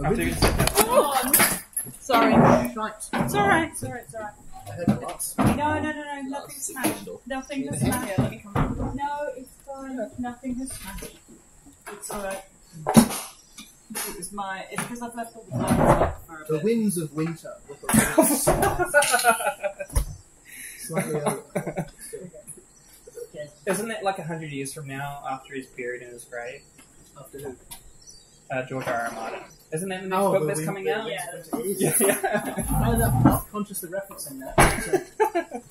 After you said that. Sorry. Right. It's alright. It's alright. It's alright. I heard a lot. No. Nothing's smashed. Nothing has smashed. No, it's fine. Nothing has smashed. It's alright. It's because I've left all the blinds up for a The bit. winds of winter. Slightly over. Isn't it like 100 years from now after he's buried in his grave? After who? George R. R. Martin. Isn't that the next book that's coming out? Yeah. I'm not consciously referencing that.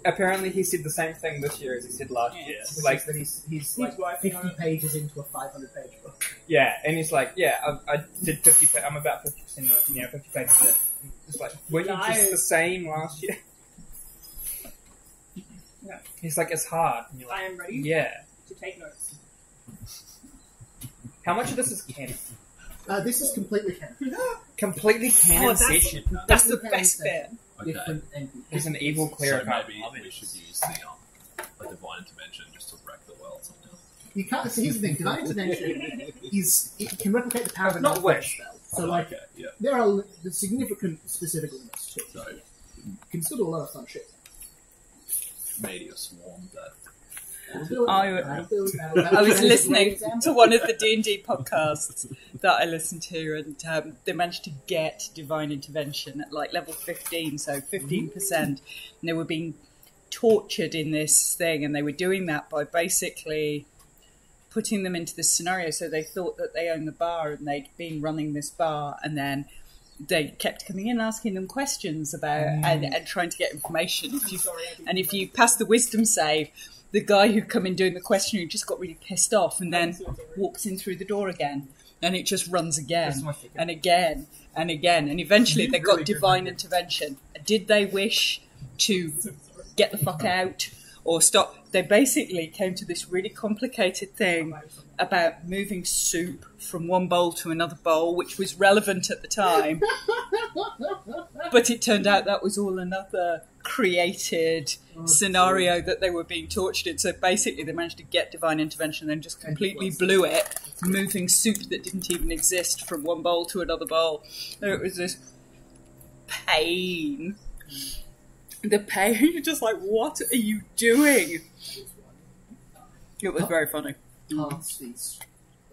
Apparently he said the same thing this year as he said last year. It's Like, that he's like 50 pages into a 500-page book. yeah, and he's like, yeah, I did 50. I'm about 50%, 50 pages in. It's like, were you just the same last year? Yeah. He's like, it's hard. And you're like, I am ready yeah. to take notes. How much of this is canon? This is completely canon. Completely canon session. That's the best bit. Okay. Different entities. He's an evil cleric. So maybe we should use the divine intervention just to wreck the world somehow. You can't. So here's the thing: divine intervention it can replicate the power of a Not wish. spell. So, like, okay, yeah. there are significant specific limits to it. So You can still do a lot of fun shit. maybe a swarm that. I was listening to one of the D&D podcasts that I listened to, and they managed to get divine intervention at like level 15, so 15%. And they were being tortured in this thing, and they were doing that by basically putting them into this scenario. So they thought that they owned the bar, and they'd been running this bar, and then they kept coming in asking them questions about and trying to get information. If you pass the wisdom save, the guy who'd come in doing the questioning just got really pissed off and then walks in through the door again. And it just runs again and again and again. And eventually they got divine intervention. Did they wish to get the fuck out or stop? They basically came to this really complicated thing about moving soup from one bowl to another bowl, which was relevant at the time. But it turned out that was all another created scenario that they were being tortured in. So basically they managed to get divine intervention and just completely blew it, moving soup that didn't even exist from one bowl to another bowl. So it was this pain. The pain, you're just like, what are you doing? It was very funny. Heart's Feast.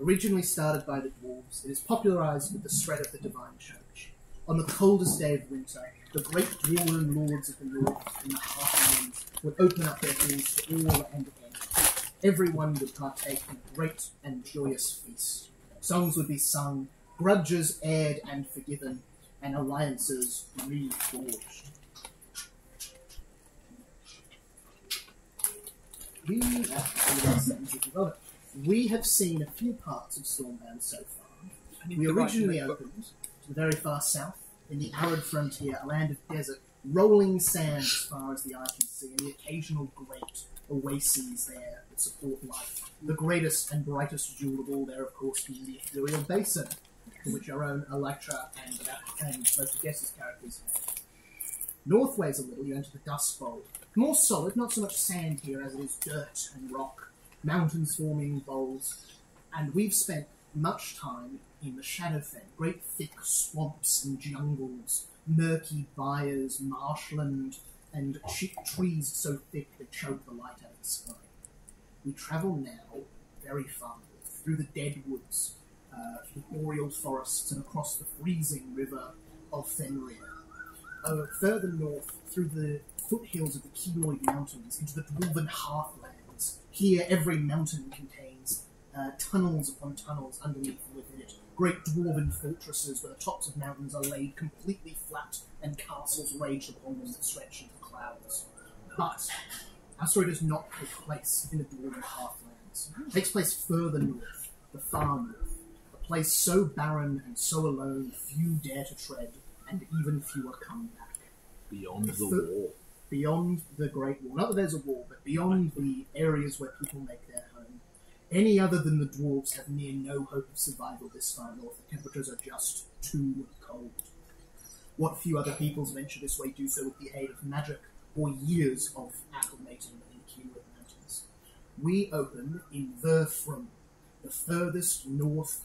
Originally started by the dwarves, it is popularised with the spread of the Divine Church. On the coldest day of winter, the great dwarven lords of the north and the Heartlands would open up their doors to all and end. Everyone would partake in a great and joyous feast. Songs would be sung, grudges aired and forgiven, and alliances reforged. We have seen a few parts of Stormbound so far. We originally opened to the very far south, in the arid frontier, a land of desert, rolling sand as far as the eye can see, and the occasional great oases there that support life. The greatest and brightest jewel of all there, of course, being the Ethereal Basin, to which our own Electra and both the guesses' characters have. Northways a little, you enter the Dust Bowl. More solid, not so much sand here as it is dirt and rock, mountains forming bowls, and we've spent much time in the Shadowfen, great thick swamps and jungles, murky byres, marshland, and trees so thick they choke the light out of the sky. We travel now very far through the dead woods, through boreal forests, and across the freezing river of Fenrir. Further north, through the foothills of the Keloid Mountains, into the Dwarven Heartlands. Here, every mountain contains tunnels upon tunnels underneath and within it. Great dwarven fortresses where the tops of mountains are laid completely flat and castles rage upon them that stretch into the clouds. But our story does not take place in the Dwarven Heartlands. It takes place further north, the far north, a place so barren and so alone few dare to tread, and even fewer come back. Beyond the wall. Beyond the Great Wall. Not that there's a wall, but beyond the areas where people make their home. Any other than the dwarves have near no hope of survival this far north. The temperatures are just too cold. What few other peoples venture this way do so with the aid of magic or years of acclimating in the Keloid Mountains. We open in Verfrum, the furthest north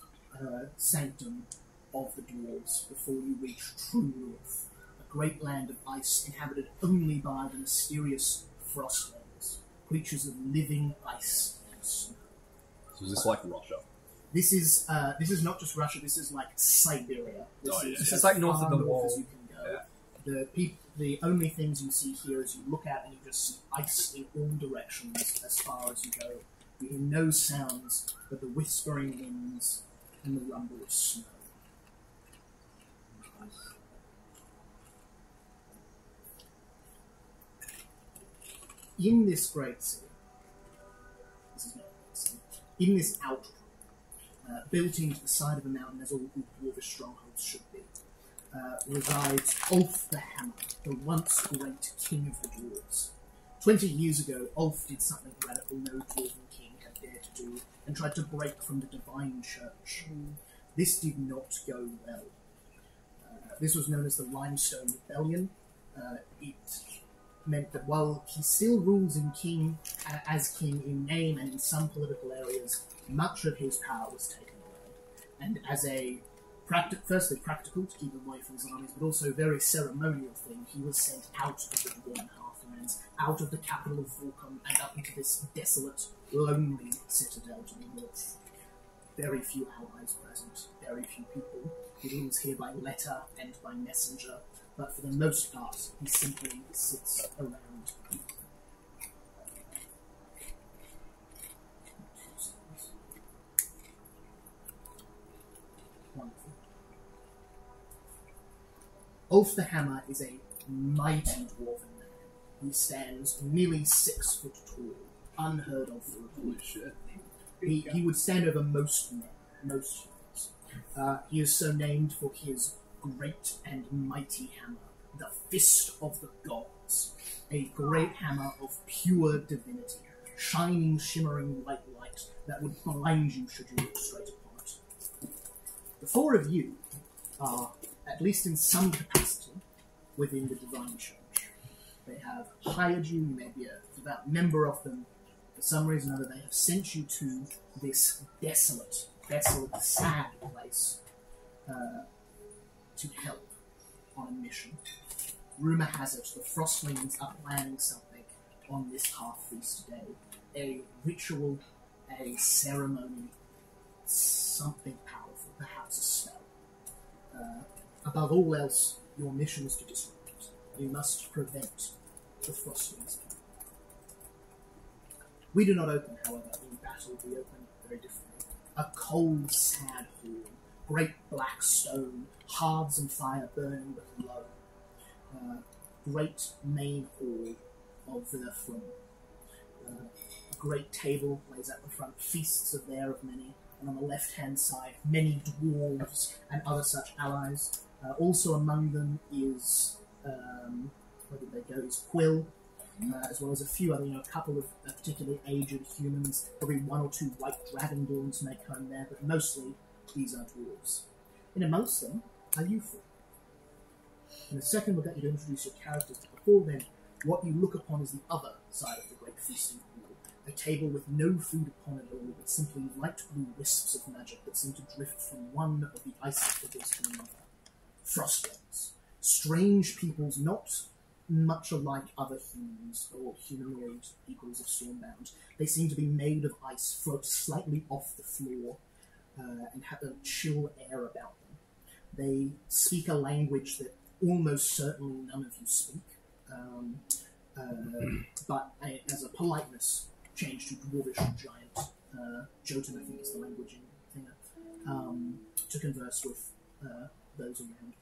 sanctum of the dwarves before you reach True North, a great land of ice inhabited only by the mysterious frostlings, creatures of living ice and snow. So is this like Russia? This is not just Russia. This is like Siberia. This is like north of the wall. As you can go. The only things you see here is you look out and you just see ice in all directions as far as you go. You hear no sounds but the whispering winds and the rumble of snow. In this great city, this is not a great city, in this outcrop, built into the side of a mountain as all good dwarvish strongholds should be, resides Ulf the Hammer, the once great king of the dwarves. 20 years ago, Ulf did something radical no dwarven king had dared to do, and tried to break from the divine church. This did not go well. This was known as the Limestone Rebellion. It meant that while he still rules as king in name and in some political areas, much of his power was taken away. And as a firstly practical to keep him away from his armies, but also very ceremonial thing, he was sent out of the Dwarven Hearthlands, out of the capital of Vulcan, and up into this desolate, lonely citadel to the north. Very few allies present, very few people. He rules here by letter and by messenger, but for the most part, he simply sits around. Wonderful. Ulf the Hammer is a mighty dwarven man. He stands nearly 6 foot tall, unheard of for a dwarf. Shit. He would stand over most men, most humans. He is so named for his great and mighty hammer, the Fist of the Gods, a great hammer of pure divinity, shining, shimmering white light that would blind you should you look straight upon it. The four of you are, at least in some capacity, within the Divine Church. They have hired you, you may be a devout member of them. For some reason or other, they have sent you to this desolate, sad place to help on a mission. Rumour has it the Frostlings are planning something on this half-feast day. A ritual, a ceremony, something powerful, perhaps a spell. Above all else, your mission is to disrupt it. You must prevent the Frostlings. We do not open, however, in battle. We open very differently. A cold, sad hall, great black stone, hearths and fire burning but low. Great main hall of Verflum. A great table lays out the front. Feasts are there of many. And on the left-hand side, many dwarves and other such allies. Also among them is, where did they go, is Quill, as well as a few other, a couple of particularly aged humans. Probably one or two white dragonborns make home there, but mostly these are dwarves. In amongst them are you four. In a second, we'll get you to introduce your characters, but before then, what you look upon is the other side of the great feasting hall. A table with no food upon it all, but simply light blue wisps of magic that seem to drift from one of the icy figures to another. Frostlings. Strange peoples not much alike other humans or humanoid equals of Stormbound. They seem to be made of ice, float slightly off the floor, and have a chill air about them. They speak a language that almost certainly none of you speak, but as a politeness, change to Dwarvish Giant. Jotun, I think, is the language in Thinger, to converse with those around them.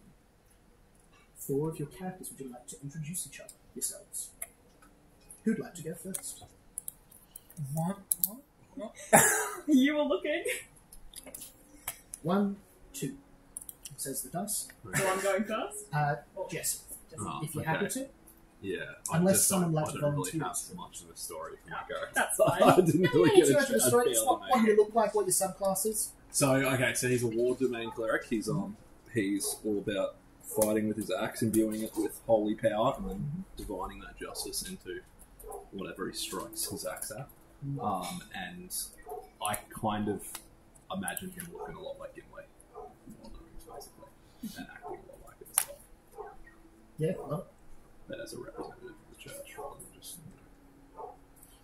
Four of your characters, would you like to introduce each other, yourselves? Who'd like to go first? What? You were looking. 1, 2, says the dice. So I'm going first? Jess, Oh, if you're okay. happy to. Yeah. Unless someone likes to I don't really volunteer. have so much of a story for my character. That's fine. I didn't Yeah, really you get need a to go through the story. It's what you look like, what your subclass is. So, okay, so he's a war domain cleric. He's all about fighting with his axe, imbuing it with holy power, and then divining that justice into whatever he strikes his axe at. And I kind of imagine him looking a lot like Gimli, basically, and acting a lot like it as well. Yeah, love it. But as a representative of the church, rather than just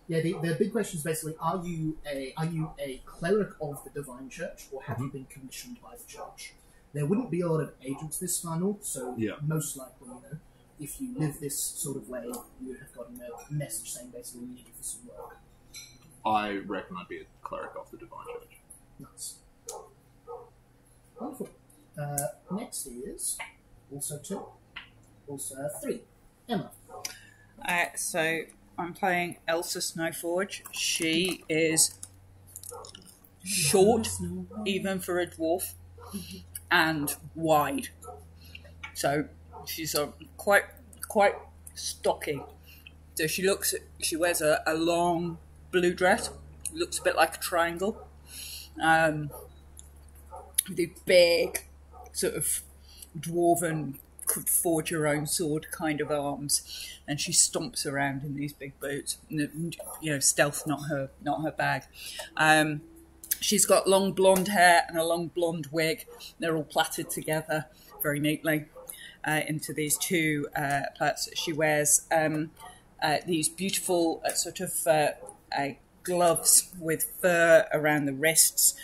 Yeah, the big question is basically: Are you a cleric of the Divine Church, or have you been commissioned by the church? There wouldn't be a lot of agents this far north, so most likely, if you live this sort of way, you have gotten a message saying basically we need you for some work. I reckon I'd be a cleric of the Divine Church. Nice. Wonderful. Next is also 2, also 3. Emma. So I'm playing Elsa Snowforge. She is short, even for a dwarf, and wide. So she's quite stocky. So she wears a long blue dress. Looks a bit like a triangle. The big sort of dwarven could forge your own sword kind of arms, and she stomps around in these big boots. Stealth not her bag. She's got long blonde hair and a long blonde wig. They're all plaited together very neatly into these 2 plaits. She wears these beautiful gloves with fur around the wrists,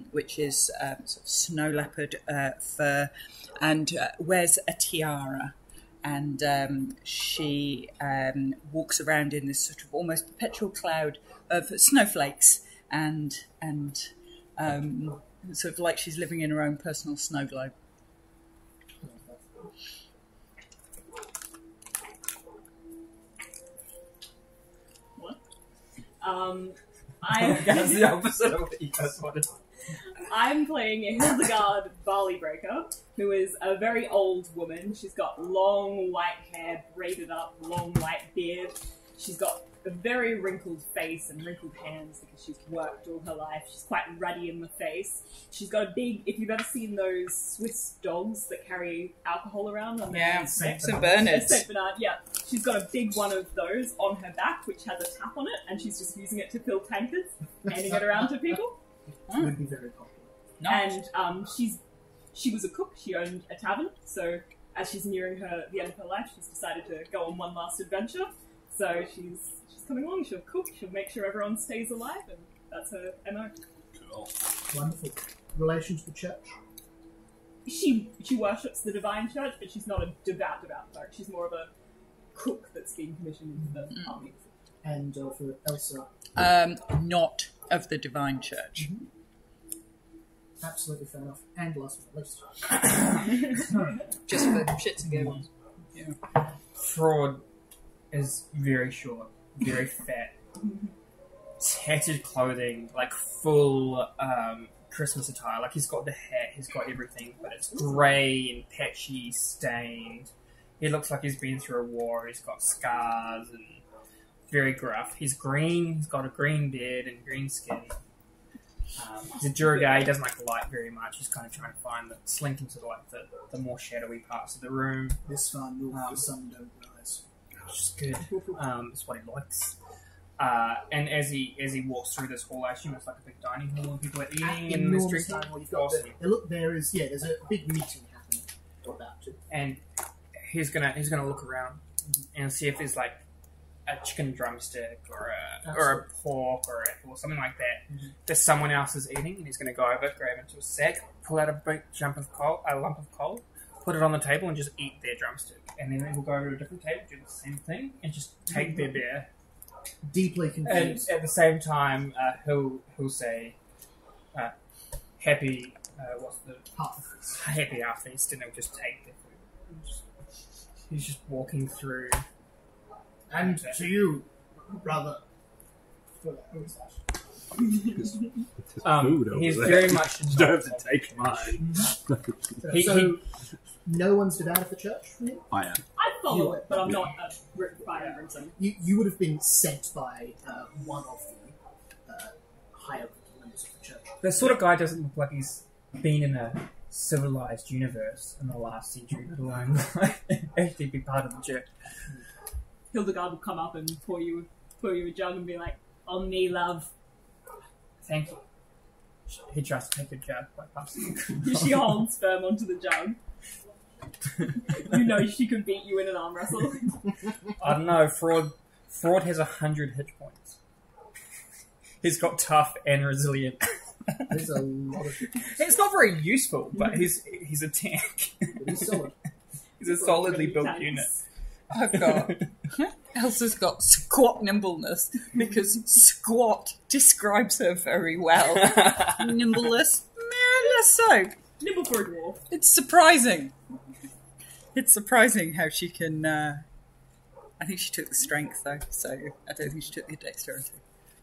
which is sort of snow leopard fur, and wears a tiara. And she walks around in this sort of almost perpetual cloud of snowflakes, and sort of like she's living in her own personal snow globe. That's the opposite of what you guys wanted. I'm playing a Hildegard Barleybreaker, who is a very old woman. She's got long white hair, braided up, long white beard. She's got a very wrinkled face and wrinkled hands because she's worked all her life. She's quite ruddy in the face. She's got a big, if you've ever seen those Swiss dogs that carry alcohol around on their neck. St. Bernards. St. Bernard, yeah. She's got a big one of those on her back, which has a tap on it, and she's just using it to fill tankards, handing it around to people. Would be very popular. Nice. And she was a cook. She owned a tavern. So as she's nearing the end of her life, she's decided to go on one last adventure. So she's coming along. She'll cook. She'll make sure everyone stays alive, and that's her MO. Cool. Wonderful. Relation to the church? She worships the Divine Church, but she's not a devout cleric. She's more of a cook that's being commissioned into the army. And for Elsa? Not of the Divine Church. Mm-hmm. Absolutely fair enough. And last but not least. Just for shits and giggles. Yeah. Fraud is very short, very fat, tattered clothing, like full Christmas attire. Like he's got the hat, he's got everything, but it's grey and patchy, stained. He looks like he's been through a war. He's got scars and very gruff. He's green. He's got a green beard and green skin. He's a Durga. He doesn't like light very much. He's kind of trying to slink into the more shadowy parts of the room. This far north, the sun don't rise. Which is good. It's what he likes. And as he walks through this hall, I assume it's like a big dining hall and people are eating in this drink. You've got there's a big meeting happening about to. And he's gonna look around and see if there's like a chicken drumstick or a pork or apple or something like that that someone else is eating, and he's gonna go over, grab into a sack, pull out a big lump of coal, put it on the table, and just eat their drumstick. And then he'll go over to a different table, do the same thing, and just take their beer. Deeply confused. And at the same time, he'll say, "Happy, what's the happy half feast?" And he'll just take their food. He's just walking through. And to you, brother. He's very much. You don't have to take mine. So, no one's devout of the church from you? I am. I follow it, but I'm not a fire person. You would have been sent by one of the higher members of the church. The sort of guy doesn't look like he's been in a civilized universe in the last century, let alone actually be part of the church. Hildegard will come up and pour you a jug and be like, "On me, love." Thank you. He tries to take a jab by passing. She holds firm onto the jug. You know she could beat you in an arm wrestle. I don't know. Fraud has 100 hit points. He's got tough and resilient. There's a lot of It's not very useful, but he's a tank. He's solid. He's a solidly built Tanks. unit. I've got Elsa's got squat nimbleness because squat describes her very well. Nimbleness, less so. Nimble for a dwarf. It's surprising. It's surprising how she can. I think she took the strength though, so I don't think she took the dexterity.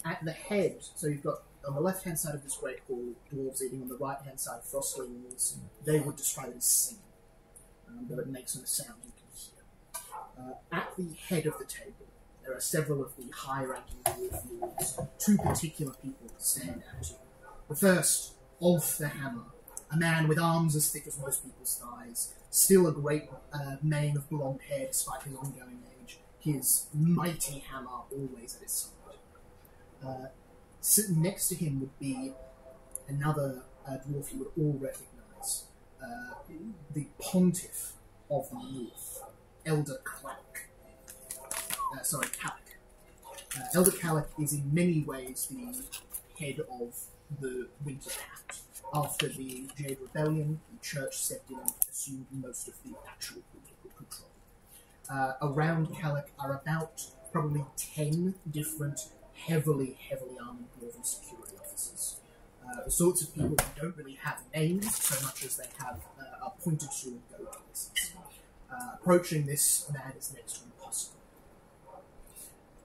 At the head, so you've got on the left-hand side of this great hall, dwarves eating. On the right-hand side, frostlings. They would describe it as singing, though it makes no sound you can hear. At the head of the table, there are several of the high-ranking dwarf lords. Two particular people stand out to you. The first, Ulf the Hammer, a man with arms as thick as most people's thighs, still a great mane of blonde hair despite his ongoing age, his mighty hammer always at his side. Sitting next to him would be another dwarf you would all recognise, the Pontiff of the North, Elder Kalak. Elder Kalak is in many ways the head of the Winter Pact. After the Jade Rebellion, the Church stepped in and assumed most of the actual political control. Around Kalak are about probably 10 different heavily armoured dwarven security officers. The sorts of people who don't really have names so much as they have are pointed to and go places. Approaching this man is next to impossible.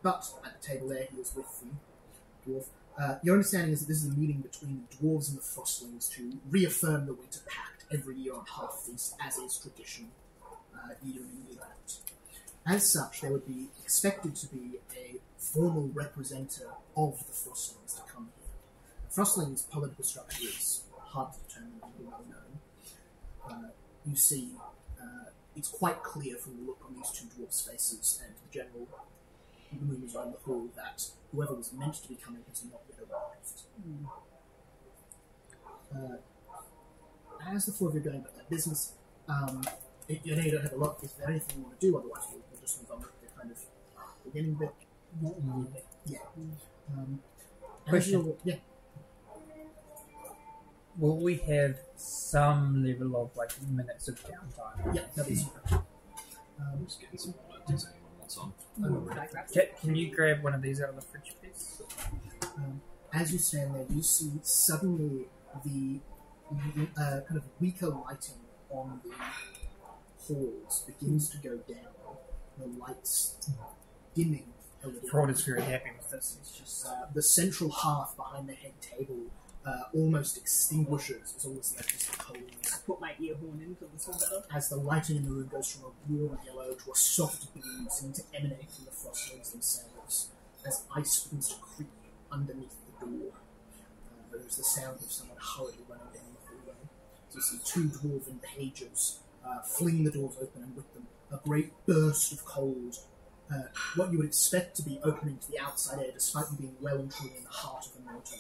But at the table there, he is with the dwarf. Your understanding is that this is a meeting between the dwarves and the frostlings to reaffirm the Winter Pact every year on Half Feast, as is tradition, year in, year out. As such, there would be expected to be a formal representative of the frostlings to come here. The frostlings' political structure is hard to determine and well known. You see, it's quite clear from the look on these two dwarfs' faces and the general rumours around the hall that whoever was meant to be coming has not yet arrived. As the four of you are going about their business, you know you don't have a lot. Is there anything you want to do? Otherwise, we'll just move on with the kind of beginning bit. Yeah. Question. Yeah. Will we have some level of minutes of downtime? Yeah, that is. I'm just getting some water. Does anyone want some? Can you grab one of these out of the fridge, please? As you stand there, you see suddenly the kind of weaker lighting on the halls begins to go down. The lights dimming a little. Fraud is very happy with this. It's just The central hearth behind the head table almost extinguishes. It's almost like just a cold. I put my ear horn in for this one better. As the lighting in the room goes from a warm yellow to a soft blue, seeming to emanate from the frostlings themselves, as ice begins to creep underneath the door. There's the sound of someone hurriedly running down the hallway. So you see two dwarven pages fling the doors open, and with them a great burst of cold. What you would expect to be opening to the outside air, despite you being well and truly in the heart of the mountain.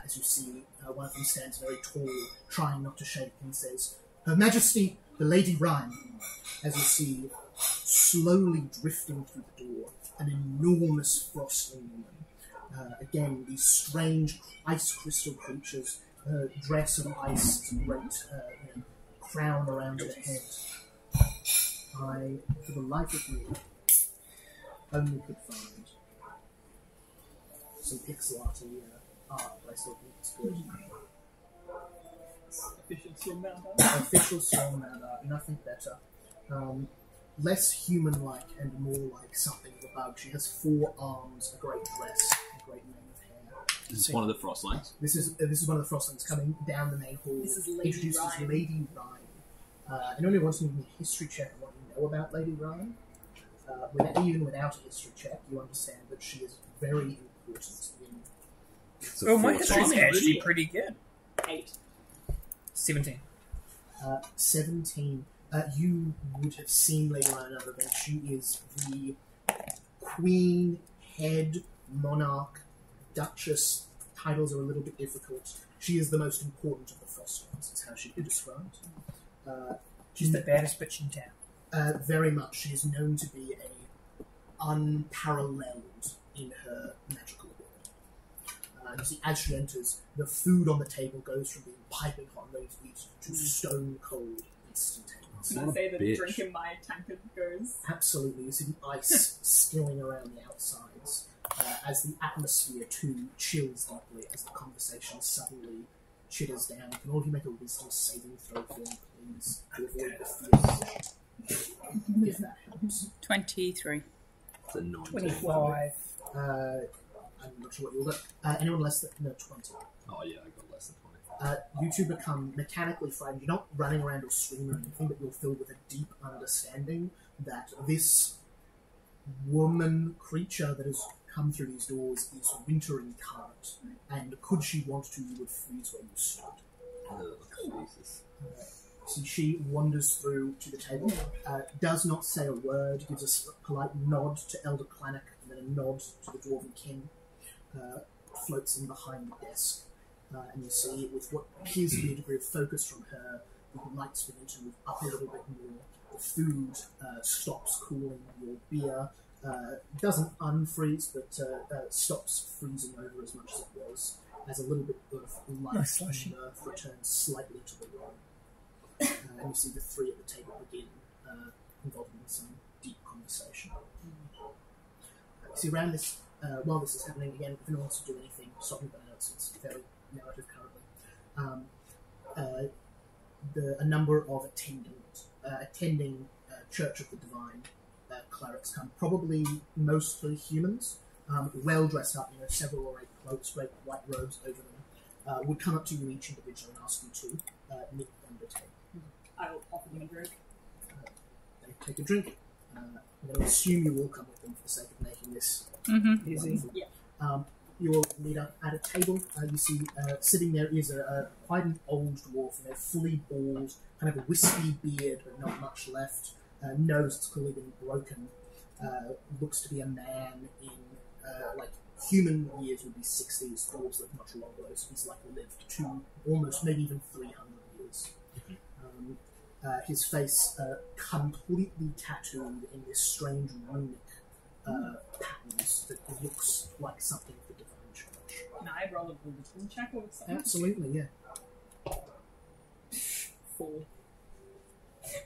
As you see, one of them stands very tall, trying not to shake, and says, "Her Majesty, the Lady Ryan." As you see, slowly drifting through the door, an enormous frostling woman. Again, these strange ice crystal creatures, dress of ice, great crown around her head. I, for the life of me, only could find some pixel arty art, but I still think it's good. Official Stormbound. Official Stormbound art, nothing better. Less human-like and more like something of a bug. She has 4 arms, a great dress, a great mane of hair. This is one of the frostlings. This is one of the frostlings coming down the main hall. This is Lady Introduced as Ryan. Lady Ryan. Anyone who wants to give me a history check on what you know about Lady Ryan, even without a history check, you understand that she is very important in. It's a Well, my fortune. history's actually pretty good. 8. 17. 17. You would have seen Lady Ryan at another event. She is the Queen, Head, Monarch, Duchess. Titles are a little bit difficult. She is the most important of the Frostlands, is how she'd be described. She's the baddest bitch in town. Very much. She is known to be unparalleled in her magical ability. You see, as she enters, the food on the table goes from being piping hot and ready to eat to stone cold instantaneously. Can I say that the drink in my tankard goes? Absolutely. You see the ice spilling around the outsides as the atmosphere too chills deeply as the conversation suddenly chitters down. Can all of you make a wisdom saving throw for me, please, to avoid the fear? If that helps. 23. It's a 19. 25. I'm not sure what you'll get. Anyone less than 20? Oh yeah, I got less than 20. You two become mechanically frightened. You're not running around or screaming or anything, but you're filled with a deep understanding that this woman creature that has come through these doors is winter incarnate, and could she want to, you would freeze where you stood. Oh, Jesus. So she wanders through to the table, does not say a word, gives a polite nod to Elder Clannach, and then a nod to the Dwarven King, floats in behind the desk. And you see, with what appears to be a degree of focus from her, the lights begin to move up a little bit more. The food stops cooling. Your beer doesn't unfreeze, but stops freezing over as much as it was, as a little bit of life and mirth returns slightly to the room. And you see the three at the table begin involving in some deep conversation. See, around this, while this is happening, again, if anyone wants to do anything, stop me, but I know it's very narrative currently. A number of attending Church of the Divine clerics come, probably mostly humans, well dressed up, several or eight cloaks, great white robes over them, would come up to you each individually and ask you to meet them at a table. I will offer them a drink. They take a drink. I'm going to assume you will come with them for the sake of making this easy. Yeah. You will meet up at a table. You see, sitting there is quite an old dwarf, fully bald, kind of a wispy beard, but not much left. Nose that's clearly been broken. Looks to be a man in, human years would be 60s. Dwarves live much longer, so he's lived to almost, maybe even 300 years. His face completely tattooed in this strange runic patterns that looks like something of the Divine Church. Can I roll a wisdom check or something? Absolutely, yeah. 4.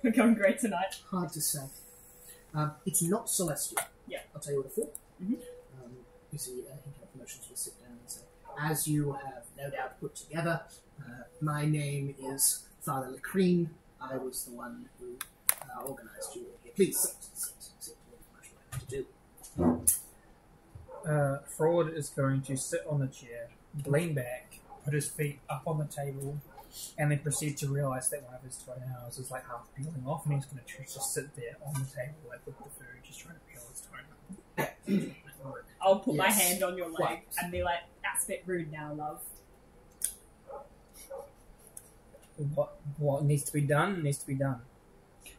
We're going great tonight. Hard to say. It's not celestial. Yeah. I'll tell you what a 4. Mm-hmm. You see, he motions to sit down and say, as you have no doubt put together, my name is Father Lacrine. I was the one who organised you all here. Please sit. Much more to do. Fraud is going to sit on the chair, lean back, put his feet up on the table, and then proceed to realise that one of his toenails is half peeling off, and he's going to just sit there on the table with the food, just trying to peel his toenail. I'll put my hand on your leg and be like, that's a bit rude now, love. What needs to be done needs to be done.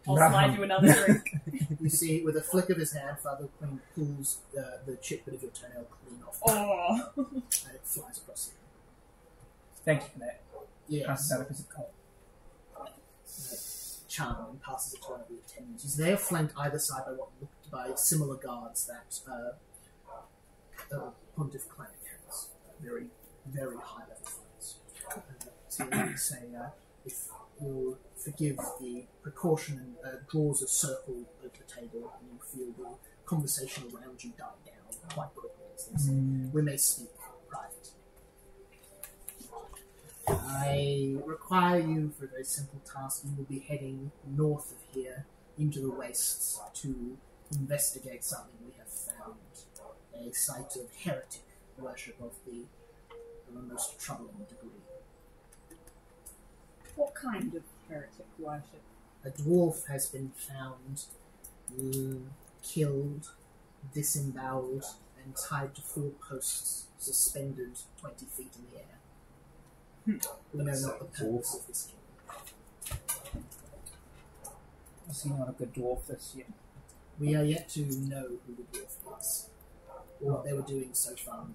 I'll slide you another drink. You see, with a flick of his hand, Father Queen pulls the chip bit of your toenail clean off. Oh. And it flies across the room. Thank you for that. Yes. Passes out a piece of coal. Charm and passes it to one of the attendants. You see, they are flanked either side by similar guards that Pontiff Clannach has. Very, very high level fights. So you say, if you'll forgive the precaution, and draws a circle over the table, and you feel the conversation around you die down quite quickly. As they say, we may speak privately. I require you for a very simple task. You will be heading north of here into the wastes to investigate something we have found. A site of heretic worship of the most troubling degree. What kind of heretic worship? A dwarf has been found, killed, disemboweled, and tied to 4 posts, suspended 20 feet in the air. We know not the purpose of this killing. Is he not a good dwarf this year? We are yet to know who the dwarf is, or what they were doing so far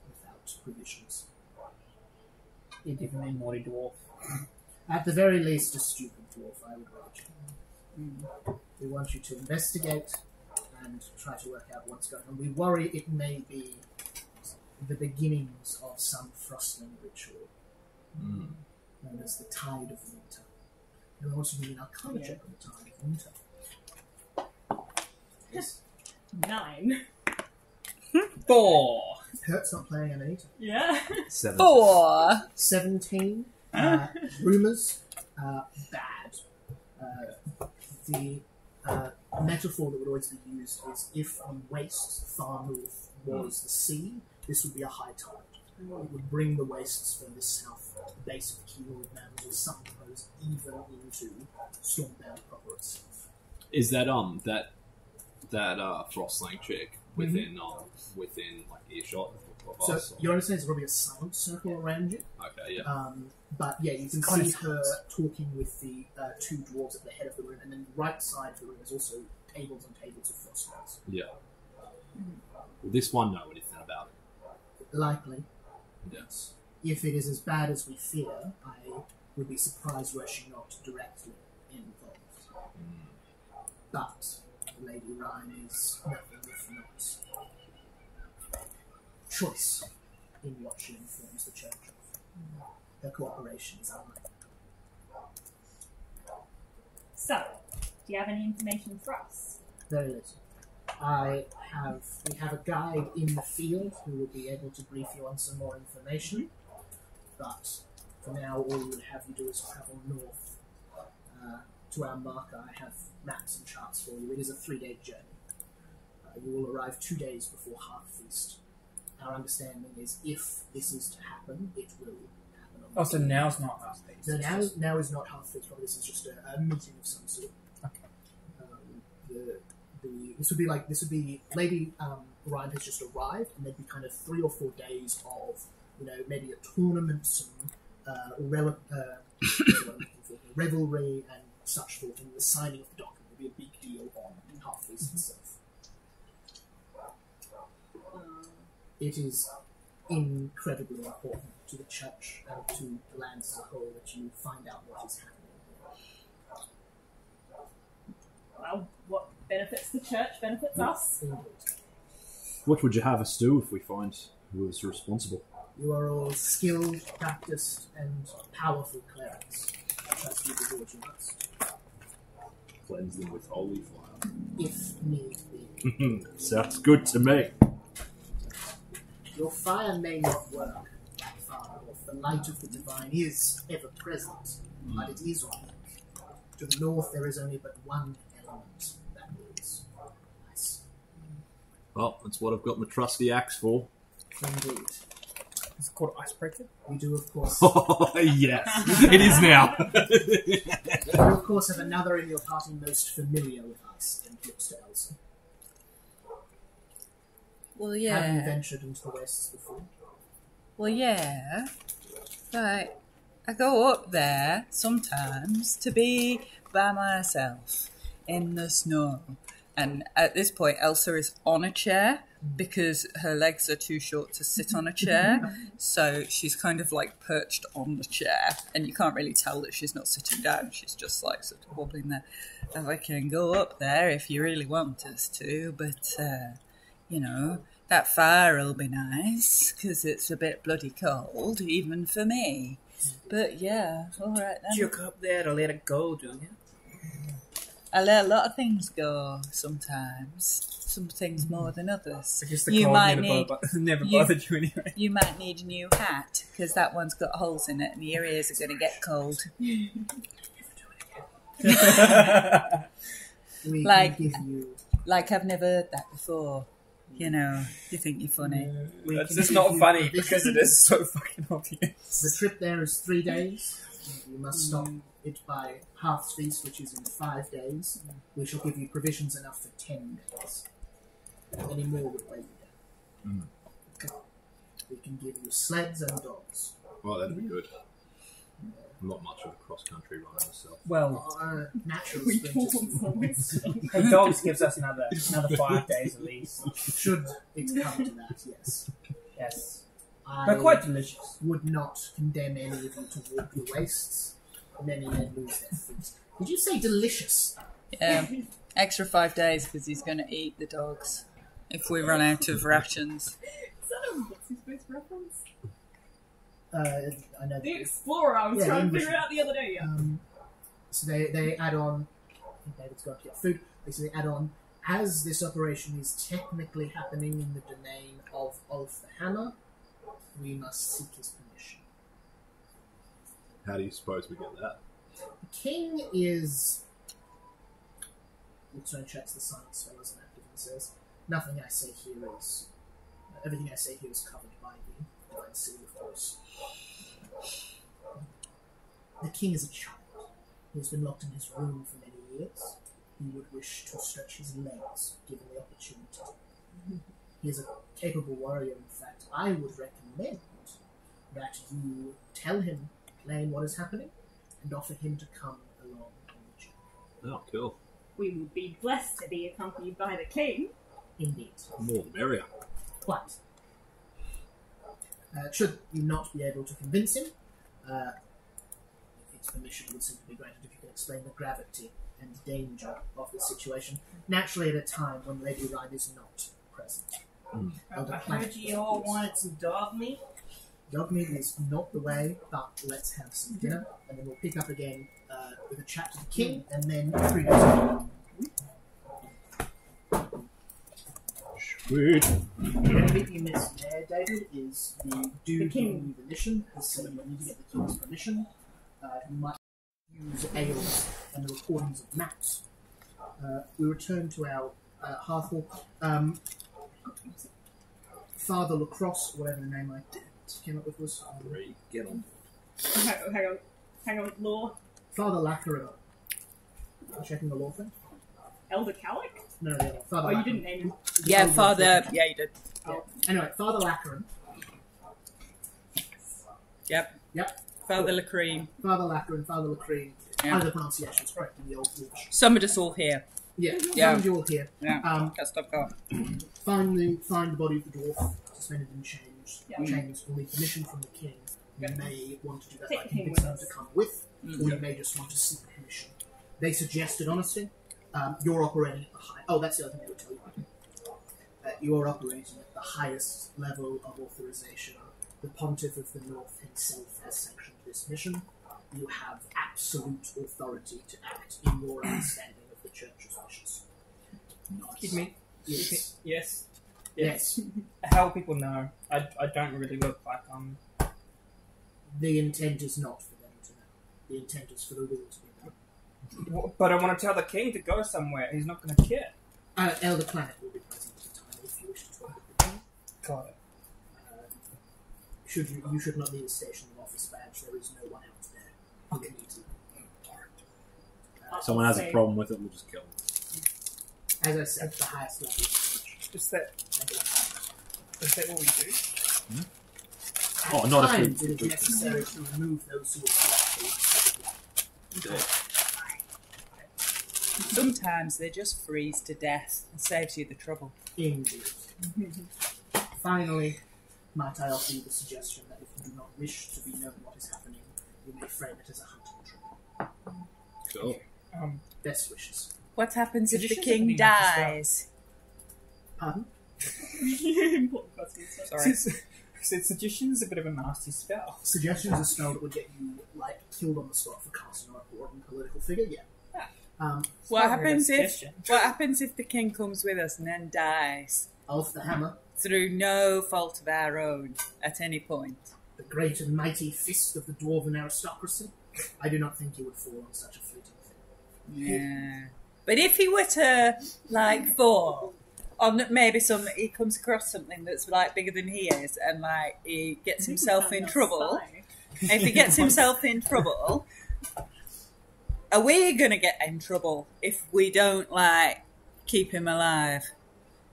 without provisions. You're giving me naughty dwarf. At the very least, a stupid dwarf, I would wager. We want you to investigate and try to work out what's going on. We worry it may be the beginnings of some frostling ritual known as the Tide of Winter. And we also need an Arcana check on the Tide of Winter. Yes. 9. 4. Kurt's not playing Anita. Yeah. 7. 4. 17. Rumours. Bad. The metaphor that would always be used is if the wastes far north was the sea, this would be a high tide. It would bring the wastes further south, the base of the Keyword Mountains, or something goes even into Stormbound proper itself. Is that that Frostling chick within like earshot of So us? you understand there's probably a silent circle around you. Okay, yeah. But yeah, you can see her talking with the two dwarves at the head of the room, and then the right side of the room is also tables and tables of frostlights. Yeah. Will this one know anything about it? Likely. Yes. If it is as bad as we fear, I would be surprised were she not directly involved. But Lady Ryan is nothing if not choice in what she informs the church of. Her cooperation is unlikely. So, do you have any information for us? Very little. We have a guide in the field who will be able to brief you on some more information. But for now, all we would have you do is travel north to our marker. I have maps and charts for you. It is a 3-day journey. You will arrive 2 days before Half Feast. Our understanding is if this is to happen, it will happen. Oh, so now's not half feast. So now is not Half Feast, probably this is just a meeting of some sort. Okay. This would be Lady Ryan has just arrived, and there'd be kind of 3 or 4 days of maybe a tournament, some revelry and such forth, and the signing of the document would be a big deal on Half Feast itself. It is incredibly important to the church and to the land as a whole that you find out what is happening. Well, what benefits the church benefits us. Indeed. What would you have us do if we find who is responsible? You are all skilled, practiced, and powerful clerics. I trust you to do what you must, Cleanse them with holy fire. if need be. Sounds good to me. Your fire may not work that far north. The light of the divine is ever present, but it is weak. To the north, there is only but one element that is ice. Well, that's what I've got my trusty axe for. Indeed. It's called Icebreaker. We do, of course. Oh, yes. It is now. You, of course, have another in your party most familiar with ice, and looks to Elsa. Well, Have you yeah. ventured into the wastes before? Well, yeah. But I go up there sometimes to be by myself in the snow. And at this point, Elsa is on a chair because her legs are too short to sit on a chair. So she's kind of like perched on the chair. And you can't really tell that she's not sitting down. She's just like sort of wobbling there. And I can go up there if you really want us to. But, that fire will be nice because it's a bit bloody cold, even for me. But yeah, all right then. You go up there to let it go, do you? I let a lot of things go sometimes. Some things more than others. Because the You cold might never you- bothered you anyway. You might need a new hat because that one's got holes in it and your ears are going to get cold. We Like- can give you... Like I've never heard that before. You think you're funny. We It's can just give not you funny provisions. because it is so fucking obvious. The trip there is 3 days. You must stop it by Half Feast, which is in 5 days. We shall give you provisions enough for 10 days. Any more would weigh you down. We can give you sleds and dogs. Oh, that'd be good. I'm not much of a cross-country runner myself. Well, Natural We sprinters. don't always hey, dogs gives us another 5 days at least. Should it come to that, yes. Yes. They're quite delicious. would not condemn any of you to walk your wastes. Many men lose their feet. Did you say delicious? Extra 5 days because he's going to eat the dogs if we run out of rations. Is that a What's His Face reference? I know. The Explorer, I was trying to figure it out the other day, yeah. So they add on. I think David's got to get food. So they add on. As this operation is technically happening in the domain of Ulf the Hammer, we must seek his permission. How do you suppose we get that? The king is. Also checks the silent spell as an active and says, "Nothing I say here is. Everything I say here is covered by the divine seal, of course. The king is a child. He has been locked in his room for many years. He would wish to stretch his legs, given the opportunity. He is a capable warrior, in fact. I would recommend that you tell him plain what is happening and offer him to come along on the journey." Oh, cool. We would be blessed to be accompanied by the king. Indeed. More the merrier. But, should you not be able to convince him, its permission would simply be granted if you can explain the gravity and danger of the situation. Naturally, at a time when Lady Ryan is not present. I heard you all wanted some dog meat. Dog meat is not the way, but let's have some dinner, and then we'll pick up again with a chat to the king, and then 3 days later. Sweet. The only bit you missed there, David, is the dude giving you the mission has said you need to get the king's permission. You might use ales and the recordings of maps. We return to our Hearthwall. Father Lacrosse, whatever the name I came up with was. Get on. Hang on, law. Father Lacarin. I'm checking the law thing. Elder Calic? No, the other. Father Oh, you Lacarin. didn't name him. Yeah, Father. Yeah, you did. Yeah. Anyway, Father Lacarin. Yep. Yep. Father Lacrine. Father Lacarin, Father Lacrine. Yeah. Either pronunciation's correct in the old English. Summoned us all here. Yeah, Yeah. found you all here. Yeah. That's not gone. Find the body of the dwarf, suspended in chains. Chains will need permission from the king. You may want to do that by Take the king convincing him with to us. come with, or you may just want to seek permission. They suggested honesty. You're operating at the high. Oh, that's the other thing they would tell you. You are operating at the highest level of authorization. The Pontiff of the North himself has sanctioned this mission. You have absolute authority to act in your understanding of the Church's wishes. Excuse me. Yes. Yes. Yes. How will people know? I don't really look like The intent is not for them to know. The intent is for the will to be known. But I want to tell the king to go somewhere. He's not going to care. Elder Planet will be present at the time if you wish to talk with the king. Got it. You should not need a station of office badge. There is no one out there who can need to. If someone has a problem with it, we'll just kill them. As I said, the highest level. Is that what we do? Oh, not if Times we... it is necessary to remove those who are Sometimes they just freeze to death. It saves you the trouble. indeed. Finally, might I offer you the suggestion that if you do not wish to be known what is happening, you may frame it as a hunting trip. Cool. Best wishes. What happens if the Traditions king would be nice as well. dies? Pardon? Important question. Sorry. Since suggestion is a bit of a nasty spell. Suggestion is a spell that would get you, killed on the spot for casting a important political figure, yeah. What not really a happens suggestion. if the king comes with us and then dies Ulf the Hammer, through no fault of our own at any point? the great and mighty fist of the dwarven aristocracy, I do not think he would fall on such a fleeting thing. Yeah. But if he were to fall on maybe he comes across something that's bigger than he is, and he gets himself in trouble. If he gets himself in trouble, are we gonna get in trouble if we don't keep him alive?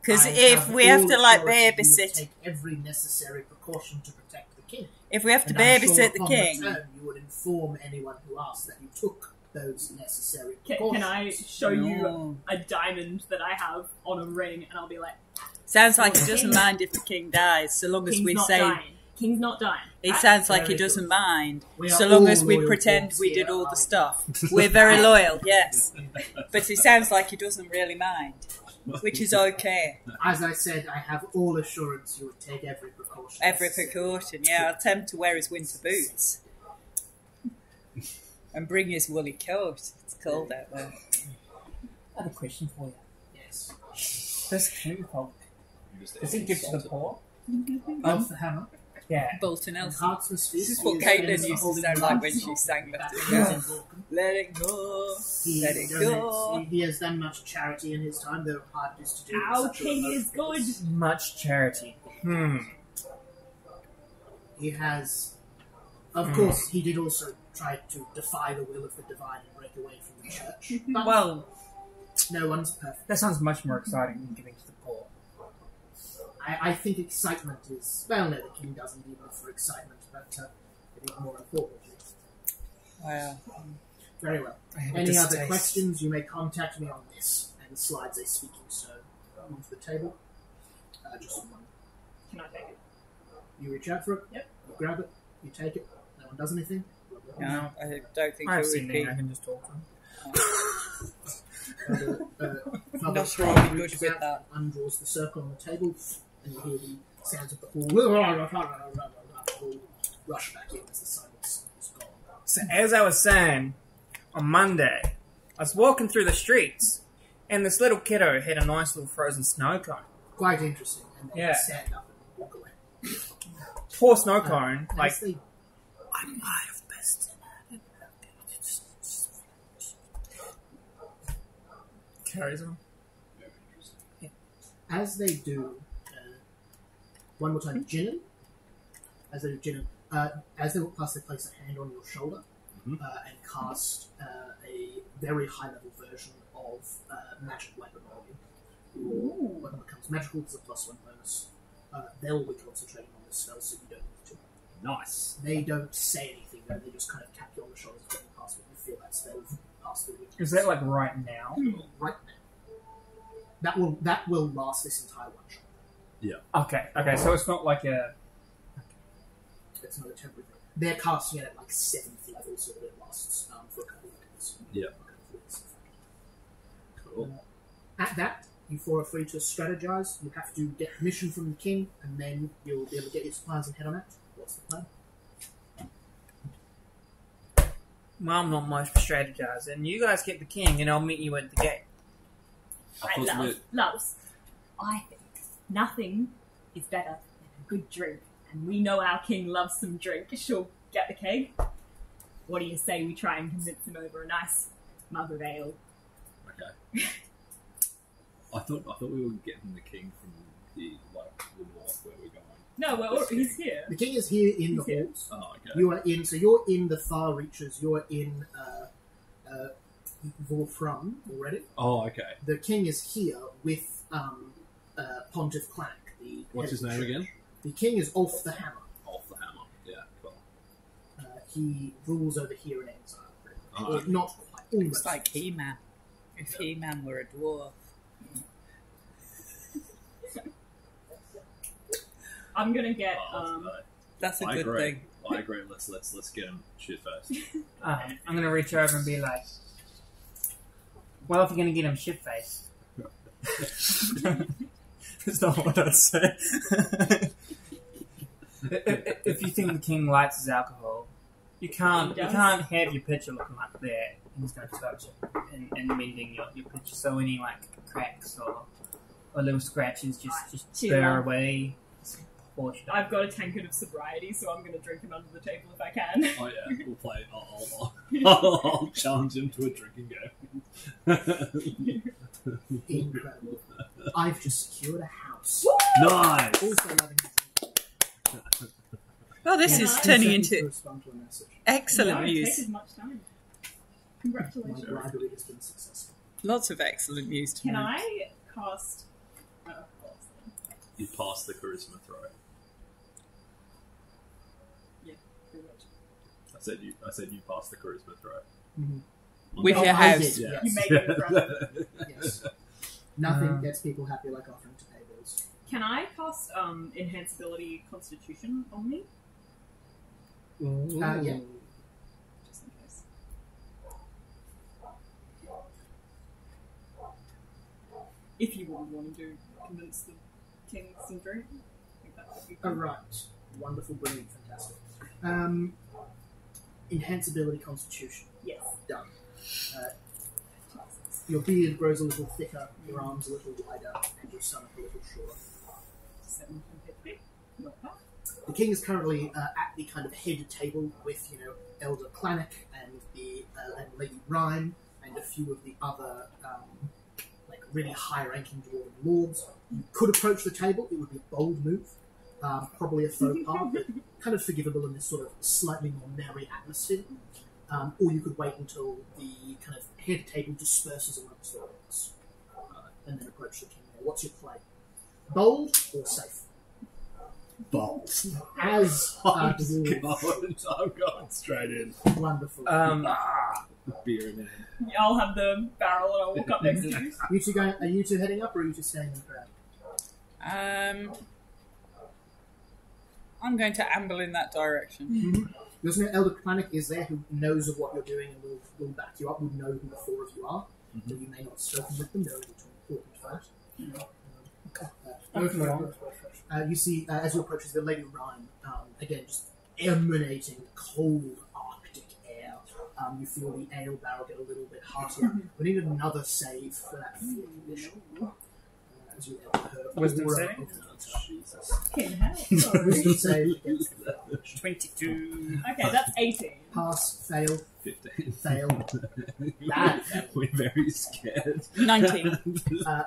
Because if we have to babysit, take every necessary precaution to protect the king. if we have to And I'm sure babysit the upon king, return, you would inform anyone who asks that you took those necessary Can precautions. I show you a diamond that I have on a ring, and I'll be like, sounds like he doesn't mind if the king dies, so long as King's we not say dying. King's not dying. He right? sounds like he Very doesn't mind, We so are long all as we loyal pretend folks we here, did all the aren't we? stuff. We're very loyal, yes. But he sounds like he doesn't really mind, which is okay. As I said, I have all assurance you would take every precaution. Every precaution, yeah. I'll tell him to wear his winter boots. And bring his woolly coat. It's cold out there. I have a question for you. Yes. This king folk, does he give to the poor? Elf the hammer. Yeah. Bolton And Elf. Heartsman's This Feast. is what is Caitlin famous for used to holding sound like when months. she sang that. That Yeah. is important. Let it go. He Let it donates- go. He has done much charity in his time, though hard it is to do. with Our such a king remote is good. place. Much charity. He has, of course, he did also try to defy the will of the divine and break away from the church. But Well, no one's perfect. that sounds much more exciting than giving to the poor. I think excitement is, well, no, the king doesn't even offer excitement, but I think more importantly. Wow. Very well. I have a Any other distaste. questions, you may contact me on this. And slides a speaking stone onto the table. Just one. Can I take it? You reach out for it. Yep. You grab it. You take it. No one does anything. No, I don't think I've it seen would be. it. I can just talk to him. Father Not Strong really good reaches with out, that. undraws the circle on the table, and you hear the sounds of the hall rush back in as the silence is gone. So as I was saying, on Monday, I was walking through the streets, and this little kiddo had a nice little frozen snow cone. Quite interesting, and they Yeah. stand up and walk away. Poor snow cone, like, As they, I might have missed it. Carries on. as they do, one more time, Jinnen. As they do Jinnen, as they walk past, they place a hand on your shoulder and cast a very high-level version of magic weapon on you. Your weapon becomes magical, there's a +1 bonus. They'll be concentrating on this spell, so you don't need to. Nice. They don't say anything, though. They just kind of tap you on the shoulder and pass what you feel that spell pass through you. Is that like right now? Right now. That will last this entire one shot. Okay, so it's not like a... It's not a temporary thing. They're casting it at like 7th level, so that it lasts for a couple of days. Yeah. A couple of weeks, in fact. Cool. At that, you four are free to strategize. You have to get permission from the king, and then you'll be able to get your supplies and head on out. What's the plan? Well, I'm not much for strategizing. You guys get the king, and I'll meet you at the gate. Right, loves. I think nothing is better than a good drink, and we know our king loves some drink. She'll get the keg. What do you say we try and convince him over a nice mug of ale? Okay. I thought we were getting the king from the north where we're going. No, well, he's here. The king is here in the He's here. halls. Oh, okay. You are in. So you're in the far reaches. You're in Vorfrum already. Oh, okay. The king is here with Pontiff Clank. The What's head his of the name church. again? The king is Ulf the Hammer. Off the hammer. Yeah, cool. He rules over here in exile. pretty much. Oh, Or okay. not quite. Almost. It's like He-Man. If He-Man were a dwarf. I'm gonna get That's a I good agree. thing. I agree. Let's get him shit first. I'm gonna reach over and be like, well, if you're gonna get him shit-faced. That's not what I'd say. If you think the king likes his alcohol, you can't have your picture looking like that, and he's gonna touch it and mending your picture. So any like cracks or little scratches, just cheer bear up. away. Portion. I've got a tankard of sobriety, so I'm gonna drink him under the table if I can. Oh yeah, we'll play. I'll challenge him to a drinking game. Incredible. I've just secured a house. Nice. Also loving Oh, this is Yeah. turning to into respond to a message. excellent No, news. Take as much time. My Congratulations. bribery has been successful. Lots of excellent news to Can me. I cast? You passed the charisma throw. Yeah, pretty much. I said you passed the charisma throw. Mhm. With Oh, your I house. did, Yeah. You made it right. Yes. Nothing gets people happy like offering to pay bills. Can I cast enhanceability Constitution on me? Yeah. Just in case. If you want to convince the king some drink, I think that would be Oh, good. right. Wonderful, brilliant, fantastic. Enhanceability Constitution. Yes. Done. Your beard grows a little thicker, your arms a little wider, and your stomach a little shorter. 750. Not bad. The king is currently at the kind of head table with, Elder Clanic and and Lady Rhyme and a few of the other really high-ranking dwarven lords. You could approach the table. It would be a bold move, probably a faux pas, but kind of forgivable in this sort of slightly more merry atmosphere. Or you could wait until the kind of head table disperses amongst the orcs and then approach the king. What's your play? Bold or safe? Bold. As I'm dwarves. going straight in. Wonderful. Beer in hand. I'll have the barrel and I'll walk up next to you. Are you two heading up or are you two staying in the crowd? I'm going to amble in that direction. Your Elder Planet is there who knows of what you're doing and will back you up, will know who the four of you are. So you may not have spoken with them, they're a little important fact. You see, as you approach, the Lady Rhyme, again, just emanating cold Arctic air. You feel the ale barrel get a little bit heartier. We need another save for that feeling condition. As you enter her Wisdom aura saving? of Jesus. Fucking hell. So, wisdom save against 22. Okay, that's 18. pass, fail, 15. fail, bad. We're very scared. 19. Fail.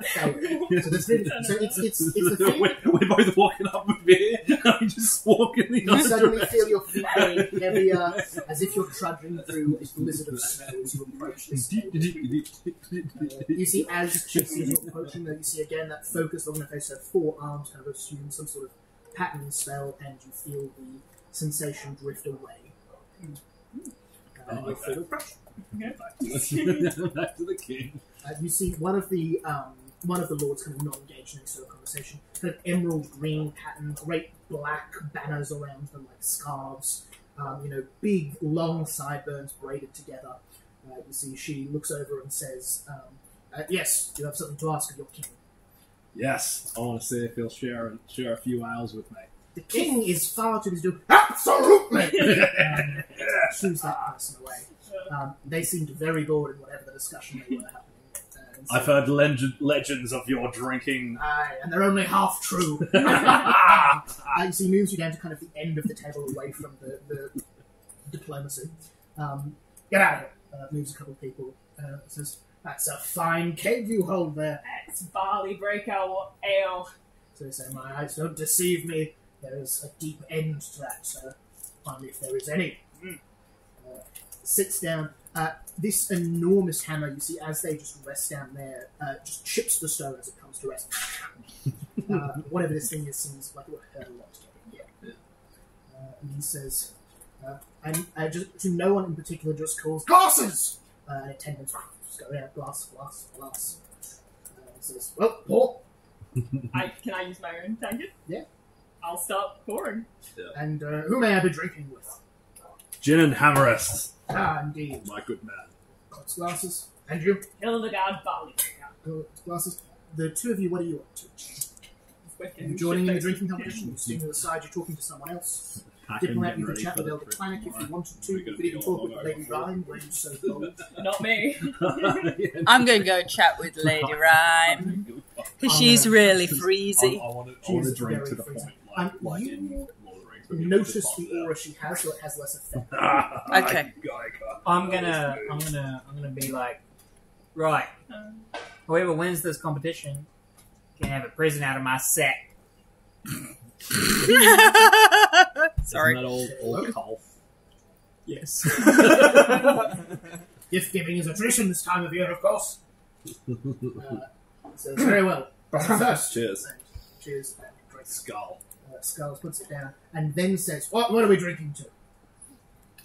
So there's been, so it's the thing. We're both walking up with beer, and we just walk in the You other suddenly direction. feel your feet going heavier, as if you're trudging through a blizzard of snow as you approach this table. You see, as she sees you approaching, though, you see again that focus on the face, so four arms kind of assume some sort of pattern spell, and you feel the sensation drift away. And you feel the pressure. Back to the king. You see one of the lords kind of not engaged in any sort of conversation. Kind of emerald green pattern, great black banners around them like scarves. Big long sideburns braided together. You see she looks over and says, "Yes, you have something to ask of your king." Yes, I want to see if he'll share a few ales with me. The king is far too busy to absolutely choose that person away. They seemed very bored in whatever the discussion they were happening. And so- I've heard legends of your drinking. Aye, and they're only half true. You see, he moves you down to kind of the end of the table away from the diplomacy. Get out of here. Moves a couple of people. Says, "That's a fine keg you hold there." It's barley breakout ale. So they say, "My eyes don't deceive me. There is a deep end to that, sir. Finally, if there is any." Sits down. This enormous hammer, you see, as they just rest down there, just chips the stone as it comes to rest. Whatever this thing is seems like it would hurt a lot to get it. Yeah. And he says, and just to no one in particular, just calls glasses. Attendants just go, "Yeah, glass." He says, "Well, pour." Can I use my own tankard? Yeah. I'll start pouring. And who may I be drinking with? Gin and Hammerest, Ah, indeed. my good man. Cox glasses. And you? Hildegard barley breakout. Glasses. The two of you, what are you up to? Wicked. Are you joining in the drinking competition? You're sitting to the side, you're talking to someone else. Diplomat, you could chat with Elder Planet if you wanted to. You could even talk with Lady Rhyme, where you're so bold. Not me. I'm going to go chat with Lady Rhyme. Because she's really freezy. I want She is to drink very to the freezing. point, like You in Lord of the Rings. when we Notice put the bombs aura she has, so it has less effect. out. Okay. I'm gonna be like, right. Whoever wins this competition can have a present out of my set. Sorry. Isn't that old Colf? Yes. Gift giving is a tradition this time of year, of course. So very well. First. Cheers. And cheers. And drink. Skull. Skulls puts it down and then says, "What are we drinking to?"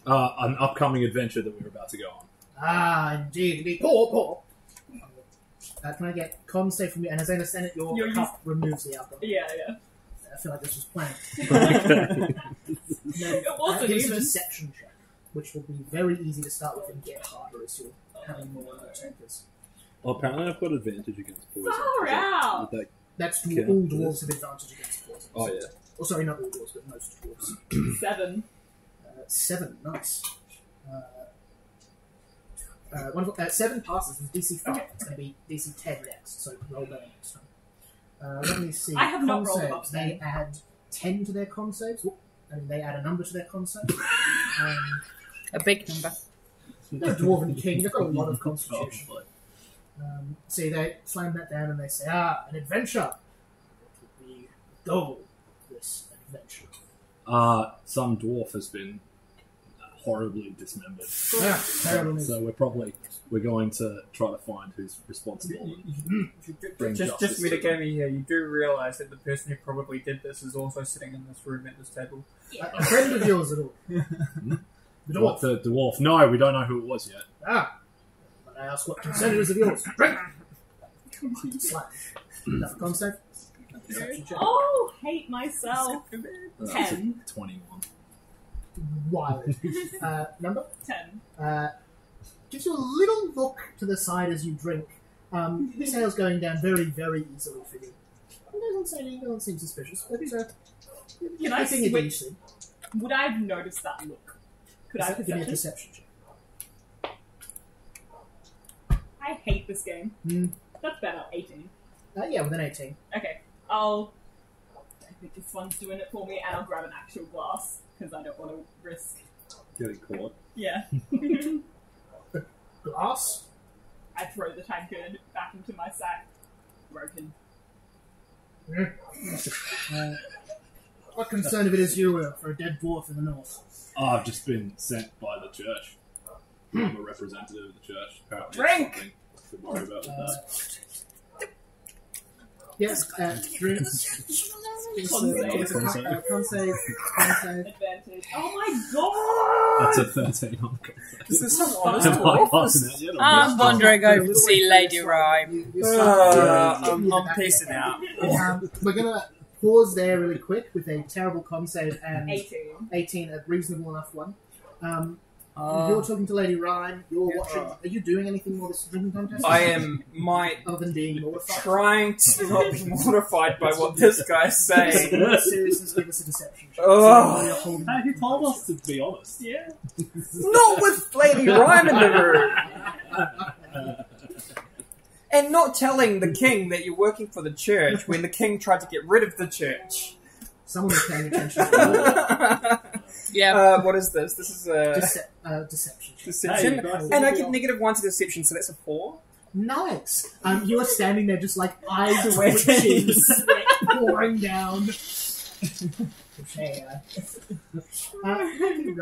An upcoming adventure that we're about to go on. Ah, indeed. Pour. Can I get con save from you? And as I understand it, your cup removes the alcohol. Yeah. I feel like this was planned. Okay. Then, wasn't give us a even. deception check, which will be very easy to start with and get harder as you're having more takers. Well, apparently I've got advantage against poison. Far out! Would that- That's Okay. all dwarves have advantage against poison. Oh, yeah. Oh, sorry, not all dwarves, but most dwarves. 7. 7, nice. Wonderful. 7 passes with DC 5. Okay. It's going to be DC 10 next, so roll better next time. Let me see. I have not Con rolled saves, above they add 10 to their con saves. They add a number to their con saves. A big number. They're a dwarven king, they've got a lot of Oh, constitution. See, they slam that down and they say, an adventure. What would be the goal of this adventure? some dwarf has been horribly dismembered. Yeah, terrible news. So we're going to try to find who's responsible. Bring Just justice me to to game here, you do realise that the person who probably did this is also sitting in this room at this table. A friend of yours at all? The What, dwarf. the dwarf? No, we don't know who it was yet. But I ask what senators of yours? Drink! Slap. Enough for concept? Oh, hate myself. 10. 21. Wild. Number? 10. Gives you a little look to the side as you drink. Sales going down very, very easily for you. Doesn't seem suspicious, but Can I think switch? decent. Would I have noticed that look? Could I have Give me a perception? deception check. I hate this game. That's better. 18. Yeah, with an 18. Okay, I think this one's doing it for me, and I'll grab an actual glass because I don't want to risk. Getting caught. Yeah. Glass? I throw the tankard back into my sack. Broken. What concern of it is you for a dead dwarf in the north? Oh, I've just been sent by the church. I'm a representative of the church. Apparently, Drink! something to worry about with that. Yes, drink. Con save. Advantage. Oh my god! That's a 13 on Is this some Am honest I dwarf? passing it yet? I'm wandering over to see Lady Rhyme. I'm pacing out. We're going to pause there really quick with a terrible con save and 18. 18, a reasonable enough one. You're talking to Lady Ryan. You're watching. Are you doing anything more this drinking contest? I am other than being mortified. trying to not be mortified by what this guy's saying. Seriously, give us a deception check. Oh. He told us to be honest. Yeah. Not with Lady Rhyme in the room! And not telling the king that you're working for the church when the king tried to get rid of the church. Someone is paying attention. Yeah. What is this? This is a Deception check. deception. Hey, And I get -1 to deception, so that's a 4. Nice. You are standing there just like eyes Sweating. twitching, sweat pouring down.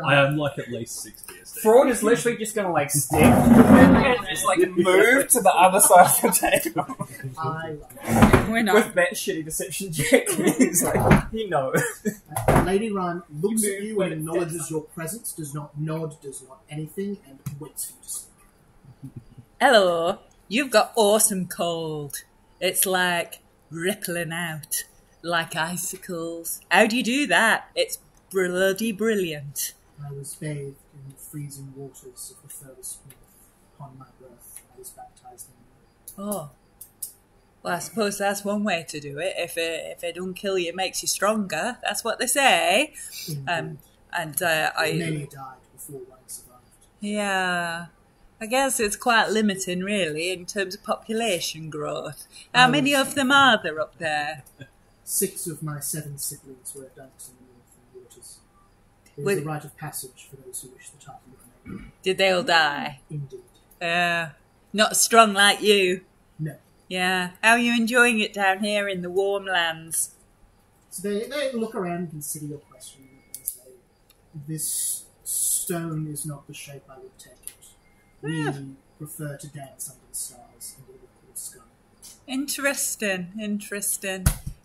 I am like at least 6 beers. Fraud is literally just gonna like stick and just like move to the other side of the table We're not. with that shitty deception check. He's like, he knows. Lady Rhyme looks You at move you when and it acknowledges steps your presence, does not nod, does not anything, and waits for you to speak. Hello. You've got awesome cold. It's like rippling out like icicles. How do you do that? It's bloody brilliant. I was bathed in the freezing waters of the furthest north. Upon my birth, I was baptized in them. Oh. Well, I suppose that's one way to do it. If it don't kill you, it makes you stronger. That's what they say. And Many died before one survived. yeah, I guess it's quite limiting, really, in terms of population growth. How many of them are there up there? 6 of my 7 siblings were dunked in the northern waters. It was Wait. the rite of passage for those who wish the title of name. Did they all die? Indeed. Not strong like you. No. Yeah. How are you enjoying it down here in the warm lands? So they look around and consider your question and say, this stone is not the shape I would take it. We prefer to dance under the stars and live called sky. Interesting.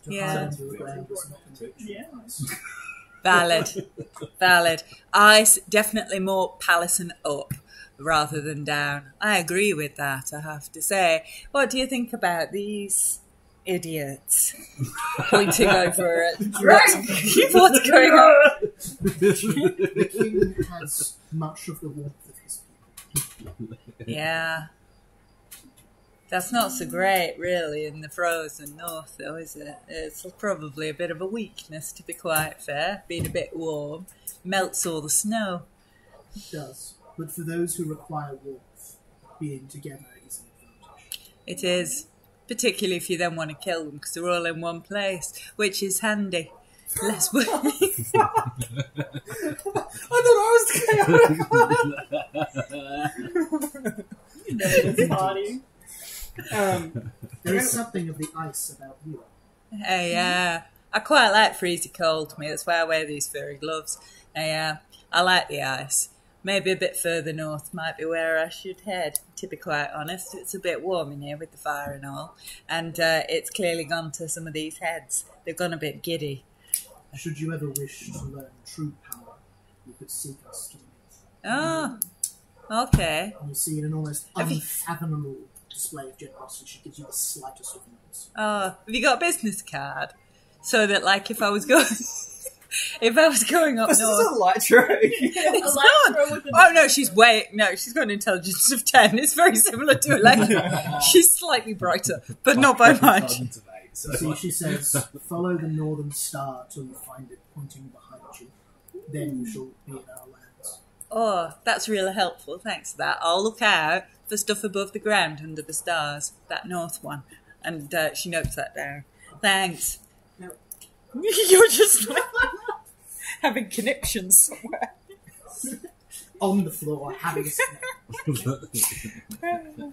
To Yeah. hide under the ground is not the nature Yeah. of ice. Valid. Ice, definitely more Palace and up. rather than down. I agree with that, I have to say. What do you think about these idiots? Pointing over at what's going on? The king has much of the warmth of his people. Yeah. That's not so great, really, in the frozen north, though, is it? It's probably a bit of a weakness, to be quite fair. Being a bit warm melts all the snow. It does. But for those who require warmth, being together is an advantage. It is. Particularly if you then want to kill them, because they're all in one place, which is handy. Less work. Party. There is something of the ice about you. Yeah. I quite like freezy cold to me. That's why I wear these furry gloves. I like the ice. Maybe a bit further north might be where I should head, to be quite honest. It's a bit warm in here with the fire and all. And it's clearly gone to some of these heads. They've gone a bit giddy. Should you ever wish to learn true power, you could seek us to the north. Oh, okay. And you see an almost unfathomable display of generosity. She gives you the slightest of nods. Oh, have you got a business card? So that, like, if I was going... If I was going up This north... is a light tray. It's not. Oh, no, she's got an intelligence of 10. It's very similar to Elaine. She's slightly brighter, but not by much. So she says, follow the northern star till you find it pointing behind you. Then you shall be in our lands. Oh, that's really helpful. Thanks for that. I'll look out for stuff above the ground under the stars. That north one. And she notes that down. Thanks. No. You're just like having connections somewhere. On the floor, having a snack.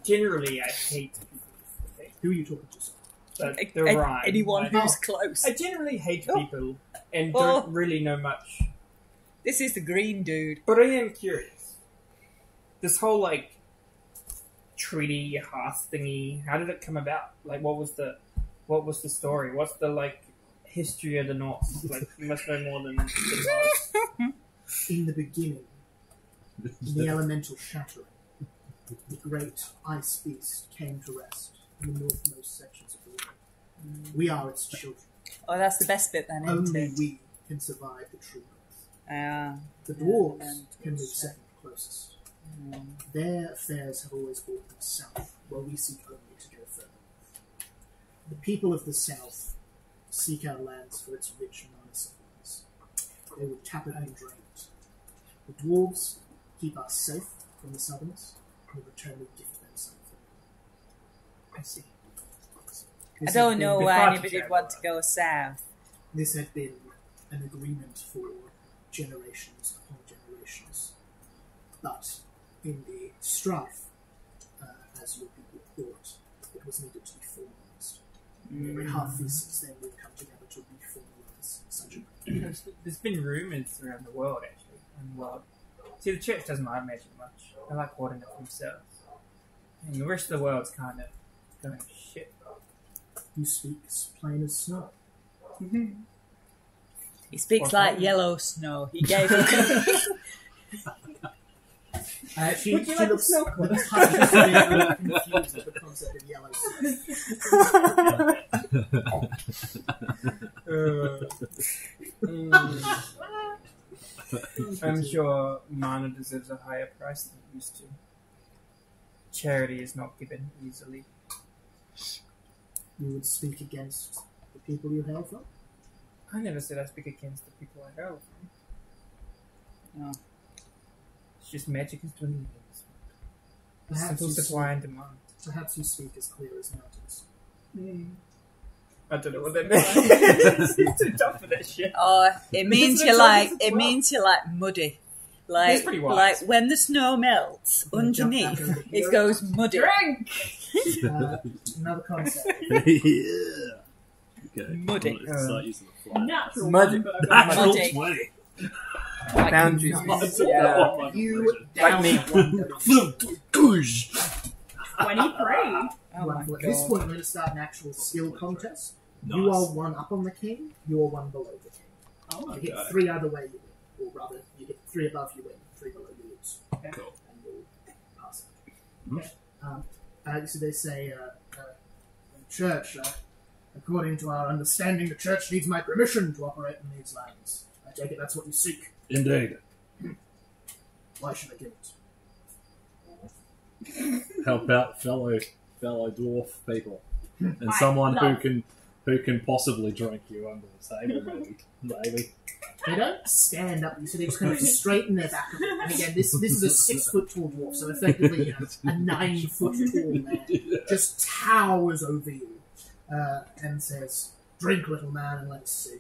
Generally, I hate people. Who are you talking to, sir? But they're right. Anyone Like, who's close. I generally hate people and Oh. don't really know much. This is the green dude. But I am curious. This whole, like, treaty hearth thingy, how did it come about? Like, what was the story? What's the, like, history of the North? Like, you must know more than most. In the beginning, in the elemental shattering, the great ice beast came to rest in the northmost sections of the world. We are its children. Oh, that's the best bit then, isn't Only it? we can survive the true north. The Yeah. dwarves can move second closest. Their affairs have always brought them south, while we seek only to go further. The people of the south seek our lands for its rich mana supplies. They would tap it and drain it. The dwarves keep us safe from the southerners, and in return we gift them something. I see. I don't know why Before anybody would I- want to go south. This had been an agreement for generations upon generations. But in the strife, as your people thought, it was needed to be formalised. Every half thesis then would come together to reformalise such a There's been rumours around the world, actually. See, the church doesn't like magic much. They like hoarding it for themselves. And the rest of the world's kind of going shit. You speak as plain as snow. He speaks like yellow snow. He gave it. She Would you like a looks snow the cone? touch is very confused with the concept of yellow snow. I'm sure mana deserves a higher price than it used to. Charity is not given easily. You would speak against the people you hail from? I never said I speak against the people I hail from. No. It's just magic is dwindling. Perhaps Simple you, supply and demand. perhaps you speak as clear as mountains. I don't know what that means. It's too tough for that shit. Oh, it means Isn't you it like. something as It well? means you like muddy. That's Like, pretty wise. like when the snow melts Gonna jump back underneath, over it here. goes muddy. Drink! Another concept. Yeah. Okay. Muddy. I'll start using the fly. Natural Magic. one, but I've got Muddy. Natural 20. Like, Boundaries. Yeah. You Like down me. one. Goosh. 23. Oh my Well, at this god. point, we're going to start an actual skill contest. You are one up on the king, you are one below the king. Oh, You hit Okay. 3 either way, you win. Or rather, you hit 3 above, you win. 3 below, you lose. Cool. And we'll So they say, church, according to our understanding, the church needs my permission to operate in these lands. I take it that's what you seek. Indeed. Why should I give it? Help out fellow dwarf people, and I someone love- who can possibly drink you under the table, maybe. They don't stand up, so they just kind of straighten their back a bit. And again, this is a 6 foot tall dwarf, so effectively a 9 foot tall man just towers over you and says, "Drink, little man, and let's see."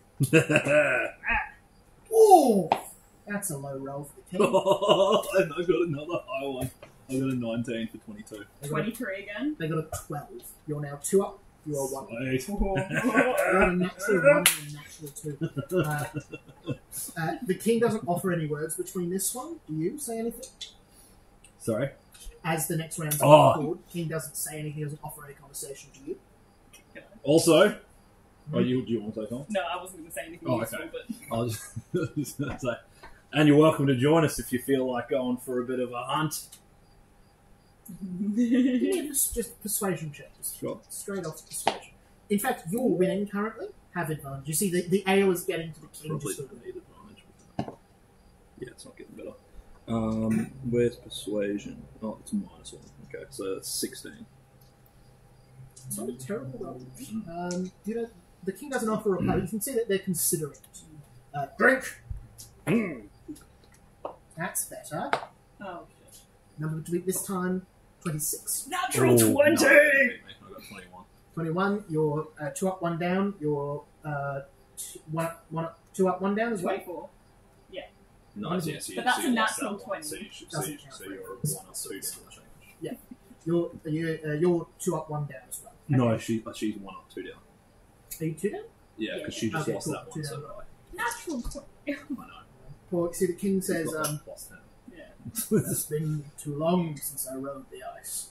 Oh, that's a low roll for the king. And I got another high one. I got a 19 for 22. 23 again. They got a 12. You're now 2 up. You are 1 up. Sweet. You're on a natural 1 and a natural 2. The king doesn't offer any words between this one. Do you say anything? Sorry? As the next round's Oh. forward, king doesn't say anything, doesn't offer any conversation to you. Also, do you want to say something? No, I wasn't going to say anything Oh, useful, okay. but I was just going to say, and you're welcome to join us if you feel like going for a bit of a hunt. Yeah, just persuasion check. Just Sure. straight off persuasion. In fact, you're winning currently. Have advantage. You see, the ale is getting to the king. Probably Just a don't little. need advantage with that. Yeah, it's not getting better. Where's persuasion? Oh, it's -1. Okay, so that's 16. It's not a terrible roll. You know, the king doesn't offer a reply. You can see that they're considering it. Drink. That's better. oh shit. Number to beat this time, 26. Natural Oh, 20! no, I got 21. 21. You're 2 up, 1 down. You're 2 up, 1 down as well. 24. Nice, yeah, so But that's a lost natural that one, 20. So, you should, Doesn't count. so you're 1 or 2 down the change. You're 2 up, 1 down as well. No, she's 1 up, 2 down. Are you 2 down? Yeah, because she just Okay, lost cool. that 1, 2 so down. I Natural 20. know. Poor, see, the king says, She's got that plus 10. it's been too long since I rode the ice.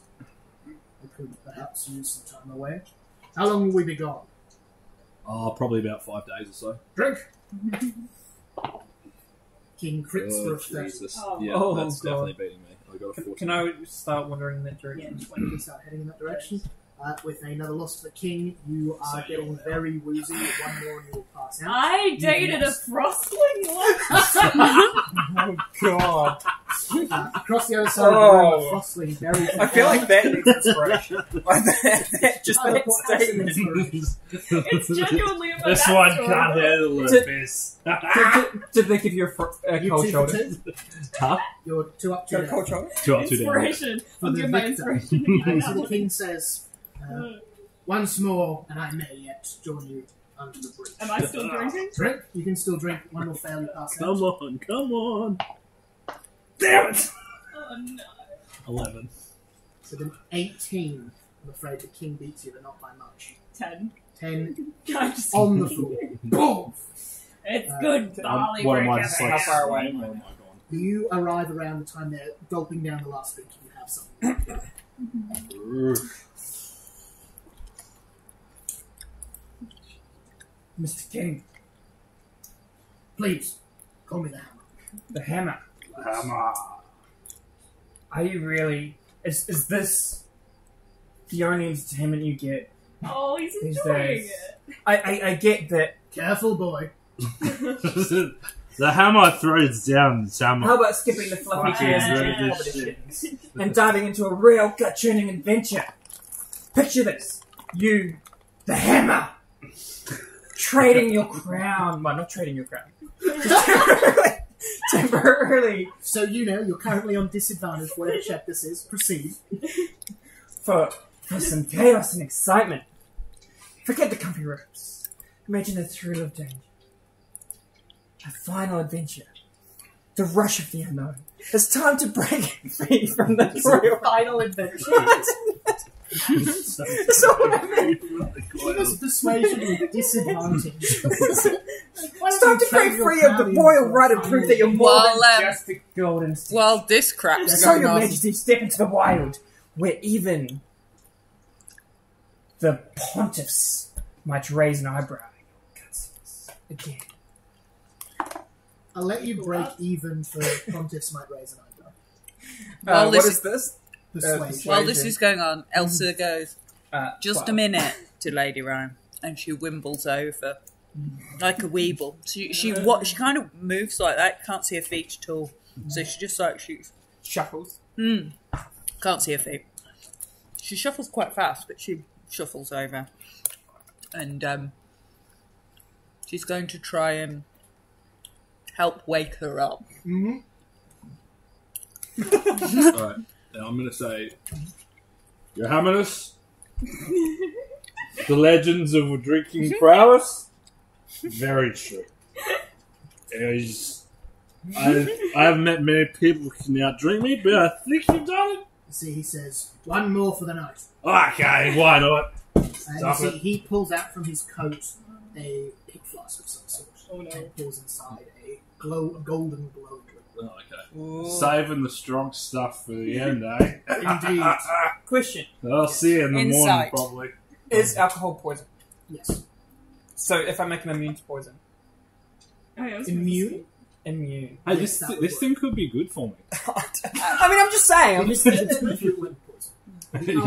I could perhaps use some time away. How long will we be gone? Probably about 5 days or so. Drink! King crits for Oh, a 30. Jesus. Oh. Yeah, Oh, that's God. definitely beating me. I got a 14. Can I start wandering in that Yeah, direction? 20. We start heading in that direction. With another loss to the king, you are So getting you're very woozy. 1 more and you will pass out. I dated a frostling once! Oh god! Across the other side of the room, a Oh. frostling buried. I feel like that needs inspiration. Like that, just Oh, that well, that's an statement. inspiration. It's genuinely a This one backstory. can't handle Did- it, this. Did they give you a You cold 2 for shoulder? 2. Huh? You're 2 up, 2 Got a down. cold shoulder? 2 up, 2 down. Inspiration. I'll the give my victor. inspiration. So the king says, once more, and I may yet join you under the bridge. Am I still drinking? Drink? You can still drink. 1 will fail, you pass out. Come on. Damn it! Oh no. 11. With an 18, I'm afraid the king beats you, but not by much. 10. 10 I just, on the floor. Boom! it's good barley What am I breaker. just How like? far away? Oh my god. You arrive around the time they're gulping down the last drink and you have something. Mr. King, Please, call me the hammer. the hammer. Hammer. Are you really? Is this the only entertainment you get? Oh, he's These enjoying days. it. I get that. Careful, boy. The hammer throws down some. How about skipping the fluffy Fucking chairs and really competitions and diving into a real gut-churning adventure? Picture this: you, the hammer, trading your crown. Well, not trading your crown. Temporarily So you know you're currently on disadvantage, whatever check this is. Proceed. for some chaos and excitement. Forget the comfy ropes. Imagine the thrill of danger. A final adventure. The rush of the unknown. It's time to break free from the royal final adventure. That's not what I meant. Give us persuasion with disadvantage. It's time to break free of the royal right and prove that you're more Well, than just a golden stick. While this crap's So going your on, majesty step into the wild, where even the pontiffs might raise an eyebrow. Again. I'll let you break even for pontiffs might raise an eyebrow. Well, What this- is this? Persuasion. While this is going on, Elsa goes, just 12. a minute to Lady Rhyme, and she wimbles over like a weeble. She kind of moves like that. Can't see her feet at all. So she just like shoots. Shuffles. Can't see her feet. She shuffles quite fast, but she shuffles over, and she's going to try and help wake her up. Mm-hmm. Alright, now I'm going to say, Your Highness, the legends of drinking prowess, very true. I haven't met many people who can outdrink me, but I think you've done it. See, he says, one more for the night. Okay, why not? And Stop you it. see, he pulls out from his coat a pig flask of some sort. Oh, no. And pours inside a golden glow drink. oh, okay. Saving the strong stuff for the end, eh? Indeed. Question: I'll see you in the morning, Insight. probably. Is alcohol poison? Yes. So if I make him immune to poison, Oh, yeah, that's Immune? immune. Hey, Yes, that would this work. thing could be good for me. I mean, I'm just saying. I'm just. If you wouldn't poison.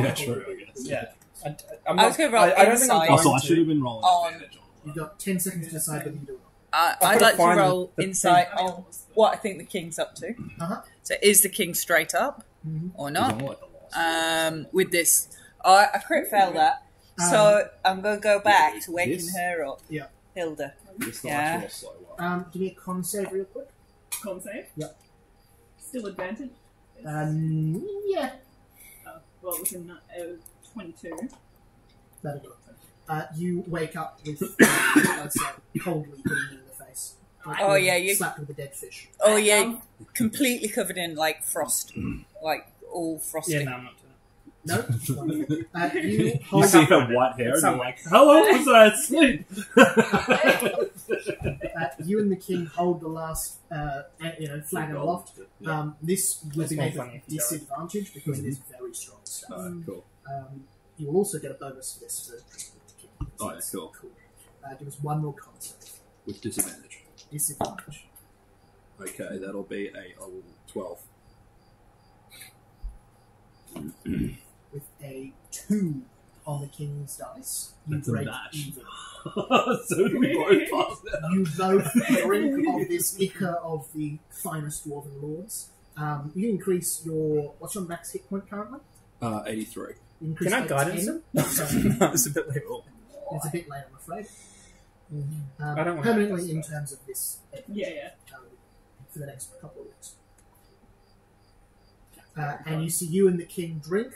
Yeah, true, I guess. Yeah. I'm I not, was gonna roll I don't think I'm insight. going Also, I to. should have been rolling On- advantage on You've got 10 seconds to decide whether you do it. I'd gotta like to find roll the insight thing. on what I think the king's up to. Uh-huh. So is the king straight up or it. not? I like the last With this, I crit failed that, so I'm going to go back to waking This? her up. Yeah. Hilda. This Yeah. nice roll so well. Give me a con save real quick. Con save? Yep. Still advantage? Yeah. Well, it was in 22. That'll do it. You wake up with, I'd say, coldly hitting you in the face. Like Oh, being yeah, you- slapped with a dead fish. Oh yeah, completely covered in like frost, like all frosting. Yeah, no, I'm not doing it. No? Wonderful. You You hold see up, her white hair and It's you're some- like, How long was I asleep? you and the king hold the last flag aloft. This will It's be more made funny with if you don't. disadvantage because it is very strong stuff. cool. You will also get a bonus for this for drinking with the king. So Oh, yeah, that's cool. Give us one more con save. With disadvantage. Disadvantage. Okay, that'll be a 12. With a 2 on the king's dice, you That's a break match. even. So do we both pass that? You both drink of this ichor of the finest dwarven lords. You increase your... What's your max hit point currently? 83. You increase Can I by guidance 10. him? Sorry, No, it's a bit late. it's a bit late, I'm afraid. I don't want Permanently to in terms of this Yeah. for the next couple of weeks. And you see you and the king drink,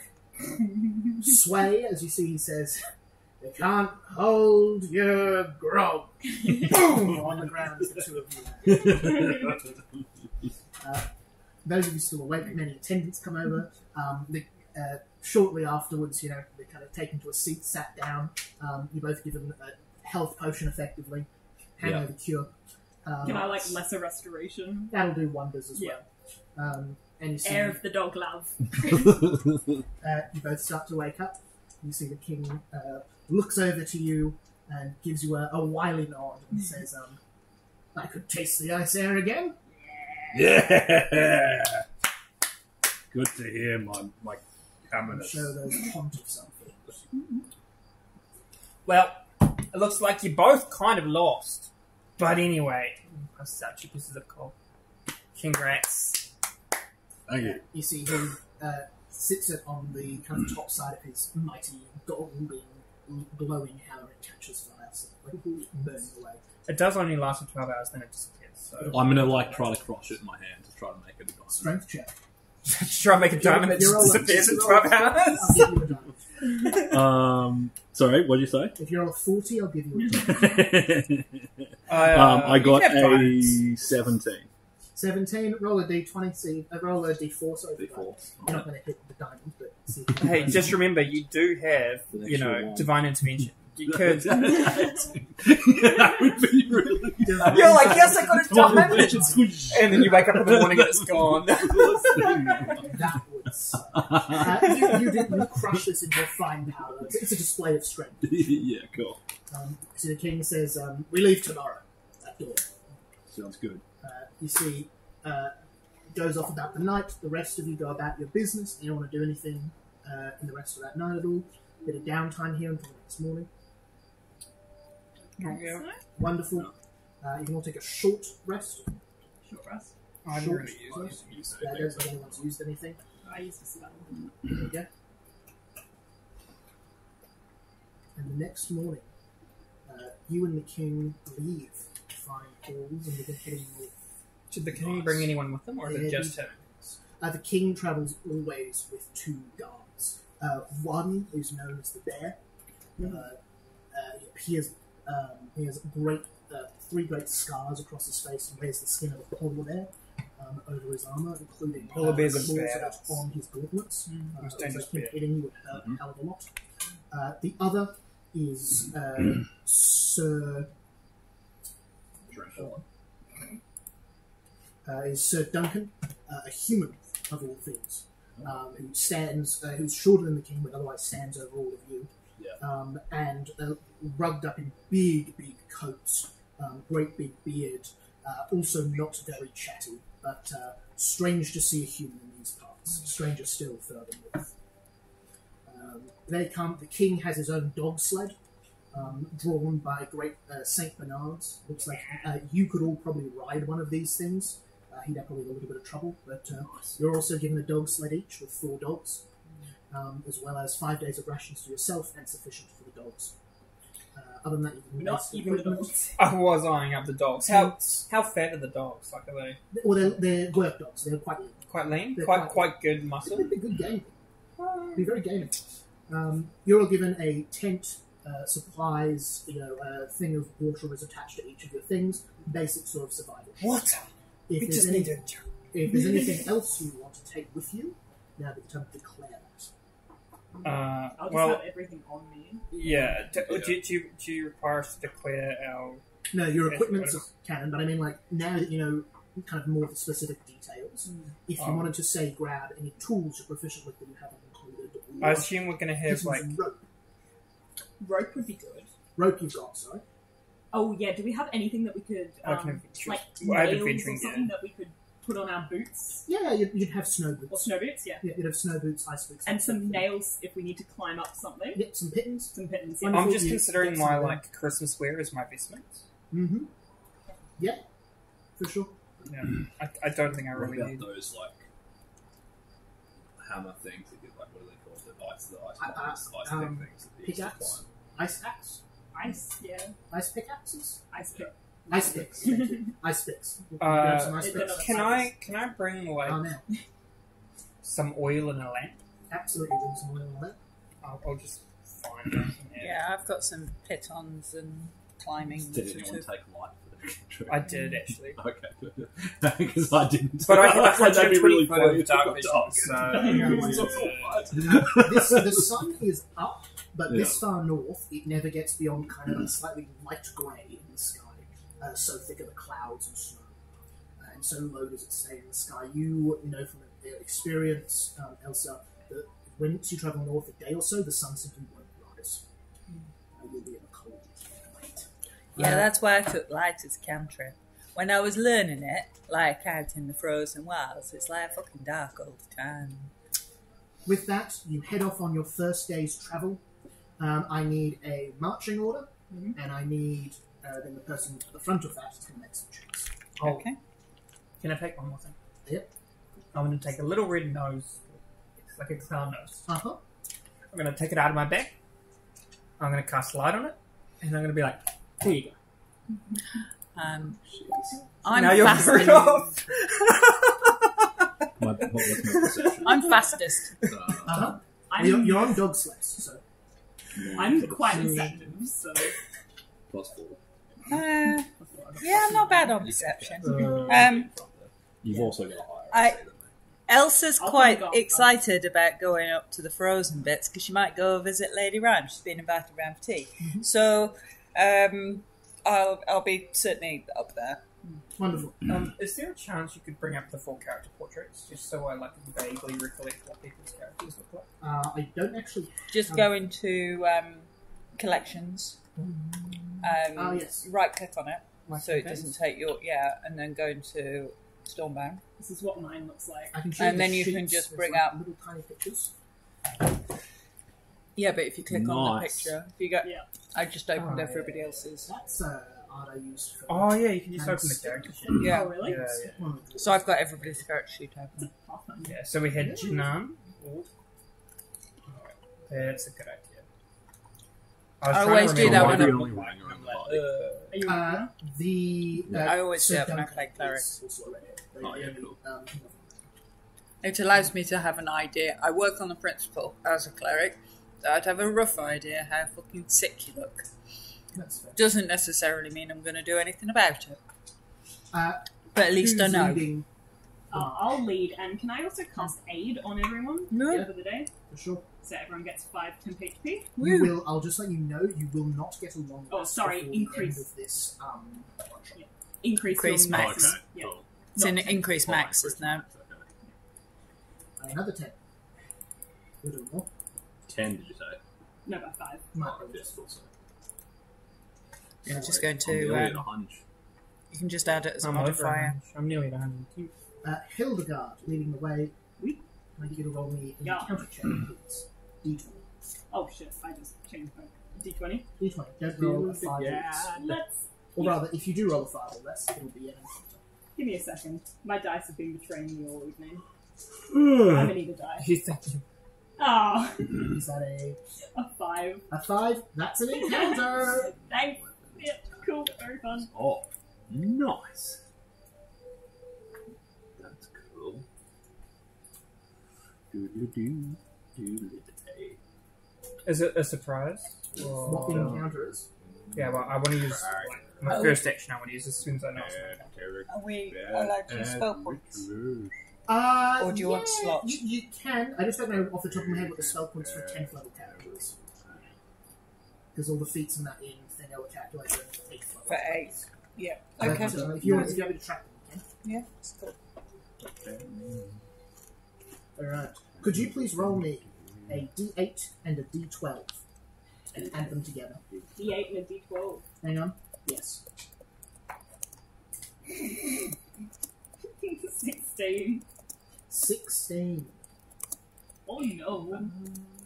sway, as you see he says, "You can't hold your grog." Boom! On the ground as the two of you land. Those of you still awake, many attendants come over. Shortly afterwards, they're kind of taken to a seat, sat down. You both given a health potion effectively, hangover cure. Can I, lesser restoration? That'll do wonders as Yeah. well. And you see Air of the dog love. you both start to wake up. You see the king looks over to you and gives you a wily nod and says, "I could taste the ice air again." Yeah! Good to hear, my Highness. Show those pontiff something. Well, it looks like you both kind of lost. But anyway, I'm such a piece of coal. Congrats. Thank you. You see him sits it on the kind of top side of his mighty golden glowing hammer. It catches fire, so burning away. It does only last for 12 hours, then it disappears. So I'm going to try to crush it in my hand to try to make it a diamond. Strength check. just try and make a diamond that just disappears in 12 hours. I'll give you a diamond. Sorry, what did you say? If you roll a 40, I'll give you a diamond. I got you can have a diamonds. 17. 17. Roll a d20. Roll a d4. Sorry, for D4. diamonds. You're not going to hit the diamond, but see. Hey, just remember, you do have, The next one. divine intervention. You could. That would be really You're like, yes, I got a diamond! And then you wake up in the morning and it's gone. That would suck. You crush this into a fine powder. It's a display of strength. Yeah, cool. So the king says, "We leave tomorrow at dawn." Sounds good. You see goes off about the night. The rest of you go about your business. You don't want to do anything in the rest of that night at all. Bit of downtime here until the next morning. Yeah. Wonderful. You can all take a short rest. Short rest. I didn't really use Yeah, I don't think anyone's used anything. I used to spell. There you go. And the next morning, you and the king leave to find halls and begin heading north. Did the king bring anyone with them, or is it just him? The king travels always with 2 guards. One is known as the Bear. He has 3 great scars across his face and wears the skin of a polar bear over his armour, including Polar bears are claws badass. on his gauntlets. Most So dangerous him bear. hitting you would hurt a hell of a lot. The other is Sir Duncan, a human of all things, who's shorter than the king, but otherwise stands over all of you, and rugged up in big coats, great big beard, also not very chatty, but strange to see a human in these parts. Stranger still further north. They come. The king has his own dog sled, drawn by great Saint Bernards. Looks like you could all probably ride one of these things. He'd have probably a little bit of trouble, but you're also given a dog sled each with 4 dogs, as well as 5 days of rations to yourself and sufficient for the dogs. Other than that, you can Not even the dogs. I was eyeing up the dogs. How fat are the dogs? Like, are they Well, they're work dogs. They're quite lean. quite lean? They're Quite good muscle? They'd be good gaming. Be very gaming. You're all given a tent, supplies, a thing of water is attached to each of your things. Basic sort of survival. Water. If We there's just any- need to. If there's anything else you want to take with you, now the time to declare that. I'll just Well, have everything on me. yeah. Do you require us to declare our? No, your Yes, equipment's whatever. canon, but I mean, like, now that you know kind of more of the specific details, if you Oh. wanted to, say, grab any tools you're proficient with that you haven't included, I or assume we're going to have some like. rope. Rope would be good. Rope you've got, sorry. Oh yeah, do we have anything that we could I can adventure- like well, I have nails or adventuring something gear. that we could put on our boots Yeah, you'd have snow or boots. snow boots? Yeah, Yeah, you'd have snow boots, ice boots. and some nails if we need to climb up something. Yeah, some pittons. Some pittons. One- Yeah. I'm just you considering get my some, like Christmas wear as my vestments. Mm-hmm. Yeah, for sure. Yeah, I don't think I What really about need. those like hammer things that get like what do they call it? The ice things that they used to pickaxe? climb. Ice axe? Ice, yeah, Ice pickaxes? ice pick. Ice picks. Thank you. Ice picks. Grab some ice It's picks. another- Can I bring like Oh, now. some oil and a lamp? Absolutely, bring some oil on that. I'll just find them. Yeah, I've got some pitons and climbing. Did sort anyone of- take light for the trip? I did actually, Okay, good. Because I didn't. but I have That'd be 120 really foot funny of if dark it vision, got so The sun is up, but this far north, it never gets beyond kind of a slightly light grey in the sky. So thick are the clouds and snow. And so low does it stay in the sky. You know from experience, Elsa, that once you travel north a day or so, the sun simply won't rise. You'll be in the cold night. Yeah, that's why I took light as cantrip. When I was learning it, like out in the frozen wilds, it's like fucking dark all the time. With that, you head off on your first day's travel. I need a marching order, and I need then the person at the front of that is going to make some checks. Okay. Can I take one more thing? Yep. I'm going to take a little red nose. It's like a clown nose. Uh-huh. I'm going to take it out of my bag. I'm going to cast light on it, and I'm going to be like, "Here you go." I'm Now you're fast. very off. What was my perception? I'm fastest. Uh-huh. I'm, You're on dog sleds, so I'm quite receptive, so +4. Yeah, I'm not bad on perception. You've also got a higher I- AC than me. Elsa's I'll quite probably go up excited about going up to the frozen bits because she might go visit Lady Ram. She's been invited round for tea. So I'll be certainly up there. wonderful. Is there a chance you could bring up the full character portraits, just so I like vaguely recollect what people's characters look like? I don't actually. Just go into collections. Yes. Right click on it. So it Okay. doesn't take your and then go into Stormbound. This is what mine looks like. I can show And the then you can sheets. just There's bring like up- little tiny pictures. Yeah, but if you click on the Nice. picture, if you go, Yeah. I just opened Oh, everybody yeah. else's. That's art I used for. Oh yeah, you can just and open the stick character sheet. Yeah. Oh, really? Yeah, One of the- So I've got everybody's character sheet open. Awesome. yeah. So we had Janan. That's a good idea. I was trying always to do remember that what when the I'm- book was. I'm like, Are you I always Sir do it when I Duncan play is clerics. also a redhead. They- Oh, yeah, they- cool. It allows me to have an idea. I work on the principle as a cleric that I'd have a rough idea how fucking sick you look. That's fair. Doesn't necessarily mean I'm going to do anything about it. Uh, But at least I who's know. leading? I'll lead, and can I also cast aid on everyone Yeah. for the day? For sure. So everyone gets 5 temp HP. You Woo. will. I'll just let you know. You will not get a long Oh, rest sorry, before increase. the end of this. Yeah. Increase Increase your max. maximum. Okay, Yeah. cool. It's an Not- increased Fine, max, isn't it? Okay. Another 10. You're doing more. 10, did you say? No, by 5. Might Oh, be. yes, also. I'm just going I'm nearly at to. a hunch. You can just add it as a I'm over modifier. 100. I'm nearly at 102. Hildegard leading the way. Can I get you to roll me a Yeah. counter check, please? D20. Oh shit, I just changed my D20. D20. Don't roll a 5 or less. Let's Or rather, if you do roll a 5 or less, it'll be an encounter. give me a second. My dice have been betraying me all evening. I'm gonna need a die. He's thinking. Oh, Is that a 5. a 5? That's an encounter! Thanks. Yep, cool, very fun. Oh, nice. That's cool. Doodle-doo, doodle-day. Is it a surprise? What the Or... encounter is? Yeah, well, I want to use like, my first action. I want to use as soon as I know. it's Are we allowed to use spell points? Or do you want slots? You can. I just don't know off the top of my head what the spell points for a 10th level character is. Because all the feats and that in thing I will calculate for 8th level. For 8. Yeah. So Okay. if you want to track them, Yeah, that's cool. you can. Alright. Could you please roll me a D8 and a D12 and add them together? D8 and a D12. Hang on. Yes. 16. 16. Oh no.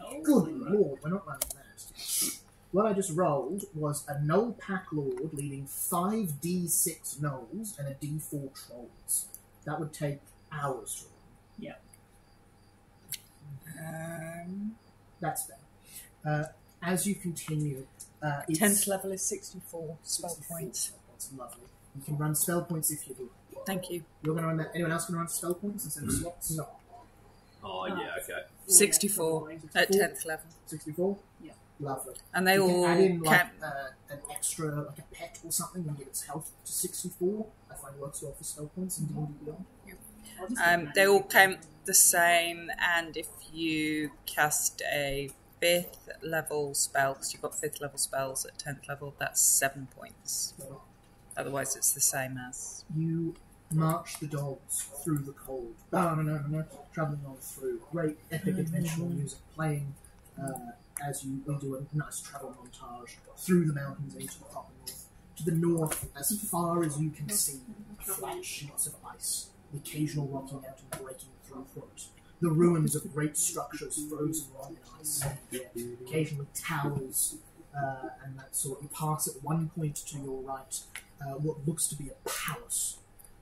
Oh, Good lord, we're not running that. What I just rolled was a Null Pack Lord leading 5 D6 Gnolls and a D4 Trolls. That would take hours to run. That's fair. As you continue, it's 10th level is 64 spell 64 points. That's lovely. You can run spell points if you like. Thank you. You're going to run that. Anyone else going to run spell points instead of slots? No. Oh, yeah, okay. 64 at 10th level. 64? Yeah. Lovely. And they You can all add in like count. an extra, like a pet or something, and get its health to 64. I find works well for spell points in D&D Beyond. I'll just They all count the same, and if you cast a 5th level spell, because you've got 5th level spells at 10th level, that's 7 points. So Otherwise, it's the same as. you march the dogs through the cold. No. Travelling on through. Great epic adventural music playing as we do a nice travel montage through the mountains into the proper north. To the north, as far as you can see, flat sheets of ice, the occasional rocky mountain breaking through for it. The ruins of great structures frozen along in ice. Occasionally towers and that sort. You pass at one point to your right what looks to be a palace.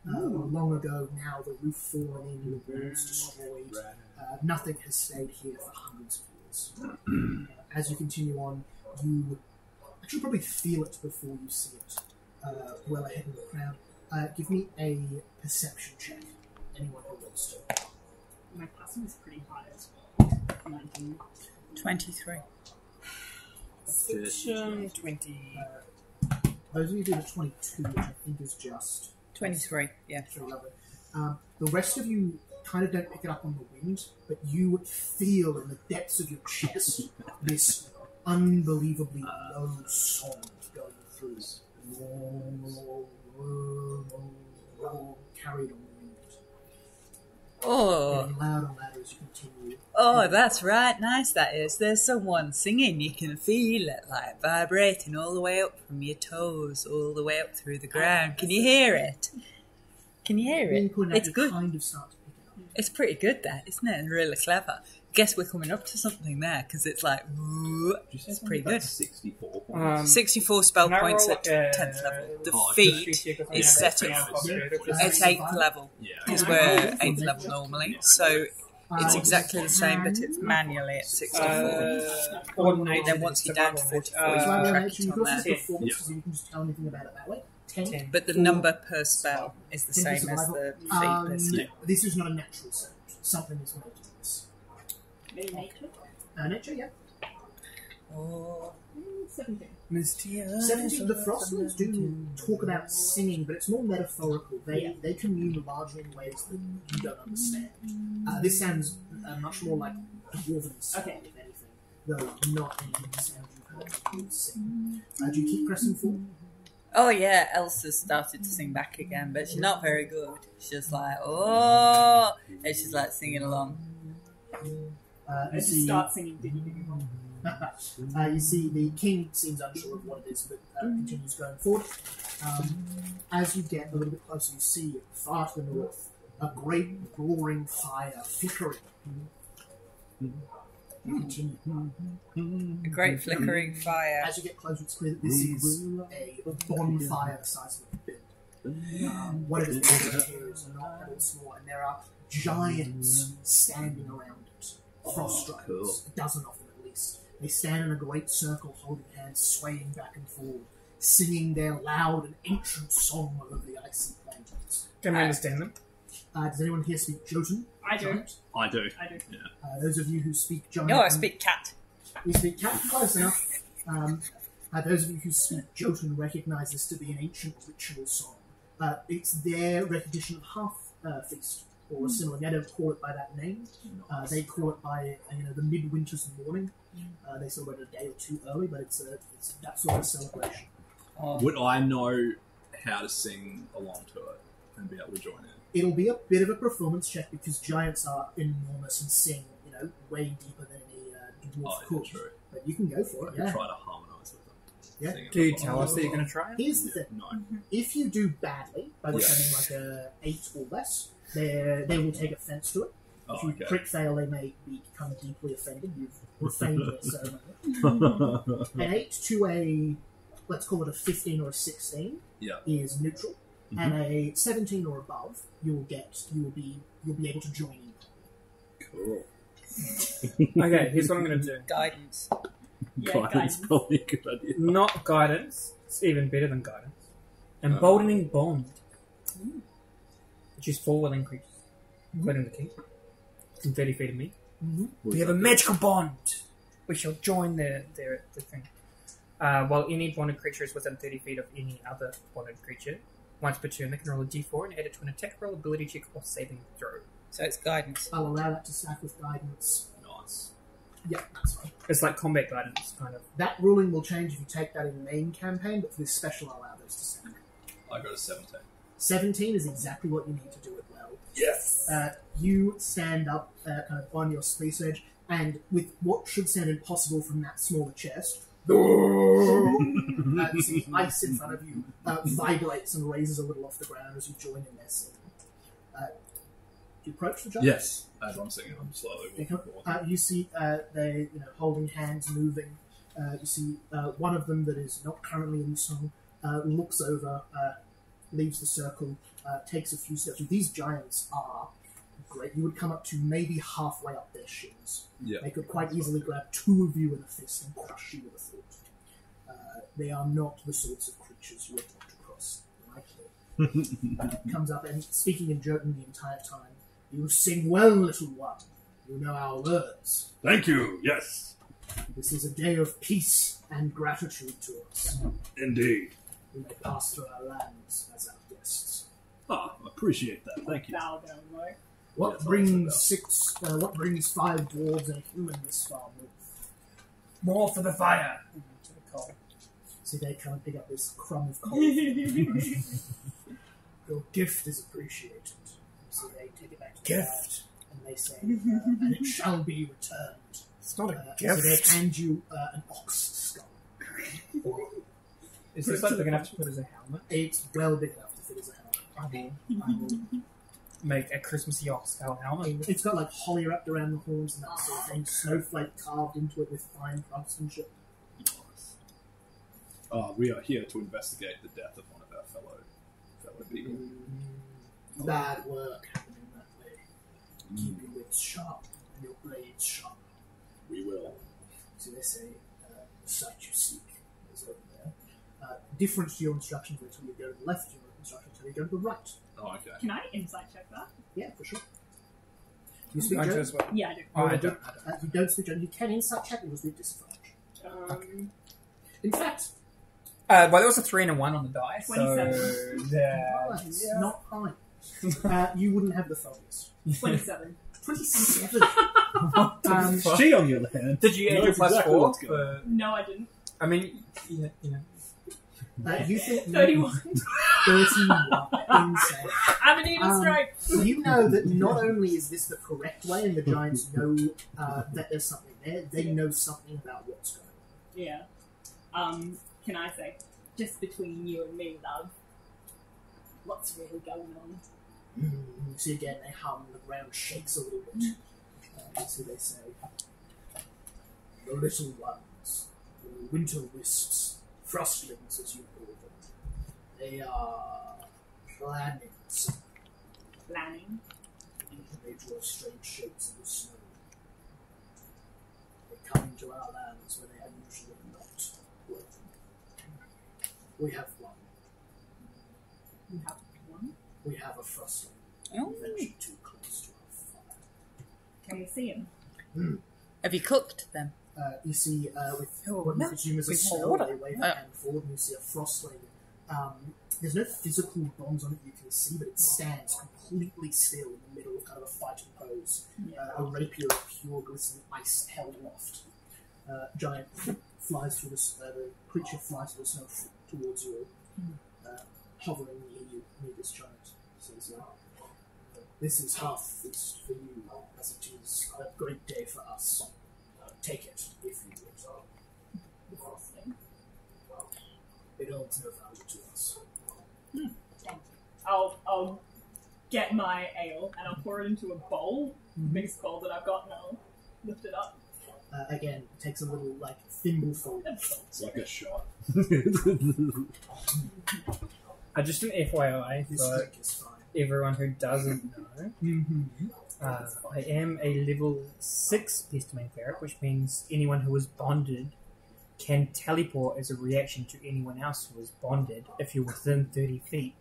Long ago now, the roof fallen in, the walls destroyed. Nothing has stayed here for hundreds of years. As you continue on, you actually probably feel it before you see it. Well ahead in the crowd. Give me a perception check. Anyone who wants to. My passing is pretty high as well. 19. 23. Section 20. Those of you who did a 22, which I think is just 23, yeah. very lovely. The rest of you kind of don't pick it up on the wind, but you feel in the depths of your chest this unbelievably low song going through, carried on the wind. Oh, Getting louder and louder as you continue. oh, that's right. Nice that is. There's someone singing. You can feel it like vibrating all the way up from your toes, all the way up through the ground. Can you hear it? Can you hear Being it? pointed out, It's you good. kind of start to pick it up. It's pretty good there, isn't it? And really clever. Guess we're coming up to something there because it's like, it's pretty good. 64 points. 64 spell Can I points roll at like a- 10th level. The Oh, feat is set at It's 8th level Yeah. because we're 8th level normally. So it's exactly the same, but it's manually at 64. Coordinate. Then once you're down to 44, you So can I will track mention, it you on can also there. performance, so you can just tell anything about it that way. 10. But the number per spell is the 10 same as survival. the feat per spell. This is not a natural sound. Something is related to this. Maybe nature? Nature, yeah. Oh, 17. Misty 17, the Frostlands do talk about singing, but it's more metaphorical. They commune largely in ways that you don't understand. This sounds much more like dwarven sound, Okay. if anything, though not any of the sounds you've heard people sing. Do you keep pressing forward? Oh yeah, Elsa's started to sing back again, but she's not very good. She's just like, oh, and she's like singing along. I just start singing Diggy Diggy Bong. You see the king seems unsure of what it is, but continues going forward. As you get a little bit closer, you see far to the north a great roaring fire flickering. You continue. A great flickering fire. As you get closer, it's clear that this is a bonfire the size of a building. What it is here is not at all small, and there are giants standing around it. Frost dragons, cool. a dozen of them at least. They stand in a great circle, holding hands, swaying back and forward, singing their loud and ancient song over the icy plains. Can we understand them? Does anyone here speak Jotun? I do. Giant? I do. I do. Those of you who speak Giant... No, I speak cat. You speak cat, close enough. Those of you who speak Jotun recognize this to be an ancient ritual song. It's their recognition of Half-Feast, or similar. They don't call it by that name. They call it by the midwinter's morning. They celebrate a day or two early, but it's that sort of celebration. Would I know how to sing along to it and be able to join in? It'll be a bit of a performance check because giants are enormous and sing, way deeper than any dwarf could. True. But you can go for I it. could Yeah. try to harmonise with them. Yeah. Sing it Do you along. tell us that you're going to try it? Here's the thing: No. if you do badly, by which I Yeah. mean like a 8 or less, they will take offence to it. If you okay. crit fail, they may become deeply offended. You've profaned their ceremony. An 8 to a, let's call it a 15 or a 16, Yeah. is neutral, and a 17 or above, you'll be able to join in. Cool. Okay, here's what I'm going to do. Guidance. Yeah, Guidance guidance. probably a good idea. Not guidance. It's even better than guidance. Emboldening bond. Which is 4 willing creatures, including the king. Within 30 feet of me. We have a magical bond. We shall join the thing. While any bonded creature is within 30 feet of any other bonded creature, once per turn they can roll a d4 and add it to an attack roll, ability check, or saving throw. So it's guidance. I'll allow that to stack with guidance. Nice. Yeah, that's fine. It's like combat guidance, kind of. That ruling will change if you take that in the main campaign, but for this special, I'll allow those to stack. I got a 17. 17 is exactly what you need to do it well. Yes. You stand up kind of on your space edge, and with what should sound impossible from that smaller chest, the ice in front of you vibrates and raises a little off the ground as you join in their singing. Do you approach the giant? Yes. As I'm singing, I'm slowly They walking come, forward. you see they holding hands, moving. You see one of them that is not currently in the song looks over, leaves the circle, takes a few steps. These giants are great. You would come up to maybe halfway up their shins. Yeah. They could quite easily grab 2 of you in a fist and crush you with a foot. They are not the sorts of creatures you would want to cross lightly. Comes up and speaking in Jotun the entire time. You sing well, little one. You know our words. Thank you. Yes, This is a day of peace and gratitude to us. indeed. We may pass through our lands as our guests. Ah, appreciate that. Thank you. Bow down low. What Yes, brings what brings 5 dwarves and a human this far north? More for the fire. To the coal. See, they come and pick up this crumb of coal. Your gift is appreciated. So they take it back to the Gift. and they say, and it shall be returned. It's not a So gift. they hand you an ox skull. Is this like big enough to put as a helmet? It's well big enough to fit as a helmet. I will make a Christmassy oxtail helmet. It's got like holly wrapped around the horns and that sort of thing, snowflake carved into it with fine craftsmanship. We are here to investigate the death of one of our fellow people. Bad work happening that way. Keep your wits sharp and your blades sharp. We will. So they say, the sight you seek is over there. Different to your instructions until you go to the left, your instructions until you go to the right. Oh, okay. Can I insight check that? Yeah, for sure. You speak Going to German? as well. Yeah, I do. Oh, I don't. You don't speak German. You can insight check, it will be disadvantage. In fact, Well, there was a 3 and a 1 on the die, 27. so there. it's not high. You wouldn't have the focus. 27. 27. She, on the other hand, Did you add your knows plus exactly 4? what's going on. No, I didn't. I mean, you know. You think 31. 31. Insane. I'm an eagle strike. You know that not only is this the correct way, and the giants know that there's something there, they know something about what's going on. Yeah. Can I say, just between you and me, love, what's really going on? You see again, they hum, the ground shakes a little bit. So they say, the little ones, the winter wisps, frostlings as you call them, they are planning something. Planning. They draw strange shapes in the snow. They come into our lands where they are usually not welcome. We have one. You have one. We have a frostling. Oh. Ventured too close to our fire. Can we see him? Have you cooked them? You see, with Oh, what no. you presume is a With spell, water. they wave a hand forward and you see a frostling. There's no physical bonds on it you can see, but it stands completely still in the middle of kind of a fighting pose. A rapier of pure glistening ice held aloft. Giant flies through the creature flies through the snow towards you, hovering near you, near this giant. Says, this is half feast for you, as it is a great day for us. Take it, if you would. The frosting. It holds no value to us. Thank you. I'll get my ale and I'll pour it into a bowl, the biggest bowl that I've got, and I'll lift it up. Again, it takes a little, thimbleful. It's like a shot. Just an FYI This for drink is fine. everyone who doesn't know, I am a level 6 Pestilman cleric, which means anyone who is bonded can teleport as a reaction to anyone else who is bonded if you're within 30 feet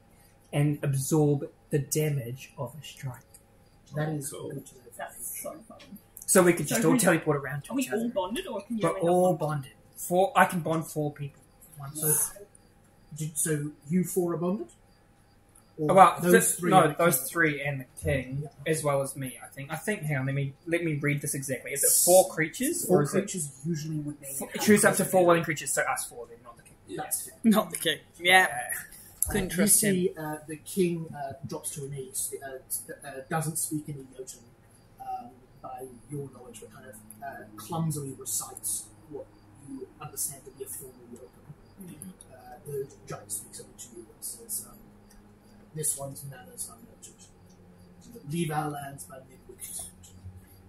and absorb the damage of a strike. That is Cool. good to know. That's so fun. So we could just So all who's- teleport around to Are we each other. all bonded, or can you We're only have all one? bonded. I can bond 4 people. So you four are bonded? Or Well, those three? are the those king? 3 and the king, Yeah. as well as me. I think. Hang on. Let me read this exactly. Is it 4 creatures, Four or is creatures usually would mean it choose up to 4 willing creatures? So us 4, then, not the king. That's fair. Not the king. Yeah. Couldn't You trust him. see the king drops to a knees, doesn't speak any Jotun by your knowledge, but kind of clumsily recites what you understand to be a formal welcome. The giant speaks over to you and says, this one's manners are noted. Leave our lands by midweek.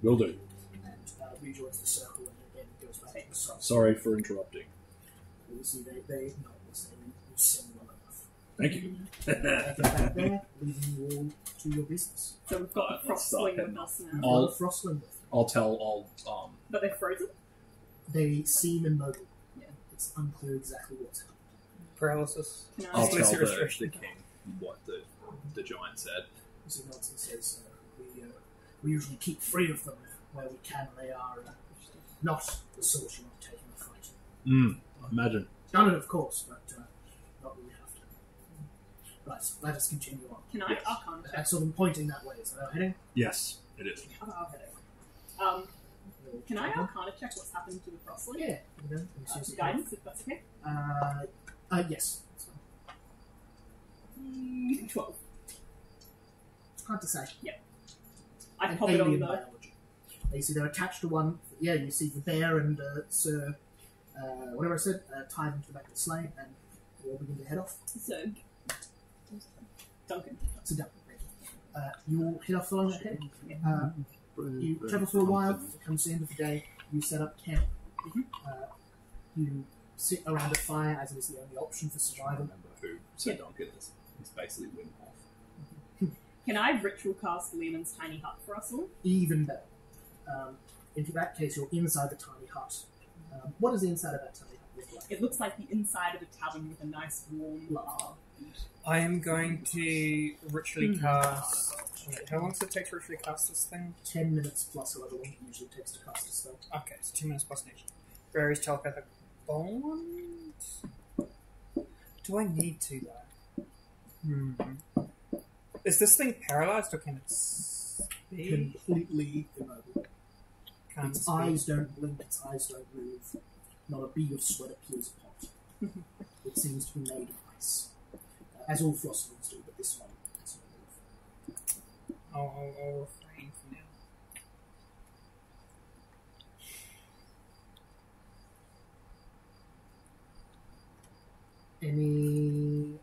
Will do. And rejoins the circle and again goes back to the sun. Sorry for interrupting. You see, they acknowledge that you sing well enough. Thank you. Take it back there, leaving you all to your business. So we've got a frostling with us now. I'll- Frostling, But they're frozen? they seem immobile. Yeah. It's unclear exactly what's happened. Paralysis. Can I'll I... Let's tell see the restriction. king what the giant said. Mr. Nelson says, we usually keep free of them where we can. They are not the sort you want to take in a fight. Imagine. Done it, of course, but not really have to. Right, let us continue on. Can I Arcana check? I saw them pointing that way. Is that our heading? Yes, it is. I'll hit it. Can I Arcana check what's happened to the frostling? Yeah. You know, Guidance, if that's okay. Yes. 12. Hard to say. I An pop it on alien the... biology. You see, they're attached to one. Yeah, you see the bear and Sir, whatever I said, tied them to the back of the sleigh, and we all begin to head off. So, Duncan. So Duncan, thank you. You all head off following that head. You travel for a while. It comes to the end of the day. You set up camp. You sit around a fire, as it is the only option for survival. Remember who Sir Duncan is. He's basically Wim Hof. Can I ritual cast Lehman's tiny hut for us all? Even better. In that case, you're inside the tiny hut. What does the inside of that tiny hut look like? It looks like the inside of a tavern with a nice warm bar. I am going to ritually cast. How long does it take to ritually cast this thing? 10 minutes plus however long it usually takes to cast a spell. Okay, so 2 minutes plus nature. Various telepathic bonds. Do I need to though? Is this thing paralyzed or can it speak? Completely immobile. Can't Its speak. eyes don't blink, its eyes don't move. Not a bead of sweat appears upon it. It seems to be made of ice. As all frostwings do, but this one has no move. I'll refrain for now. Any...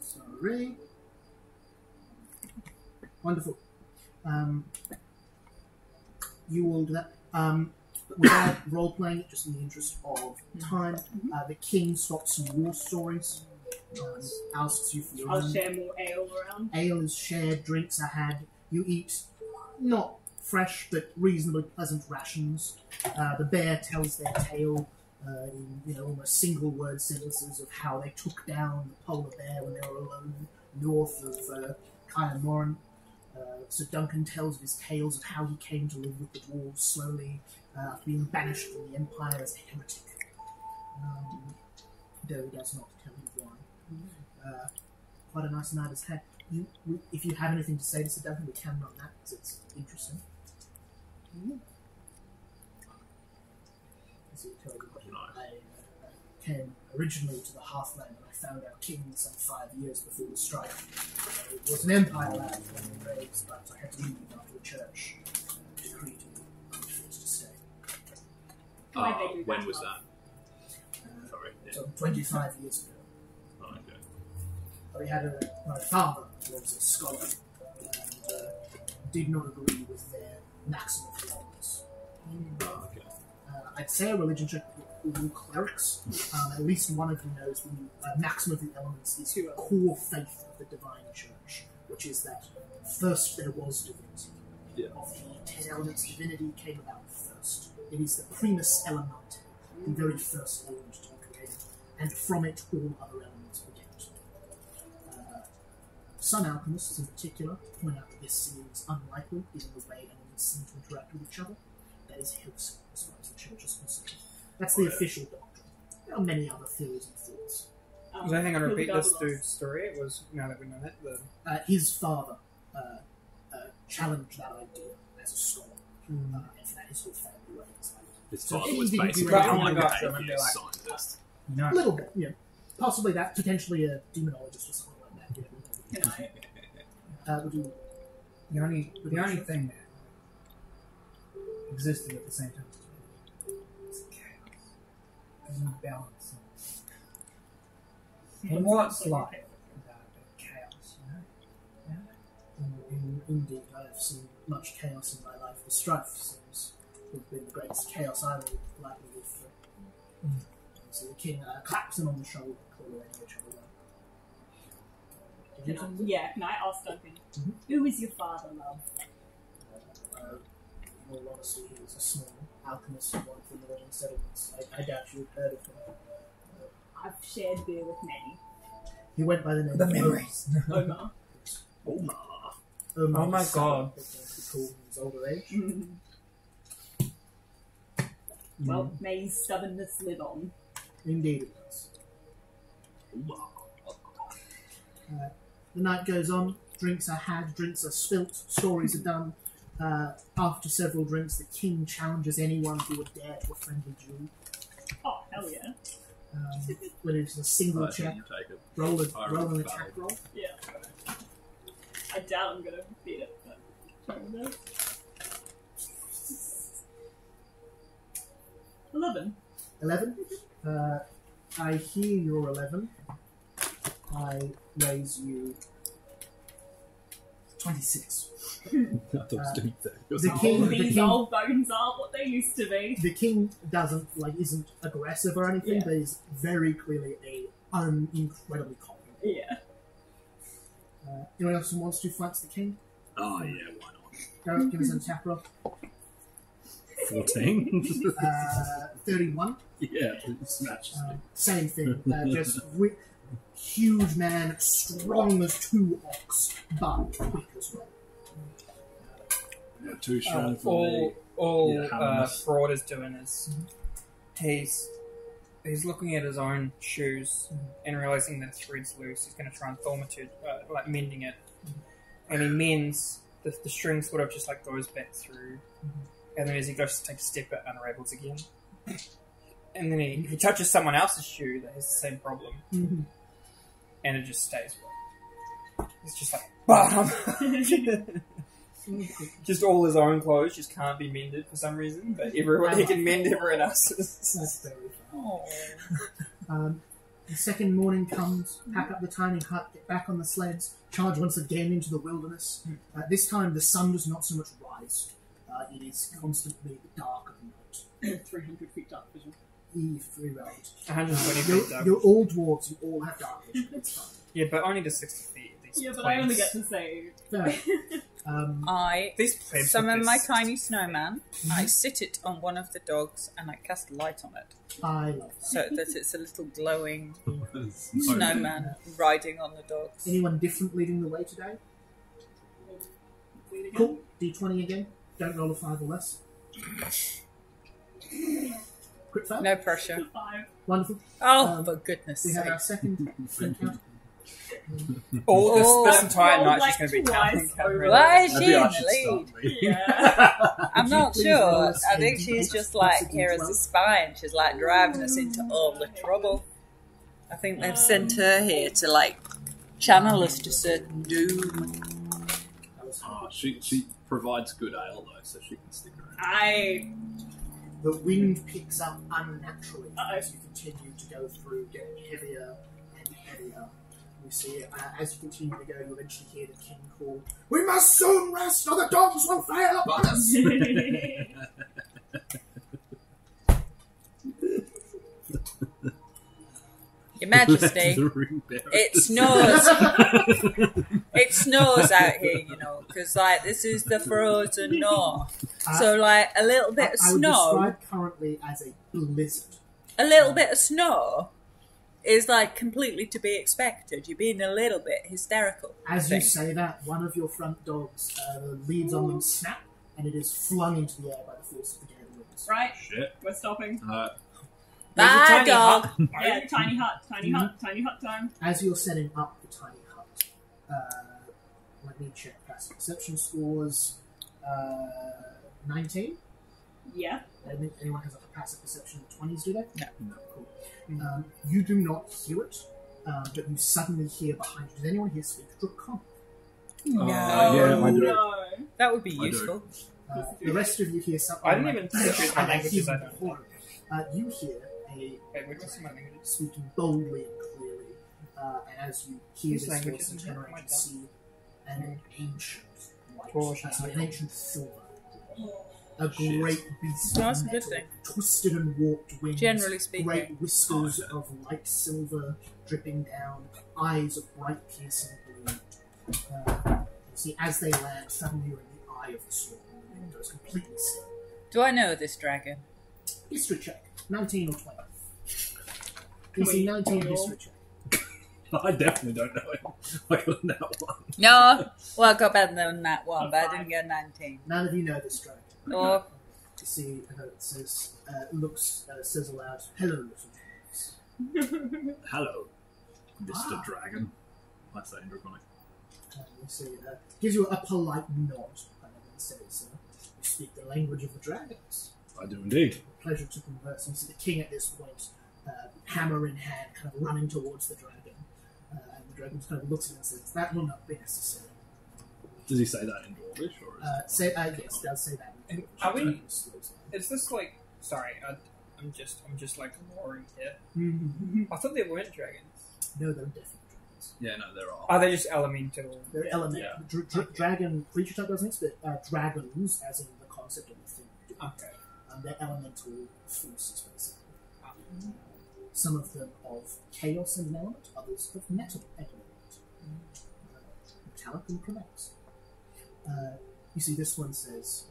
Sorry. Wonderful. You will do that. Without role-playing it, just in the interest of time, the king swaps some war stories. Asks you for your I'll own. share more ale around. Ale is shared, drinks are had. You eat not fresh but reasonably pleasant rations. The bear tells their tale in almost single-word sentences of how they took down the polar bear when they were alone north of Kaer Morhen. Sir Duncan tells of his tales of how he came to live with the dwarves slowly after being banished from the Empire as a heretic. Though he does not tell you why. Quite a nice night has had. If you have anything to say to Sir Duncan, we can run that because it's interesting. As he told you, I came originally to the Hearthland and I found our king some 5 years before the strife. It was an empire land when we raised, but I had to leave after the church decreed to forced to stay. When was that? Sorry. Yeah. So 25 years ago. Oh, okay. We had my father was a scholar and did not agree with their maxim of the elements. Oh, okay. I'd say a religion check with all clerics. At least one of you knows the maxim of the elements is core faith of the divine church, which is that first there was divinity. Yeah. Of the 10 elements, divinity came about first. It is the primus elemente, the very first element to be created, and from it all other elements began. Some alchemists in particular point out that this seems unlikely, given the way elements seem to interact with each other. That is heresy, as far as the church is concerned. That's the official doctrine. There are many other theories and thoughts. So hang on, repeat this dude's story. It was, now that we know that, His father challenged that idea as a scholar, and for that his whole family were exiled. His So father he was didn't basically do anything Oh my an gosh, I atheist remember, like- scientist. no. A little bit, yeah. Possibly that, potentially a demonologist or something like that. Yeah. Can I? Would you, The only thing that existed at the same time was chaos. There's no balance. And what's life without a bit of chaos, you know? indeed, I have seen much chaos in my life. The strife seems to have been the greatest chaos I would likely live through. So the king claps him on the shoulder, clearly they know each other well. Did you Can I? something? Yeah, can I ask Duncan? Who is your father, love? In all honesty, he was a small alchemist in one of the northern settlements. I doubt you've heard of him. I've shared beer with many. He went by the name The of memories. Omar. Omar. Oh my God. He called in his older age. Well, may his stubbornness live on. Indeed it does. The night goes on, drinks are had, drinks are spilt, stories are done. After several drinks, the king challenges anyone who would dare to a friendly duel. Oh, hell yeah. Whether it's a single I think check, you take it. roll I an roll attack roll. Yeah. I doubt I'm gonna beat it, but... 11. 11. I hear your 11. I raise you 26. I thought it was doing that. It was The like, king- These old bones aren't what they used to be. The king isn't aggressive or anything, Yeah. but is very clearly incredibly confident. Yeah. Anyone else who wants to fight the king? oh yeah, why not? Go, give us an attack roll. 14. 31. Yeah, it smashes me. Same thing. Huge man, strong as 2 ox, but quick as well. Yeah, too strong for me. all Yeah, harmless. Fraud is doing is he's looking at his own shoes and realizing that the thread's loose. He's going to try and thaumaturge, mending it, and he mends the string sort of just like goes back through, and then as he goes to take a step, it unravels again, and then he touches someone else's shoe that has the same problem, and it just stays. It's just like bam. Just all his own clothes just can't be mended for some reason, but everyone he can mend everyone else's. That's very fun. The second morning comes, pack up the tiny hut, get back on the sleds, charge once again into the wilderness. This time the sun does not so much rise. It is constantly dark at night. 300 feet dark vision. Very right. 120 feet dark. You're all dwarves, you all have dark vision. It's fine. Yeah, but only to 60 feet. These Yeah, but plebs. I only get to say. Fair. I These plebs summon with my this- tiny snowman. I sit it on one of the dogs and I cast light on it I love that. so that it's a little glowing Snowman. snowman riding on the dogs. Anyone different leading the way today? Cool. D20 again. Don't roll a 5 or less. Quick fail. No pressure. 5. Wonderful. Oh, for goodness We have sake. our second encounter. All this entire rolled night's like just going to be twice counting. over. Why is she Maybe in I the should lead? start me. Yeah. I'm not Please roll sure. us I a think D8 she's just plus like a here as D12. a spine. She's like driving us into all the trouble. I think they've sent her here to like channel us to certain doom. Oh, she provides good ale though, so she can stick around. The wind picks up unnaturally Uh-oh. as you continue to go through, getting heavier and heavier. You see, as you continue to go, you eventually hear the king call, "We must soon rest, or the dogs will fail upon us!" Your Majesty, The ring bearer. it snows. It snows out here, you know, because like this is the frozen north. So like a little bit of I would snow, describe currently as a blizzard. a little bit of snow is like completely to be expected. You're being a little bit hysterical. I As you think. say that, one of your front dogs, the leads on them snap, and it is flung into the air by the force of the gale winds. Right, Shit. we're stopping. There's a Bye, tiny dog. hut. Yeah, tiny hut time. As you're setting up the tiny hut, let me check passive perception scores. 19. Yeah. I think anyone has a passive perception of 20s, do they? No. Cool. You do not hear it, but you suddenly hear behind you. Does anyone here speak Draconic? No. Yeah, I do. No. That would be I do. useful. The rest of you hear something. I didn't like, even choose my languages, I don't before. You hear a Wait, we're just my languages. speaking boldly and clearly, and as you hear Whose this language voice is and it? turn around, My you see an ancient white, Portion. an ancient silver, a Shit. great beast No, that's of a good metal, thing. twisted and warped wings, Generally speaking. great whiskers of light silver dripping down, eyes of bright piercing blue. You see, as they land, suddenly you're in the eye of the storm, and the wind goes completely still. Do I know this dragon? History check, 19 or 20. You see 19 history check. I definitely don't know him. I got that one. No. Well, I got better than that one, but I didn't get 19. None of you know this dragon. Or You see, it says, says aloud, "Hello, little dogs." Hello, Mr. Dragon. I say in Draconic. You see, gives you a polite nod, and says, "You speak the language of the dragons. I do indeed. Pleasure to converse." And you see the king at this point, hammer in hand, kind of running towards the dragon. And the dragon just kind of looks at him and says, "That will not be necessary." Does he say that in Dwarvish or is Yes, does say that. in And are we- English. Is this like? Sorry, I'm just like roaring here. Mhm. I thought there weren't dragons. No, they're definitely things. Yeah, no, there are. Are they just elemental? They're elemental. Yeah. Dragon creature type doesn't exist, but dragons, as in the concept of the thing, do. Okay. They're elemental forces, basically. Some of them of chaos and an element, others of metal and an element. Metallic and chromatic. You see, this one says,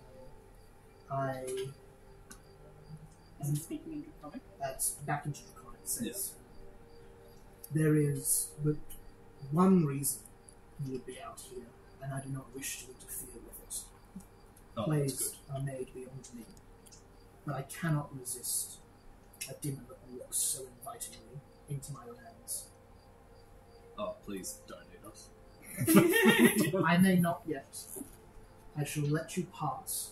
Is he speaking in Draconic? That's back into Draconic. It says, there is but one reason you would be out here, and I do not wish to interfere with it. Oh, that's Plays good. are made beyond me, but I cannot resist a demon that walks so invitingly into my lands. Oh, please don't eat us. I may not yet. I shall let you pass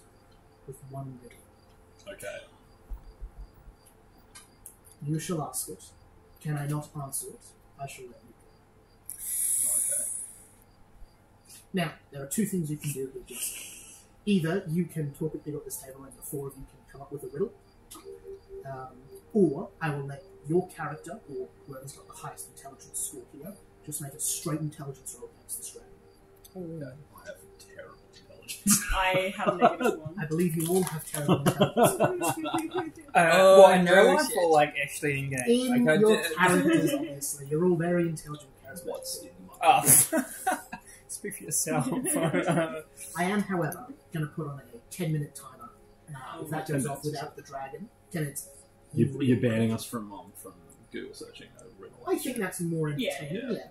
with one riddle. Okay. You shall ask it. Can I not answer it? I shall let you go. Okay. Now, there are two things you can do here, Jessica. Either you can talk at people at this table and the four of you can come up with a riddle, or I will let your character, or whoever's got the highest intelligence score here, just make a straight intelligence roll against this dragon. I have terrible intelligence. I have a negative one. I believe you all have terrible intelligence. What, in no real life shit. or like actually in game? In Like, your characters, obviously. You're all very intelligent characters. What's in my Oh. Speak for yourself. I am, however, going to put on a 10-minute timer. If that goes off without the dragon, 10 minutes. You're banning us from Google searching a riddle. I think that's more Yeah. entertaining. Yeah.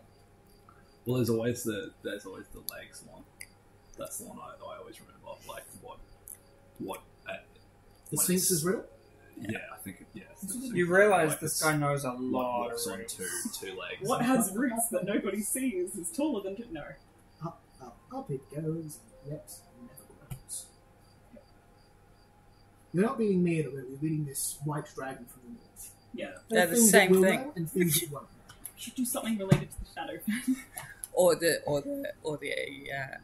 Well, there's always the legs one. That's the one I always remember. Like what? The Sphinx's riddle? Yeah, I think it's the You realise like this it's- guy knows a lot walks of on riddles. two legs. What has roots that nobody sees is taller than... No. Up it goes, and yet never grows. You're not beating me at the riddle, you're beating this white dragon from the north. Yeah. They're There are the things same that will thing. know and things that won't know. Should do something related to the shadow. Or the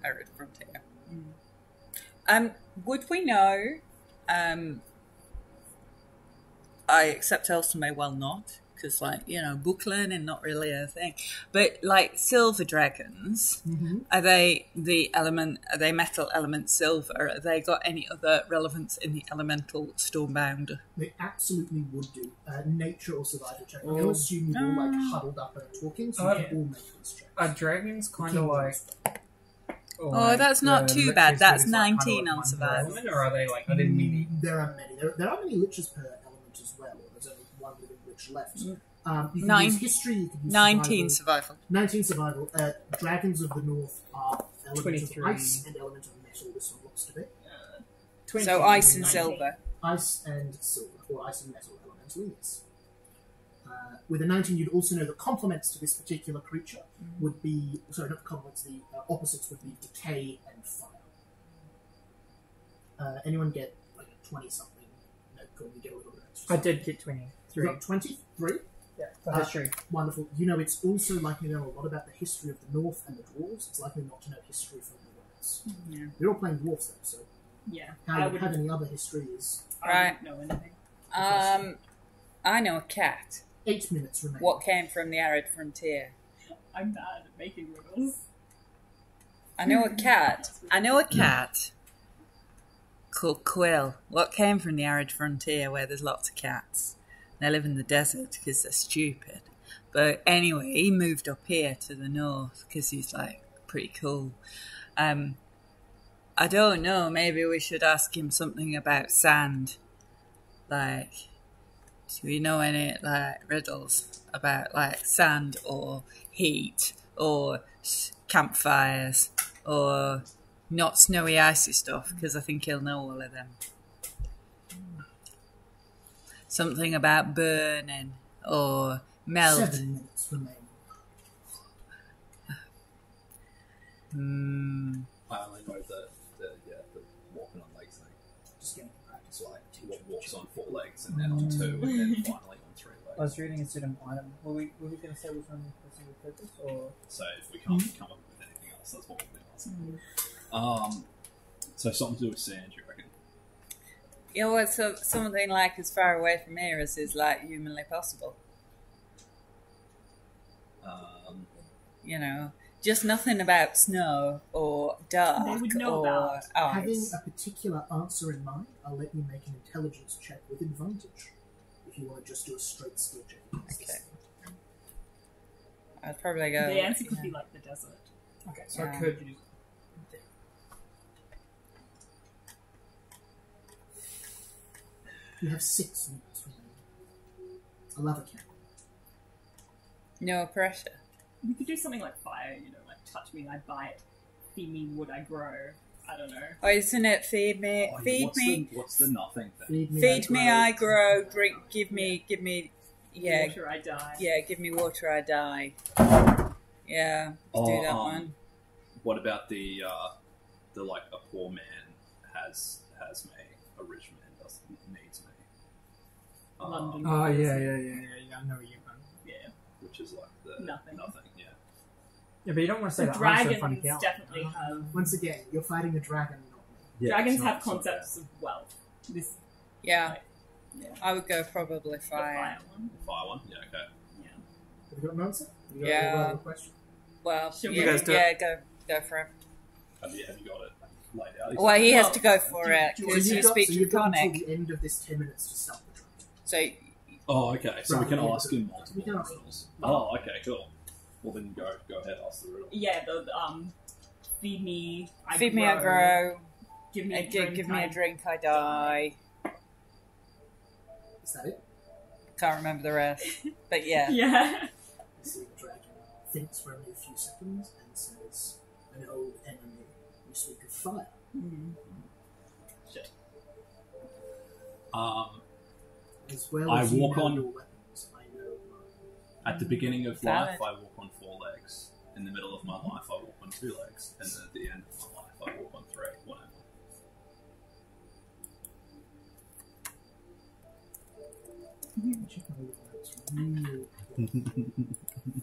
arid frontier. Would we know? I accept Elsa may well not, because book learning not really a thing. But like silver dragons, are they the element? Are they metal element silver? Have they got any other relevance in the elemental Stormbound? They absolutely would do. Nature or survival check. I'm going to assume you're all huddled up and are talking, so you can all make this check. Are dragons kind of like? Oh, that's not too bad. That's 19 on survival. Or are they like? Are they mini? There are many. There are many liches per element as well. There's only one living lich left. You can Nine- use history. You can use 19 survival. survival. 19 survival. Dragons of the North are element 23. of ice and element of metal. This one looks to be So ice and 19. silver. ice and silver, or ice and metal elementally. Yes. With a 19, you'd also know the complements to this particular creature would be, sorry, not the complements, the opposites would be decay and fire. Anyone get like a 20 something? No, cool, you get a little bit extra. I did get 23. You got 23? Yeah, for history. Wonderful. You know, it's also likely to know a lot about the history of the North and the dwarves. It's likely not to know history from the West. Yeah. You're all playing dwarves though, so Yeah. how I you have wouldn't any other history is Right. know anything. I know a cat. 8 minutes remaining. What came from the arid frontier? I'm bad at making riddles. I know a cat. I know a cat called Quill. What came from the arid frontier where there's lots of cats? They live in the desert because they're stupid. But anyway, he moved up here to the north because he's like pretty cool. I don't know. Maybe we should ask him something about sand. Like, do you know any like riddles about like sand or heat or campfires or not snowy icy stuff? Because I think he'll know all of them. Something about burning or melt. 7 minutes remaining. I only know the walking on legs thing. Just getting practice. It's like what walks on 4 legs and then on 2 and then finally on 3 legs. I was reading a certain item. Were we going to say which one was we focus or? So if we can't come up with anything else, that's what we'll do. So something to do with sand, you reckon? You know what? So something like as far away from here as is like humanly possible. you know, just nothing about snow or dark They would know or about Having ice. a particular answer in mind, I'll let you make an intelligence check with advantage. If you want to just do a straight skill check. against this Okay. thing. I'd probably go. The answer could be like the desert. Okay, so Yeah. I could use. You have 6 minutes remaining. I love a cat. No pressure. We could do something like fire, you know, like touch me, I bite, feed me, wood I grow. I don't know. Oh, isn't it? Feed me, Oh, feed what's me, what's the nothing thing? feed me. I grow. Drink. Give me. Yeah, Water I die. yeah. Give me water. I die. Yeah, let's do that one. What about the like a poor man has me, a rich man needs me. London. Oh yeah. I know where you're going. Yeah. Which is like the Nothing. yeah. Yeah, but you don't want to say The that. I'm so funny dragons cow. definitely have. Once again, you're fighting a dragon, not me. Yeah, Dragons it's not- have it's not concepts of wealth. This Yeah, like, yeah. I would go probably The fire. one. bad. Fire one, yeah, okay. Yeah. Have you got an answer? Have you got Yeah. a question? Well, Should yeah, we guys do yeah, go for it. Have you got it laid out? Well, he has Well, to go for it do- because you got, speak so you've got until Draconic. the end of this 10 minutes to stop the dragon. So Oh, okay. So we Right, can yeah, ask him multiple we can ask- riddles. Oh, okay, cool. Well, then go ahead, ask the riddle. Yeah, the feed me. feed me, I grow. Give me a Give drink. me a drink, I die. Is that it? Can't remember the rest, but yeah. Yeah. You see the dragon thinks for only a few seconds and says, "An old enemy, you speak of fire." Shit. As well I as you walk know on- your weapons, I know mine. At the beginning of Valid. life, I walk on 4 legs. In the middle of my life, I walk on 2 legs. And then at the end of my life, I walk on 3. Whatever. Check my little notes real quick.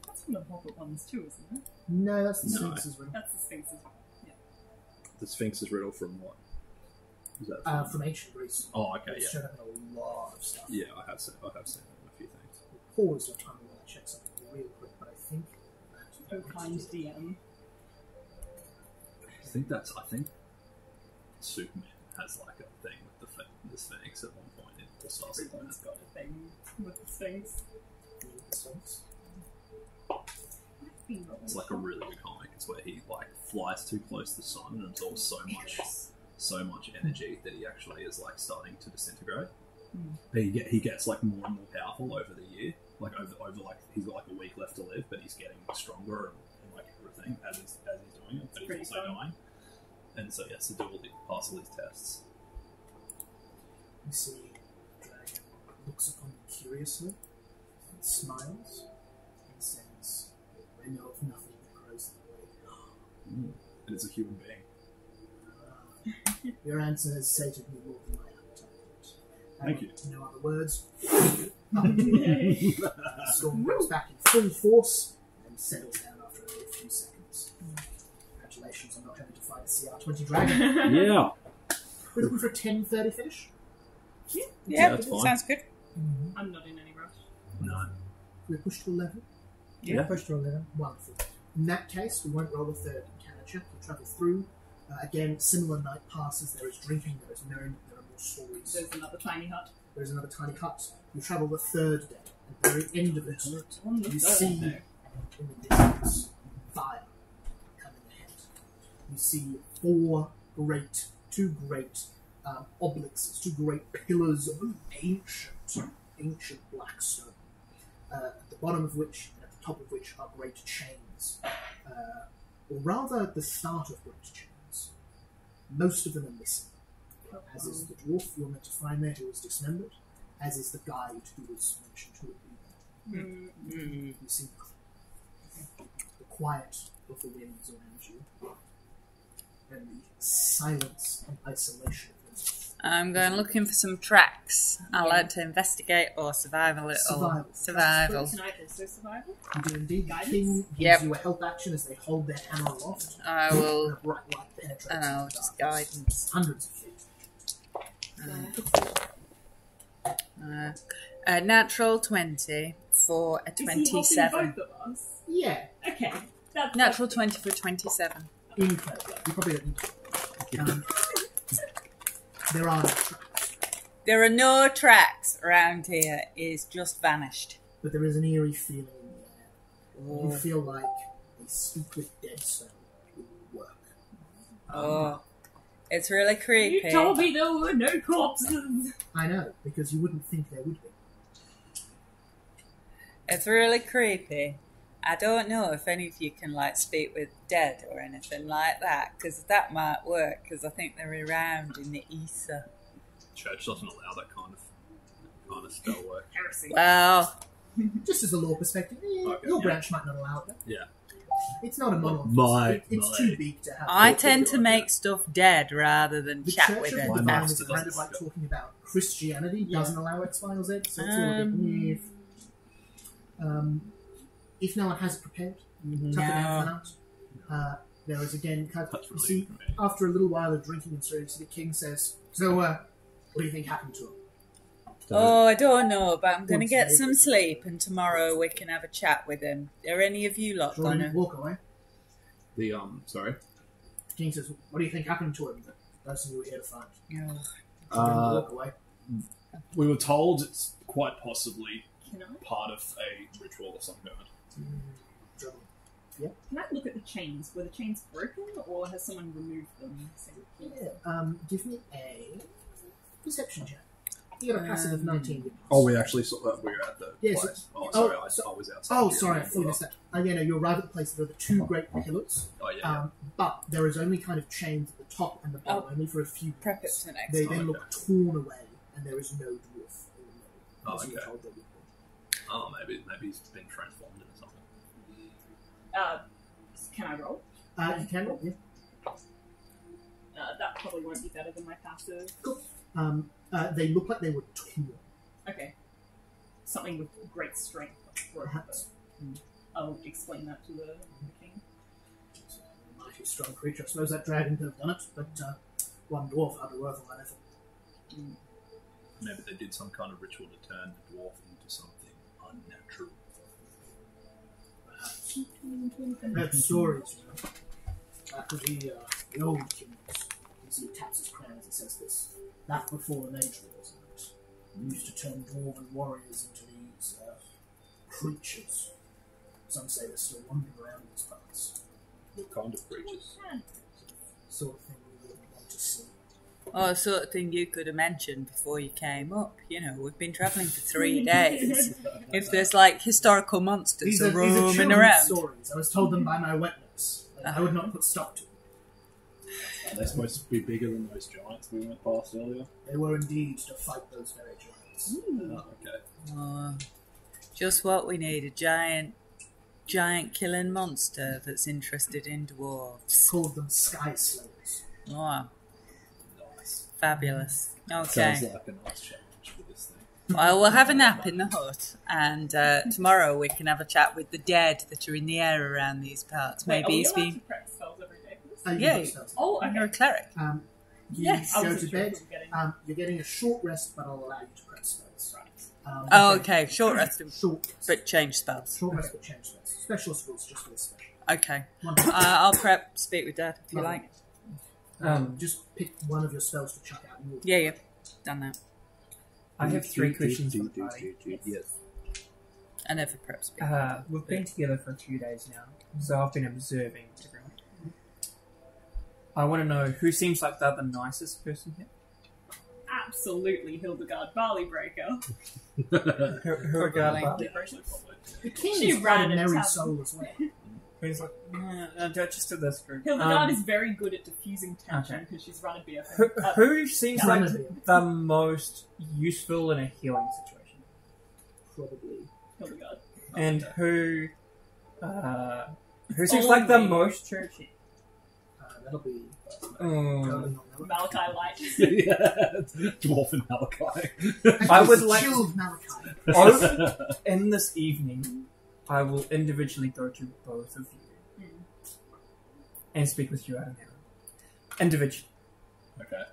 That's from the Hobbit ones too, isn't it? No, that's the No. Sphinx's riddle. That's the Sphinx's. The Sphinx's riddle from what? Is that From ancient Greece. Oh, okay, It's yeah. showed up in a lot of stuff. Yeah, I have seen it in a few things. Pause your time while I check something real quick, but I think that Oh, kind DM. I think Superman has like a thing with the Sphinx at one point in the Star Everyone's got a thing with the Sphinx. the Sphinx. It's like a really good comic. It's where he like flies too close to the sun and absorbs so much energy that he actually is like starting to disintegrate. But he gets like more and more powerful over the year. Like over like he's got like a week left to live, but he's getting stronger and like everything as he's doing it. But he's Pretty also fun. dying, and so he has to do pass all these tests. You see the dragon looks upon you curiously, and smiles, and says, "I know of nothing that grows that way." And it's a human being. Your answer has sated me more than my appetite. Thank you. No other words. The storm goes back in full force and settles down after only a few seconds. Congratulations on not having to fight a CR20 dragon. Yeah. We're looking for a 10:30 finish. Yeah, that's fine. sounds good. I'm not in any rush. No. We push to 11. Yeah. Push to 11. Wonderful. In that case, we won't roll a third encounter check. We'll travel through. Again, similar night passes. There is drinking, there is merriment, there are more stories. There's another tiny hut. There's another tiny hut. You travel the third day. At the very end of it, On the you third see day. in the distance fire coming ahead. You see two great obelisks, two great pillars of ancient black stone, at the bottom of which and at the top of which are great chains, or rather the start of great chains. Most of them are missing, as is the dwarf you're meant to find there who was dismembered, as is the guide who was mentioned to have been there. You see the quiet of the winds around you, and the silence and isolation of them. I'm going looking for some tracks. I like to investigate or survive a little. Survival. Can I also survival? You do indeed. The Guidance? king gives Yep. you a help action as they hold their hammer aloft. I And will. a bright light penetrates I know, into just darkness. guidance. Hundreds of feet. Natural 20, for a Is he 27. helping both of us? Yeah, Okay. That's Natural 20 for 27. incredible. You probably don't need to. There are no tracks, There are no tracks around here. It's just vanished. but there is an eerie feeling in the air. You feel like a speak with dead stone would work. Oh, it's really creepy. You told me there were no corpses. I know, because you wouldn't think there would be. It's really creepy. I don't know if any of you can like speak with dead or anything like that, because that might work. Because I think they're around in the ether. Church doesn't allow that kind of spell work. Heresy. Well, Just as a law perspective, Okay, your yeah. branch might not allow it. Yeah. It's not a monolith. It's My- too big to have. I tend to make stuff dead rather than The chat Church with of it. the My Divine master is kind of doesn't like go. talking about Christianity doesn't allow X, Y, or Z, so it's all a bit if no one has it prepared, you tuck it down out. There is again, That's you really see, for me. after a little while of drinking and service, the king says, "So, what do you think happened to him?" Oh, I don't know, but I'm going to Once get they- some sleep, and tomorrow we can have a chat with him. Are any of you lot Jordan, gonna? walk away. The sorry. The king says, "What do you think happened to him?" The person you were here to find. Oh. Jordan, walk away. We were told it's quite possibly Can I? part of a ritual or some kind. Jordan. Can I look at the chains? Were the chains broken, or has someone removed them? Give me a perception check. You got a passive of 19. Oh, we actually saw that. We were at the Yes, place. Oh, oh, sorry, I was outside. Oh, sorry, I fully missed that. Yeah, no, you arrive at the place that are the two great pillars, Oh, yeah. but there is only kind of chains at the top and the bottom, Oh. only for a few. Prep it for the next They one. then look torn away, and there is no dwarf in the middle. Oh, as you were okay. told there would be. Oh, maybe he's been transformed into something. Can I roll? You can roll, yeah. That probably won't be better than my passive. They look like they were torn. Okay. Something with great strength. Perhaps. I'll explain that to the king. It's a mighty strong creature. I suppose that dragon could have done it, but one dwarf had a worthwhile effort. Maybe they did some kind of ritual to turn the dwarf into something unnatural. Perhaps. Heard stories, you know. Back with the old kings. You see, he taps his crown as he says this. Back before the Mage Wars, we used to turn dwarven warriors into these creatures. Some say they're still wandering around these parts. What kind of creatures? Sort of thing we wouldn't want to see. Oh, the sort of thing you could have mentioned before you came up. You know, we've been travelling for 3 days. If there's like historical monsters These are roaming children's around. stories. I was told them by my wetness. I would not put stop to them. Are they supposed to be bigger than those giants we went past earlier? They were indeed to fight those very giants. Oh, okay. Oh, just what we need, a giant killing monster that's interested in dwarves. Called them Sky Slayers. Oh, Nice. fabulous. Okay. Sounds like a nice challenge for this thing. Well, we'll have a nap in the hut, and tomorrow we can have a chat with the dead that are in the air around these parts. Wait, Maybe are we he's allowed been. to prep spells every day for this? You Yeah. got spells. Oh, And you're a okay. cleric. You Yes. I go wasn't to sure if bed. we were getting- You're getting a short rest, but I'll allow you to prep spells. Right. Oh, okay. Short rest, Short rest. but change spells. Short rest, but change spells. Specialist rules just for this special. Okay. One. I'll prep speak with Dad if you Lovely. like. Just pick one of your spells to chuck out. And you'll- Yeah. Done that. I have 3 questions for the party. Yes. I never prep speak. We've been together for a few days now, so I've been observing everyone. I want to know who seems like they're the nicest person here. Absolutely Hildegard Barleybreaker. Who are Darling. The king She is quite ran a a merry tavern. soul as well. Who's like, just to this group. Hildegard is very good at diffusing tension okay. because she's run a beer. Who seems Run like a beer. the most useful in a healing situation? Probably. Hildegard. And who seems like the Only- most churchy? That'll be Mm. going on. Malachi Light. Yeah. Dwarf and Malachi. I would like chilled Malachi. in this evening, I will individually go to both of you and speak with you out of here. Individually. Okay.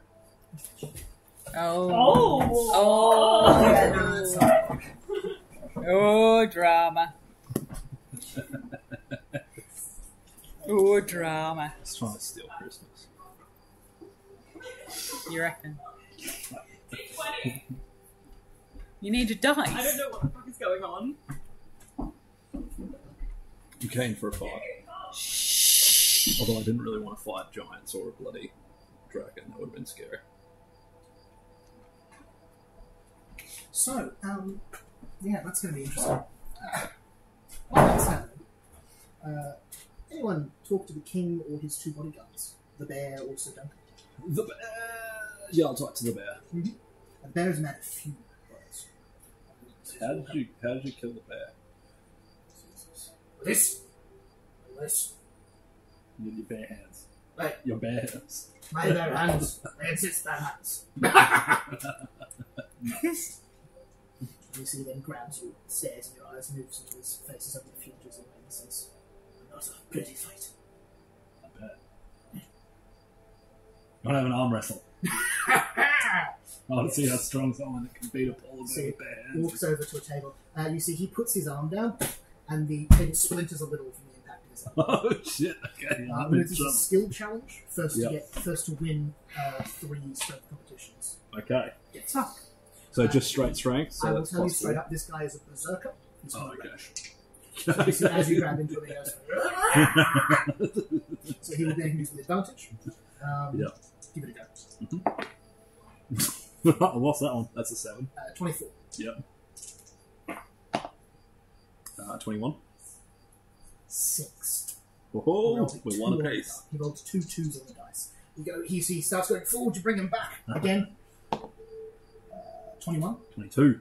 Oh. Oh! Oh. Yeah, no, that's fine. Oh, drama. Oh, drama. He's trying to steal Christmas. You reckon? You need a dice. I don't know what the fuck is going on. You came for a fight. Although I didn't really want to fight giants or a bloody dragon. That would have been scary. So, yeah, that's going to be interesting. That's happening. Anyone talk to the king or his two bodyguards? The bear or Sir Duncan? The bear! Yeah, I'll talk to the bear. Mm-hmm. The bear has made a few words. How did you kill the bear? This. With your bare hands. Right. Your bare hands. My bare hands. They insist their hands. You see, then grabs you, stares in your eyes, moves until his face is over the futures and then says, "Not a pretty fight." I bet. Not have an arm wrestle. I want to see how strong someone that can beat up all of them with bare hands. Walks over to a table. You see, he puts his arm down, and the table splinters a little from the impact of his arm. Oh shit! Okay, I'm in This is a trouble. skill challenge. First Yep. to win 3 strength competitions. Okay, Get tough. so just straight strength. So I will that's tell you plus straight 3. up, this guy is a berserker. He's Oh, not okay. So as you grab into him, he goes, so he will then use the advantage. Yep. Give it a go. What's that one? That's a 7. 24. Yep. 21. 6. Oh, we're one apiece. He rolled 2 2s on the dice. He starts going forward to bring him back. Again, 21. 22.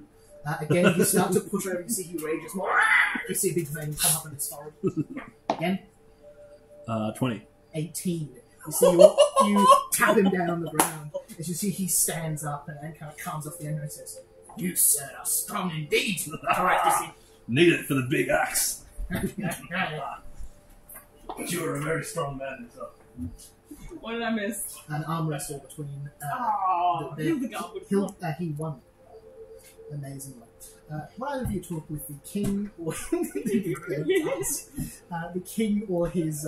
Again, you start to push over, you see he rages more. You see a big vein come up in his forehead. Again, 20. 18. You see you tap him down on the ground. As you see he stands up and kind of calms off the enemy and says, "You, sir, are strong indeed." Alright, you see. Need it for the big axe. But you are a very strong man yourself. What did I miss? An arm wrestle between Oh, the- Hildegard would flop. he won amazingly. One of you talk with the king or the king or his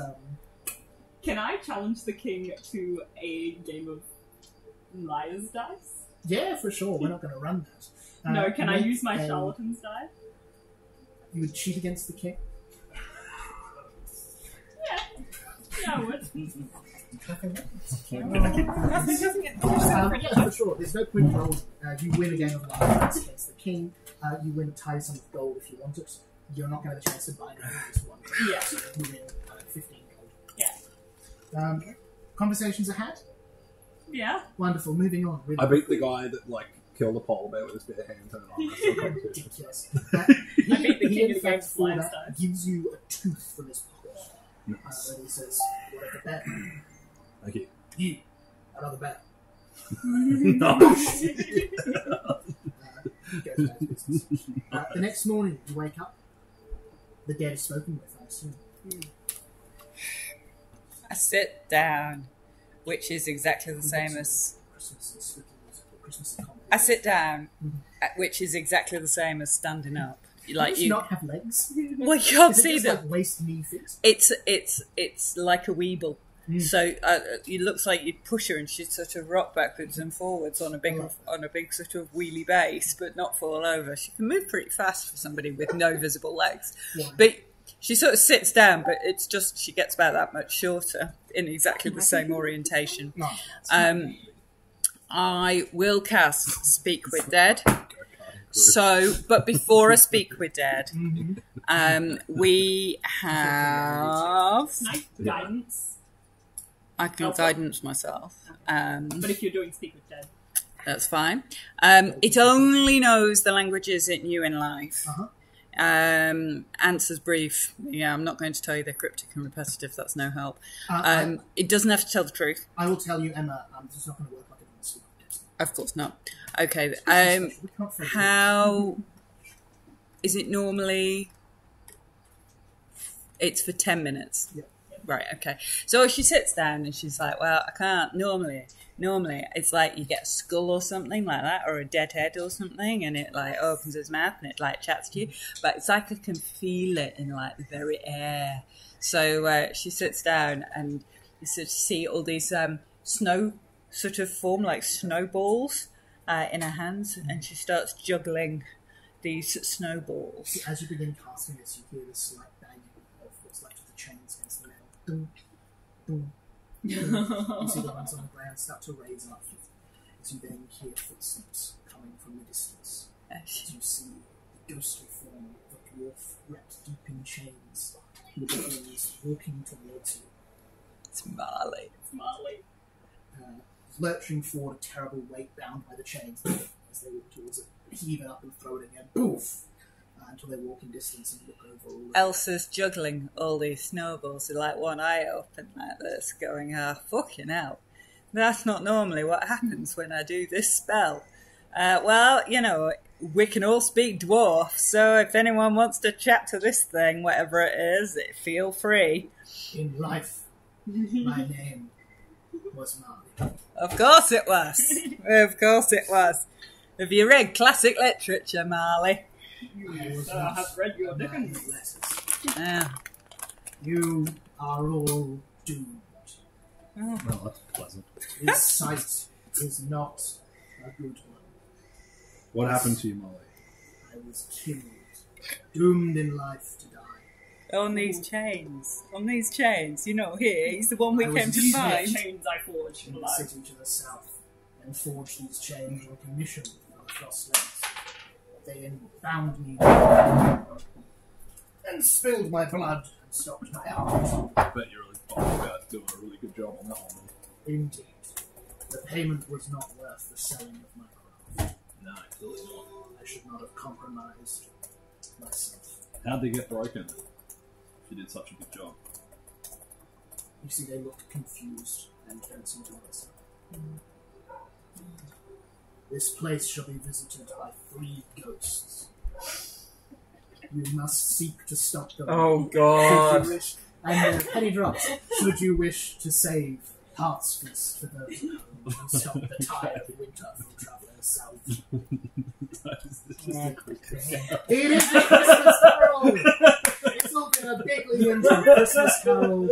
Can I challenge the king to a game of liar's dice? yeah, for sure. We're not going to run that. No, can I make use my a- charlatan's die? You would cheat against the king. Yeah, I would. Yeah, for sure. There's no point rolling. You win a game of life against the king. You win a tiny sum of gold if you want it. You're not going to have a chance to buy it with this one. Yeah. So you win 15 gold. Yeah. Conversations are had. Yeah. Wonderful. Moving on. I beat the guy that killed a polar bear with his bare hands and an arm wrestle competition. Ridiculous. I beat the king in the game for flying that style. gives you a tooth from his pocket. Nice. And he says, "What of the bet? Thank you. You. Another bet." Nice. He goes about his business. The next morning, you wake up. The dead is spoken with, I assume. I sit down, which is exactly the same as... Christmas and spooky music or Christmas and comedy. I sit down, which is exactly the same as standing up. Like Does you, not have legs. well, you can't Is it see just them. like waist knee fixed? It's like a weeble. Mm. So it looks like you'd push her and she'd sort of rock backwards and forwards on a big sort of wheelie base, but not fall over. She can move pretty fast for somebody with no visible legs. Yeah. But she sort of sits down, but it's just she gets about that much shorter in exactly the same orientation. No. I will cast Speak with Dead. So, but before I speak with Dead, we have... Can I guidance? I can guidance myself. But if you're doing Speak with Dead. That's fine. It only knows the languages it knew in life. Uh-huh. Answers brief. Yeah, I'm not going to tell you they're cryptic and repetitive. That's no help. I It doesn't have to tell the truth. will tell you, Emma, this is not going to work like it wants to. Of course not. Okay. We can't fake it. How is it normally? It's for 10 minutes. Yeah. Right, okay. So she sits down and she's like, well, I can't. Normally, it's like you get a skull or something like that, or a dead head or something, and it like opens its mouth and it like chats to you. But it's like I can feel it in like the very air. So she sits down and you sort of see all these snow sort of form like snowballs in her hands, and she starts juggling these snowballs. As you begin casting this, you hear the slight banging of what's left of the chains against the metal. Dum, dum, dum. You see the ones on the ground start to raise up as you then hear footsteps coming from the distance. As you see the ghostly form of a dwarf wrapped deep in chains, with the wings walking towards you. It's Marley. Lurching forward, a terrible weight bound by the chains as they walk towards it, heave it up and throw it again, poof, until they walk in distance and look over all. Elsa's juggling all these snowballs with like one eye open like this, going, fucking hell. That's not normally what happens when I do this spell. Well, you know, we can all speak dwarf, so if anyone wants to chat to this thing, whatever it is, feel free. In life, my name was Marley. Of course it was. Of course it was. Have you read classic literature, Marley? I have read your Dickens. Yeah. You are all doomed. Oh. Well, that's pleasant. This sight is not a good one. What happened to you, Molly? I was killed, doomed in life to die. On these chains. On these chains. You know, here, he's the one we I came was to a find. Chains I forged In for the life. city to the south, and forged these chains on commission for the Frost Lands. They bound me and spilled my blood and stopped my heart. I bet you're really bummed about doing a really good job on that one. Indeed, the payment was not worth the selling of my craft. No, clearly not. I should not have compromised myself. How'd they get broken if you did such a good job? You see, they look confused and don't seem to understand. This place shall be visited by 3 ghosts. You must seek to stop them. Oh Should god. you wish, and penny drops. Should you wish to save Heart's Fist for those at home and stop the tide of winter from travelling south? It is a Christmas Carol! It's not a big lead into Christmas Carol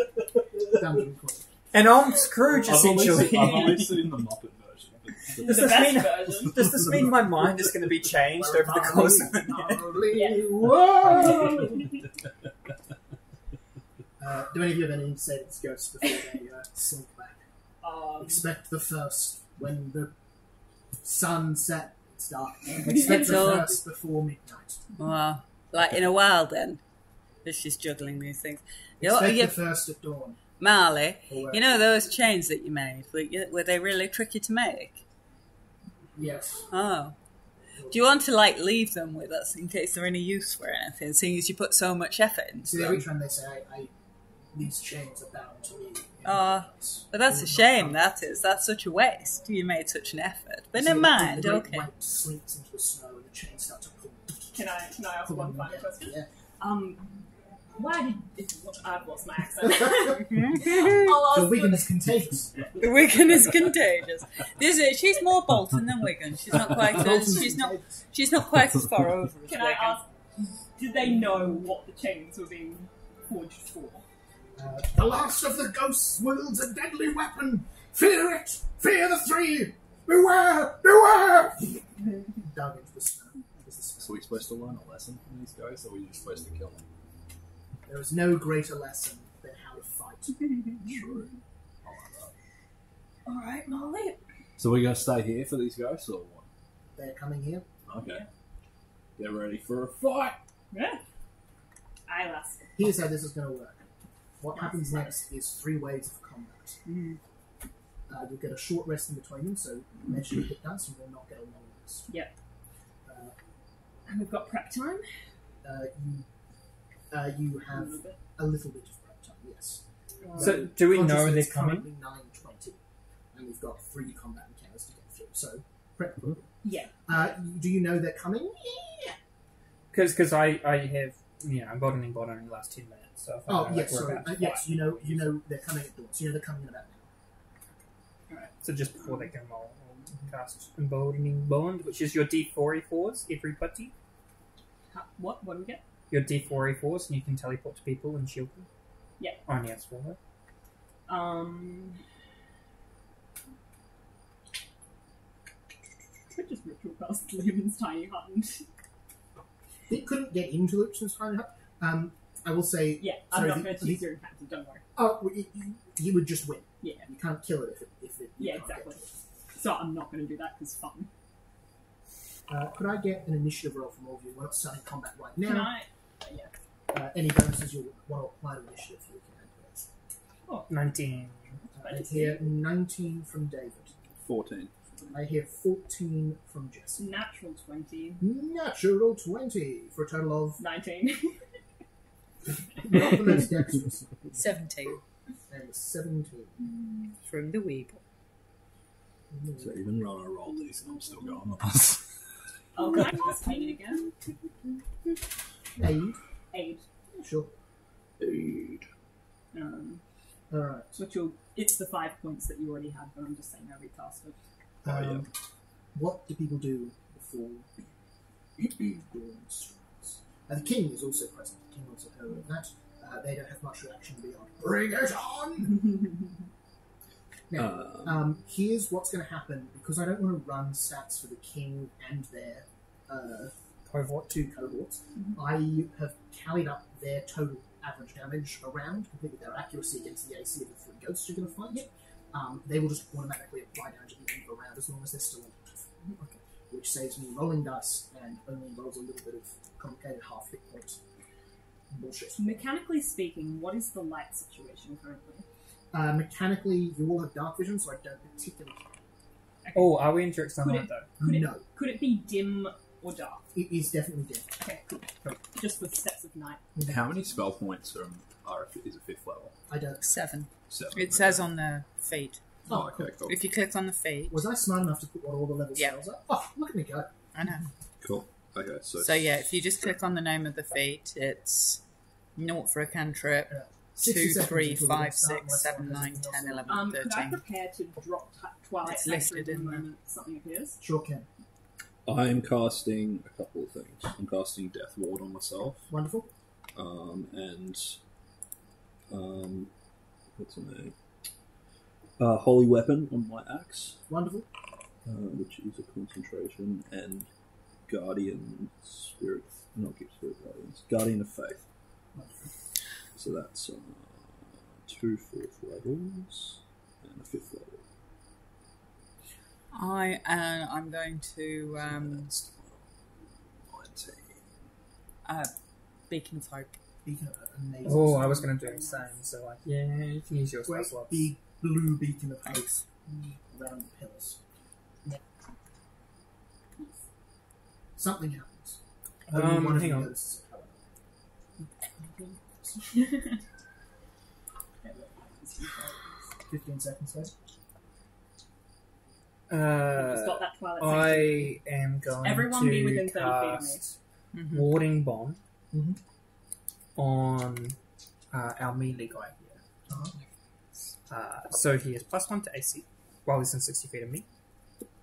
Dungeon Crawl. And I'm Scrooge, I've only essentially. seen the Muppet version. Does The this best mean, version. does this mean my mind is going to be changed over the course of the minute? Yes. Whoa! Do any of you have any savings ghosts before they slink back? Expect the first when the sun set. It's dark. Expect It's the all- first before midnight. Wow. Like in a while then, as she's juggling these things. You know, Expect the first at dawn. Marley, Or, you know those chains that you made? Were they really tricky to make? Yes. Oh. Do you want to like leave them with us in case they're any use for anything, seeing as you put so much effort into See, every them? time they say, these chains are bound to me. But that's a shame, that is. That's such a waste. You made such an effort. But never mind, the okay. weight slinks into the snow and the chains start to pull. Can I ask one final question? Yeah. Why did I've lost my accent? I'll The ask Wigan is contagious. The Wigan is contagious. She's more Bolton than Wigan. She's not quite as she's not quite as far over as Can Wigan. I ask, did they know what the chains were being forged for? The last of the ghosts wields a deadly weapon. Fear it! Fear the 3! Beware! Beware! Dug into the snow. So we're supposed to learn a lesson from these guys, or are we just supposed to kill them? There is no greater lesson than how to fight. True. I like that. Alright, Molly. So we're going to stay here for these ghosts, or what? They're coming here. Okay. Get ready for a fight! Yeah. I last. Here's how this is going to work. What happens next is 3 waves of combat. You'll get a short rest in between them, so measure your hit dice, you will not get a long rest. Yep. And we've got prep time. You have a little bit of prep time, yes. So, do we know Consciously, they're it's coming? currently 9:20, and we've got 3 combat encounters to get through. So, prep. Yeah. Do you know they're coming? Because I have emboldening bond only lasts 10 minutes. So if I Oh know, yes, we're sorry. about Yes, you know they're coming at dawn. So you know they're coming in about now. Alright, so just before they can roll, cast emboldening bond, which is your D4E4s every buddy. What? What do we get? Your D4E4s, and you can teleport to people and shield them. Yeah. Only as for Could just ritual past Lumen's tiny hut. They couldn't get into Lucian's tiny hut. I will say. Yeah, I'm sorry, not going to choose your impact, don't worry. Oh, you would just win. Yeah. You can't kill it if it. Yeah, can't get exactly. to it. So I'm not going to do that because fun. Could I get an initiative roll from all of you? We're not starting combat right now. Can I? Yeah. Any bonuses you want to apply to initiative, you can add those. Oh, 19. I hear 19 from David. 14. I hear 14 from Jesse. natural 20. Natural 20 for a total of 19. not the most dexterous. 17 And 17. from the Weeble. So even when I roll these, I'm still going last. Oh, can I cast Aid again? Aid. Aid. Sure. Aid. Alright. It's the 5 points that you already had, but I'm just saying I recast it. yeah. What do people do before dawn strikes? The king is also present. The king also heard of that. They don't have much reaction beyond bring it on! Now, here's what's going to happen, because I don't want to run stats for the king and their two cohorts. I have tallied up their total average damage around, completely their accuracy against the AC of the 3 ghosts you're going to fight. They will just automatically apply damage at the end of a round as long as they're still alive. Okay. Which saves me rolling dice and only involves a little bit of complicated half hit points bullshit. Mechanically speaking, what is the light situation currently? Mechanically, you all have dark vision, so I don't particularly care. Oh, are we in direct sunlight though? No, Could it be dim or dark? it is definitely dim. Okay, cool. Just with steps of night. How many spell points is a 5th level? I don't. 7. 7. It says on the feed. Oh, okay, cool. If you click on the feed, Was I smart enough to put what all the level Yeah. spells are? Oh, look at me go. I know. Cool. Okay, so... So yeah, if you just click on the name of the feed, it's 0 for a cantrip, 2, 3, 5, 6, 7, 9, 10, 11, Could I 13. prepare to drop Twilight It's listed Sanctuary in the there. moment something appears? Sure can. I'm casting a couple of things. I'm casting Death Ward on myself. Wonderful. What's the name? Holy Weapon on my axe, Wonderful. which is a concentration, and Guardian Spirit, not Gift Spirit Guardians, Guardian of Faith. So that's 2 4th levels and a 5th level. I'm going to 19. Beacon of Hope. Beacon, amazing. Oh, I was going to do the same, so like, yeah, you can use your spell Great slots. big blue beacon of hope around the pillars. Something happens. Only one of hang you on. notices it, however. 15 seconds later. Just got that Twilight Sanctuary. I am going Everyone to be within 30 feet of me. cast Warding Bond Mhm. on our melee guy here. So he has +1 to AC while he's in 60 feet of me.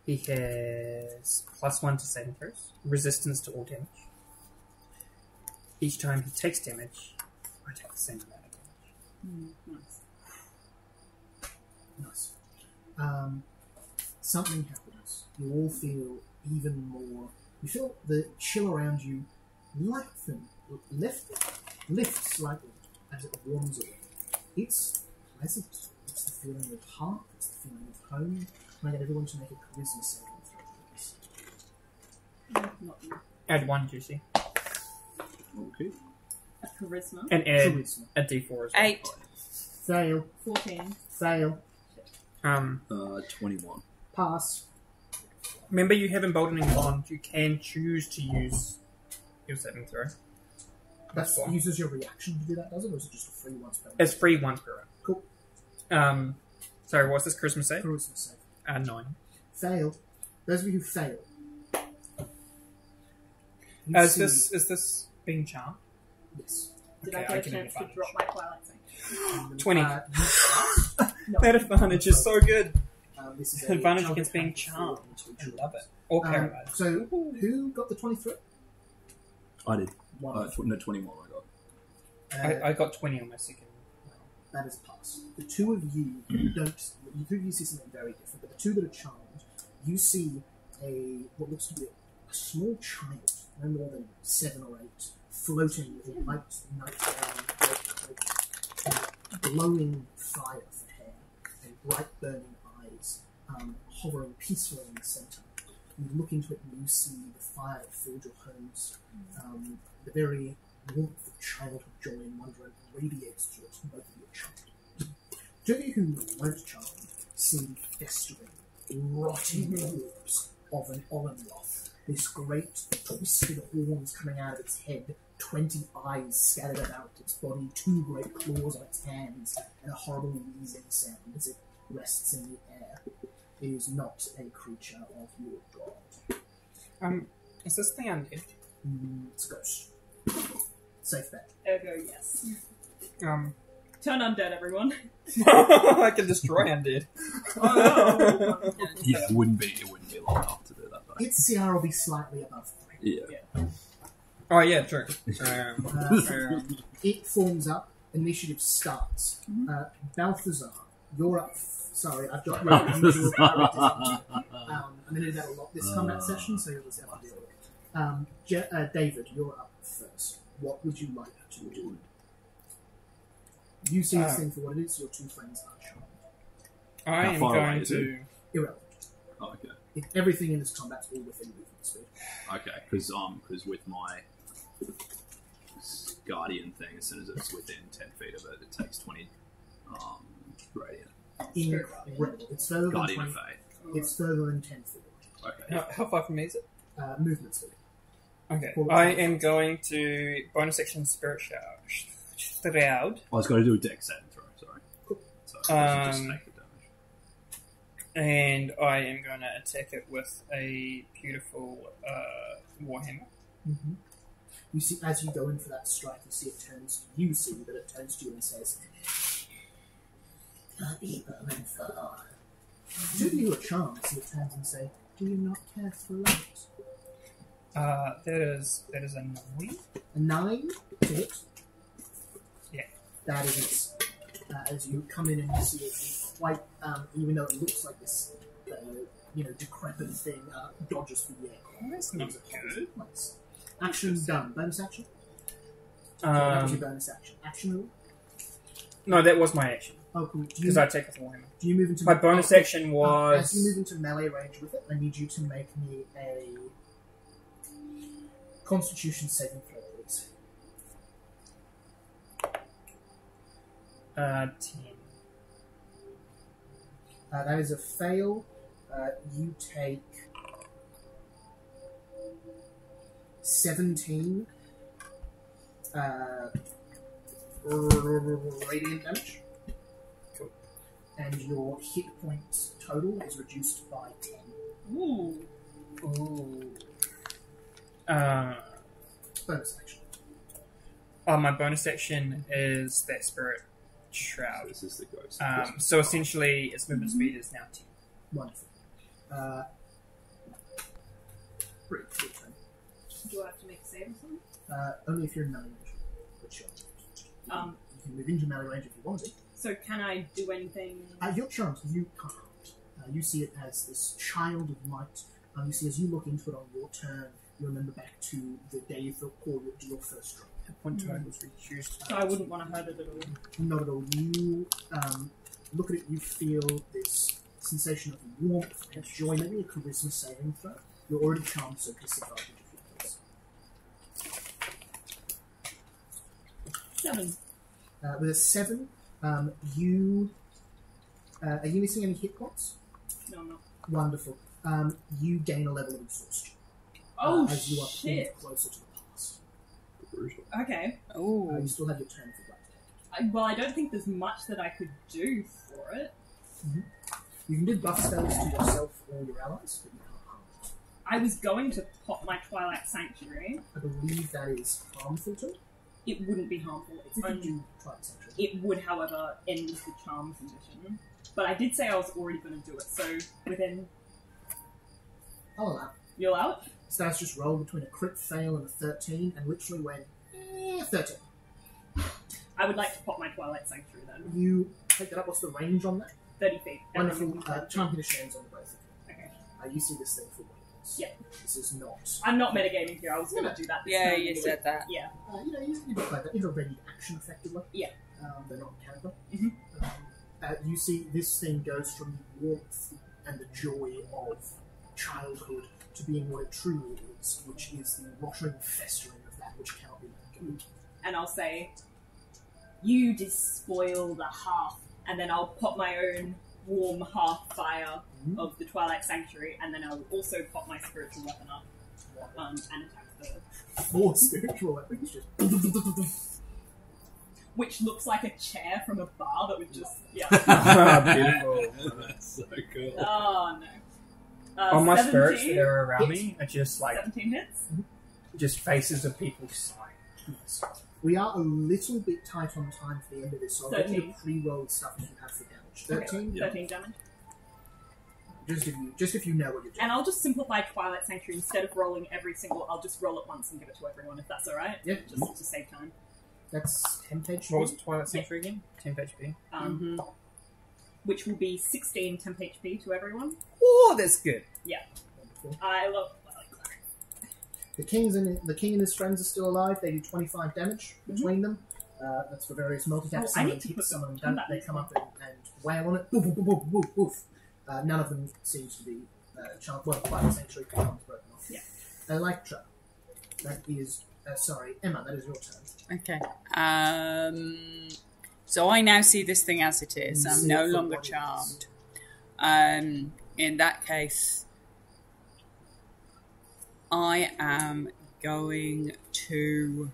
He has +1 to saving throws, resistance to all damage. Each time he takes damage, I take the same amount of damage. Nice. Nice. Something happens. You all feel even more. You feel the chill around you lift slightly as it warms away. It's pleasant. It's the feeling of hearth. It's the feeling of home. Can I get everyone to make a charisma saving throw, please? Not you. Add 1, Juicy. Okay. A charisma. And add Charisma. a D4 as well. 8. Fail. 14. Fail. 21. Pass. Remember, you have Emboldening Bond. You can choose to use your saving throw. That fine. uses your reaction to do that, does it? Or is it just a free once per round? It's free once per round. Cool. Sorry, what's this Christmas save? Charisma save. 9. Fail. Those of you who fail. Is this being charmed? Yes. Did Okay, I I get a can chance to advantage. drop my Twilight Sanctuary? 20. You passed. No. That advantage is so good. This is a Advantage charmed against being attack charmed. for I each love it. Or paralyzed. So, who got the 23? I did. Wonderful. No, 21 I got. Uh, I got 20 on my second. That is a pass. The two of you don't. You two of you see something very different, but the two that are charmed, you see what looks to be a small child, no more than 7 or 8, floating with a white nightgown, glowing fire for hair, and bright burning eyes, hovering peacefully in the centre. You look into it and you see the fire that filled your homes, the very warmth of childhood joy and wonder radiates through it, both of you are charmed. Two of you who weren't charmed see festering, rotting orbs of an Olimroth. This great twisted horns coming out of its head, 20 eyes scattered about its body, 2 great claws on its hands, and a horrible wheezing sound as it rests in the air. It is not a creature of your god. Is this thing undead? It's a ghost. Safe bet. Ergo, yes. Um, Turn undead, everyone. I can destroy undead. Oh, no. Yeah, it wouldn't be long enough to do that though. Its CR will be slightly above 3. Yeah. Oh, yeah, true. It forms up. Initiative starts. Balthazar, you're up. Sorry, I've got your usual priorities. I'm going to do that a lot this combat session, so you'll just have to deal with it. David, you're up first. What would you like to do? You see this thing for what it is. Your 2 friends are charmed. I How am far away going is to... Irrelevant. Oh, okay. Everything in this combat's all within movement speed. Okay, because with my guardian thing, as soon as it's within 10 feet of it, it takes 20 radiant. Incredible. It's further than Guardian 20. of Faith. It's further than 10 feet. Okay. How far from me is it? Movement speed. Okay. Cool. I am going to bonus action Spirit Shroud. I was going to do a dex saving throw, sorry. Cool. So I just take the damage. And I am going to attack it with a beautiful Warhammer. Mm-hmm. You see, as you go in for that strike, you see that it turns to you and says, evil and far. Two of you are charmed, so it turns and say, do you not care for light? That is a 9. A 9 to hit. Yeah. That is as you come in and you see it quite, even though it looks like this, decrepit thing, dodges through the air. That's not good. Action done. Bonus action? Um, Actually, bonus action. Action rule? No, that was my action. Oh, cool. Because I take off Warhammer. Do you move into My bonus action was... as you move into melee range with it, I need you to make me a Constitution saving throw, please. 10. That is a fail. You take 17 radiant damage. Cool. And your hit points total is reduced by 10. Ooh. Ooh. Bonus action. My bonus action is that Spirit Shroud. So this is the ghost. So essentially, its movement speed is now 10. Wonderful. Great. Your turn. Do I have to make a save or something? Only if you're in melee range. But sure. You can move into melee range if you want to. So can I do anything? You're charmed. You can't. You see it as this child of light. You see as you look into it on your turn, you remember back to the day you felt called to your first strike. Hit point total was reduced. So I wouldn't want to hurt it at all. Not at all. You look at it, you feel this sensation of warmth and joy. Maybe a charisma saving throw. You're already charmed, so disadvantage if you please. 7. With a 7, you... are you missing any hit points? No, I'm not. Wonderful. You gain a level of exhaustion. Oh, as you are shit. pulled closer to the pass. Okay. Oh. You still have your turn for black. Well, I don't think there's much that I could do for it. You can do buff spells to yourself or your allies, but you can't harm them. I was going to pop my Twilight Sanctuary. I believe that is harmful to it. It wouldn't be harmful. It's You could only... do Twilight Sanctuary. It would, however, end the charm condition. But I did say I was already going to do it, so within... I'll allow. You allow it? Stats just roll between a crit fail and a 13, and literally went 13. I would like to pop my Twilight Sanctuary then. You take that up. What's the range on that? 30 feet. Wonderful. Charm condition ends on the both of you. Okay. You see this thing for what it is. Yeah. This is not. I'm not metagaming here. I was going to do that this Yeah, time. you said that. Yeah. You play that. It's a ready action, effectively. Yeah. They're not mechanical. Mhm. You see this thing goes from the warmth and the joy of childhood to being what it truly is, which is the rotting festering of that which cannot be let go. And I'll say, you despoil the hearth, and then I'll pop my own warm hearth fire of the Twilight Sanctuary, and then I'll also pop my spiritual weapon up and attack the... 4 spiritual weapons just... Which looks like a chair from a bar that would just... Yeah. Beautiful. That's so cool. Oh, no. All my 17? spirits that are around me are just like 17 hits? just faces of people sighing. We are a little bit tight on time for the end of this, so I'll get you 13. to pre-roll stuff that you have for damage. 13? Okay, 13 damage. Just if you know what you're doing. And I'll just simplify Twilight Sanctuary. Instead of rolling every single, I'll just roll it once and give it to everyone, if that's alright. Yeah. Just to save time. That's 10 page. What was Twilight Sanctuary again? 10 HP. Which will be 16 temp HP to everyone. Oh, that's good. Wonderful. I love... The king and his friends are still alive. They do 25 damage between them. That's for various multi-taps. Oh, I Some of need them to hit, put some of them some don't. They combat come up and wail on it. Woof, woof, woof, woof, woof. None of them seems to be charmed. Well, Twilight Sanctuary command's broken off. Yeah. Electra. That is... sorry, Emma, that is your turn. Okay. So I now see this thing as it is. You I'm see no it for longer what it is. charmed. In that case, I am going to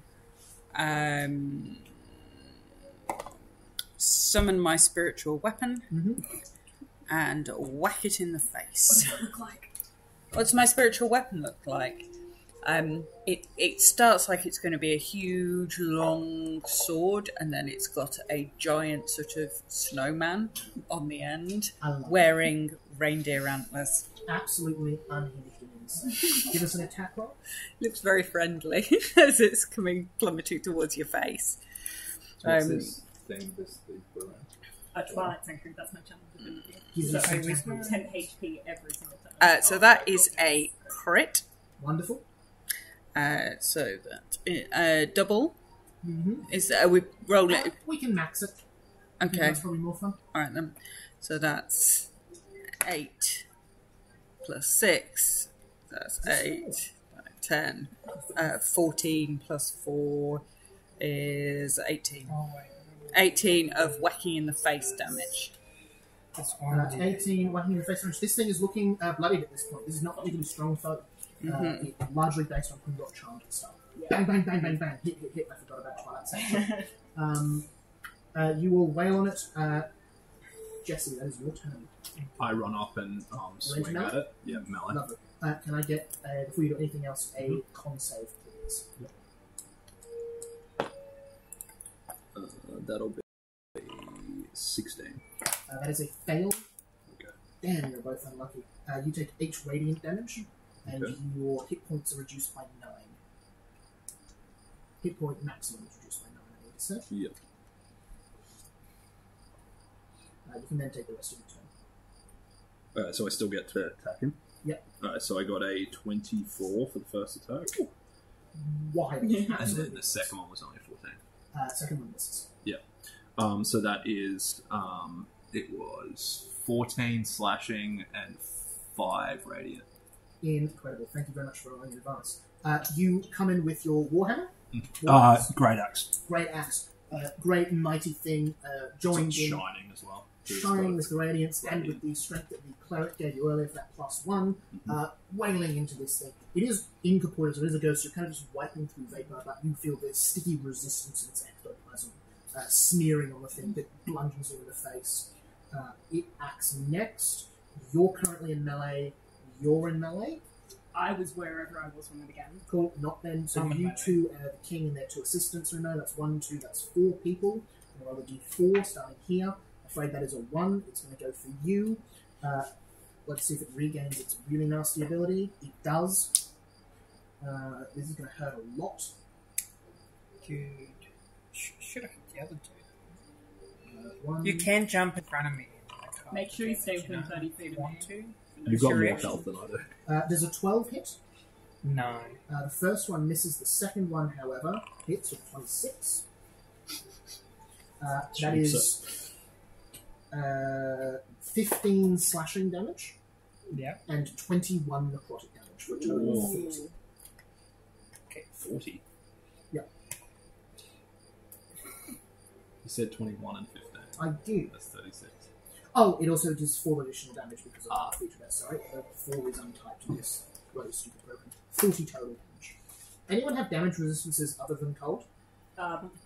summon my spiritual weapon and whack it in the face. What does it look like? What does my spiritual weapon look like? It starts like it's going to be a huge, long sword, and then it's got a giant sort of snowman on the end, I love it. wearing reindeer antlers. Absolutely unhinged and insane. Give us an attack roll. Looks very friendly as it's coming plummeting towards your face. What's this thing? This brilliant. A Twilight Sanctuary, that's my challenge ability. Gives So us I an was attack roll. 10 HP every single time. So that is a crit. Wonderful. So that double Mm-hmm. is we roll it. We can max it. I think Okay, that's probably more fun. all right then. So that's 8 plus 6. That's 8, 10. 14 plus 4 is 18. Oh, wait. 18 of whacking in the face damage. That's horrible. 18, whacking in the face damage. This thing is looking bloodied at this point. This is not particularly strong foe. It's largely based on who got charmed and stuff. Bang, bang, bang, bang, bang. Hit, hit, hit. I forgot about Twilight Sanctuary. You will wail on it. Jesse, that is your turn. I run up and swing melee? at it. Yeah, melee. Lovely. Can I get, before you do anything else, a con save, please? That'll be 16. That is a fail. Okay. Damn, you're both unlucky. You take 8 radiant damage, and Okay. your hit points are reduced by 9. Hit point maximum is reduced by 9, I need to say. Yep. You can then take the rest of your turn. Alright, so I still get to attack him? Yep. Alright, so I got a 24 for the first attack. Why? And then Absolutely. the second one was only 14. Second one misses. So that is, it was 14 slashing and 5 radiant. Incredible. Thank you very much for rolling in advance. You come in with your warhammer. Great axe. Great axe. Great mighty thing. Joined It's in. shining as well. Shining with the radiance and with the strength that the cleric gave you earlier for that +1, wailing into this thing. It is incorporeal, so it is a ghost. You're kind of just wiping through vapor, but you feel the sticky resistance of its ectoplasm smearing on the thing that bludgeons you in the face. It acts next. You're currently in melee. You're in melee. I was wherever I was when we began. Cool, not then. So I'm in you melee. two and the king and their two assistants are in there. That's 1, 2, that's 4 people. Roll a d4 starting here. Afraid that is a 1. It's going to go for you. Let's see if it regains its really nasty ability. It does. This is going to hurt a lot. Good. Should have hit the other two. 1. You can jump in front of me. Make sure you stay within 30 feet of Want me. to? You've got Sure, more actually. health than I do. Does a 12 hit? No. The first one misses. The second one, however, hits with 26. That is 15 slashing damage Yeah. and 21 necrotic damage for a total of 40. Okay. 40. Yeah. You said 21 and 15. I did. That's 36. Oh, it also does 4 additional damage because of our feature there. Sorry, 4 is untyped in this really stupid program. 40 total damage. Anyone have damage resistances other than cold?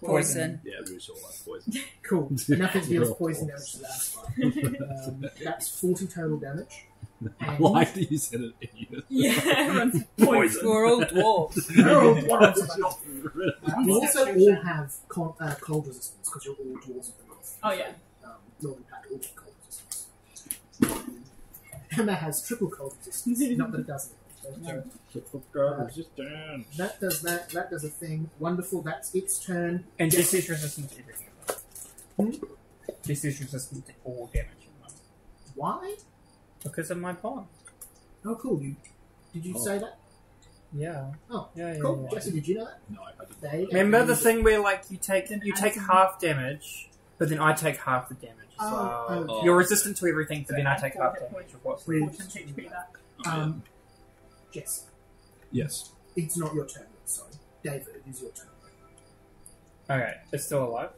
Poison. Yeah, Rouge all like poison. Cool. Nothing deals poison damage to that. That's fine. That's 40 total damage. And Like that you said it in unison. Yeah, everyone's poison. We're all dwarves. they're all dwarves. You also all have cold resistance because you're all dwarves of the north. Oh yeah. Northern Pack all get cold resistance. Emma has triple cold resistance. Not that it doesn't. Just down. That does that. That does a thing. Wonderful. That's its turn. And this is resistant to everything. This is resistant to all damage. Why? Because of my bond. Oh, cool. Did you say that? Yeah. Oh, Yeah, cool. yeah. Jesse, did you know that? No, I didn't. They Remember the thing where like you take half damage, but then I take half the damage as Oh, well. okay. You're resistant to everything, but then I take half damage of what's Please. Fortune HP back. Jesse, Yes. it's not your turn yet. Sorry, David, it is your turn. Okay, it's still alive.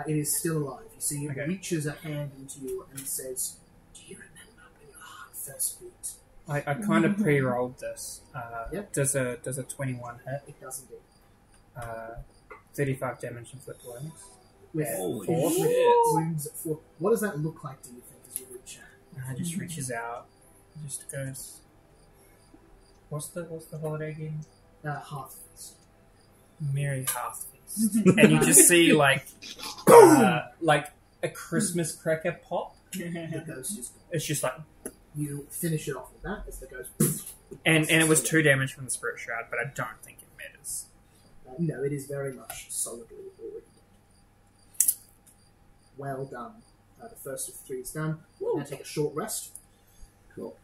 It is still alive. You see, it Okay. reaches a hand into you and says, "Do you remember when your heart first beat?" I kind of pre-rolled this. Yep. Does a 21 hit? It does indeed. 35 damage inflict wounds. With Holy four shit. wounds at 4. What does that look like? Do you think as you reach out? And it just reaches out, just goes. What's the holiday again? Half fist. Merry Hearth Feast. And you just see like a Christmas cracker pop. The ghost is gone. It's just like, You finish it off with that as the ghost. and it was 2 damage from the Spirit Shroud, but I don't think it matters. No, it is very much solidly already dead. Well done. The first of 3 is done. Now take a short rest. Cool.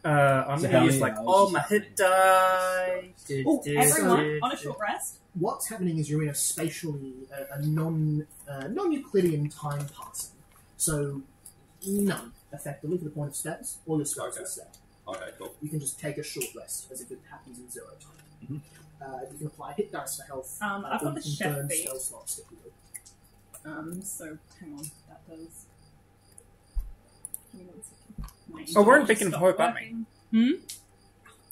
I'm So gonna how use many like hours all is my happening? hit die. Everyone on a short rest. What's happening is you're in a spatially a non-Euclidean time passing. So none, effectively, for the point of status. All your spells will stay. Okay, cool. You can just take a short rest as if it happens in 0 time. Mhm. You can apply hit dice for health. I've or got the you can chef burn feat. spell slots if you will. So hang on, that does. Give me 1 second. My Oh, we're in internet Beacon of stopped Hope, aren't we? working.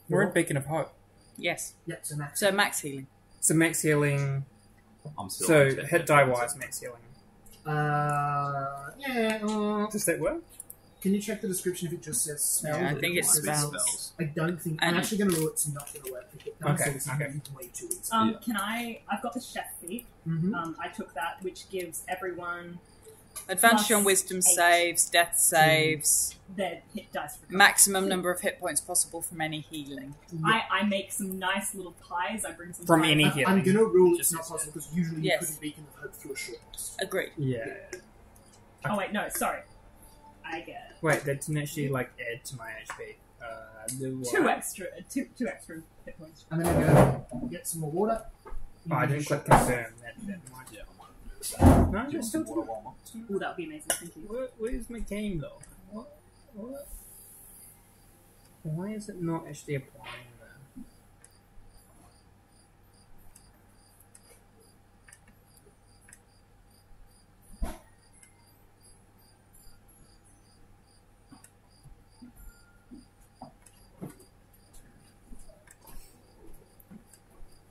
We're in Beacon of Hope. Yes. Yep, so max. So max healing. So max healing. I'm still So on 10 hit die wise, max healing. Does that work? Can you check the description if it just says spell? Yeah, I or think it's requires spells. I don't think. I'm And- actually going to rule it's not going to work. If it does, Okay, so this is okay. way too easy. Yeah. Can I've got the chef feat. Mhm. I took that, which gives everyone Advantage Plus on wisdom 8. saves, death saves, their hit dice. For maximum number of hit points possible from any healing. I make some nice little pies. I bring some From pies any up. healing. I'm going to rule Just it's not as possible because usually Yes. you couldn't beacon of hope through a short rest. Agreed. Yeah. Oh wait, no, sorry. I get Wait, that didn't actually like add to my HP. two extra hit points. I'm going to go get some more water. Oh, I didn't click confirm. That might. Yeah, I might No, do it's some still water while Oh, that would be amazing. Thank you. Where's my game though? What? Why is it not actually applying that?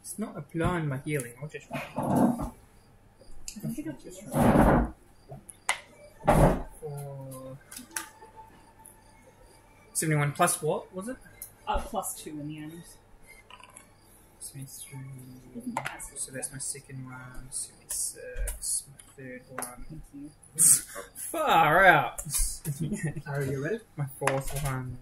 It's not applying my healing. I'll just. I think I've just. For 71 plus what was it? +2 in the end. 73. So that's my second one. 76. My third one. Far out. Are you ready? My fourth one.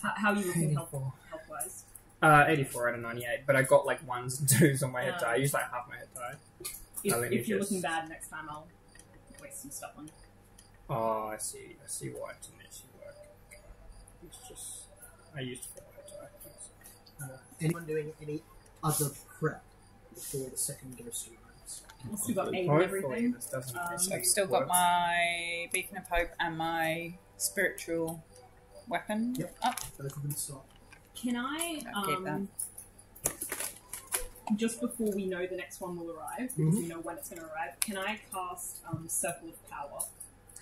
How are you looking 84. health-wise? 84 out of 98, but I got like 1s and 2s on my head die. I used like half my head die. If you're looking bad next time, I'll waste some stuff on you. Oh, I see. I see why it didn't actually work. It's just I used 4 head die. Anyone doing any other prep before the second ghost arrives? We've still got 8 and Hopefully everything. this doesn't I've still got my Beacon of Hope and my spiritual weapon Yep. up. Both of them stop. Can I, I'll keep that. just before we know the next one will arrive, because we know when it's going to arrive, can I cast Circle of Power?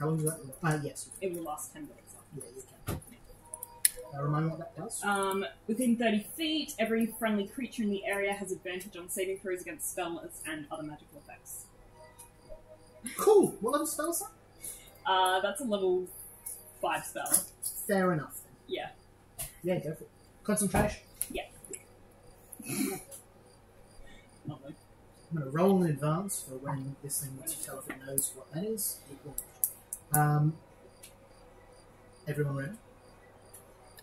How long does that last? Yes. It will last 10 minutes. Yeah, you can. Remind me what that does? Within 30 feet, every friendly creature in the area has advantage on saving throws against spells and other magical effects. Cool. What level spell is that? That's a level 5 spell. Fair enough. Yeah. Yeah, go for it. Concentration. Yeah. Lovely. I'm going to roll in advance for when this thing wants to tell if it knows what that is. It will. Everyone ready?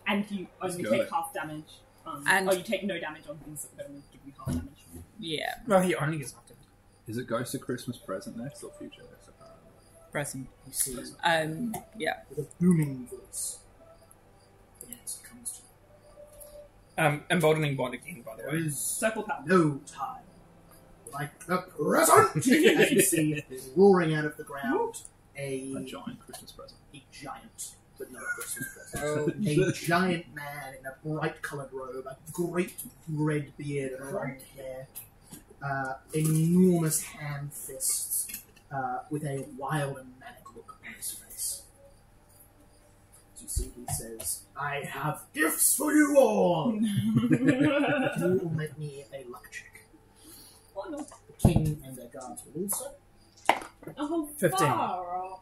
And you only go. take half damage. And- you take no damage on things that don't give you half damage. Yeah, Well, he only gets knocked out. Is it Ghost of Christmas Present next or Future next? present. You see, Yeah. with a booming voice, the answer comes to you. Emboldening bond again, by the There way. is Circle power. no time like the present. As you see, roaring out of the ground, A giant Christmas present. a giant, but not a Christmas present. Oh. A giant man in a bright-coloured robe, a great red beard and long hair, enormous hand fists, with a wild and manic look on his face. As you see, he says, "I have gifts for you all." You will make me a luck check. Oh, no. The king and their guards will also. Oh, 15. far off.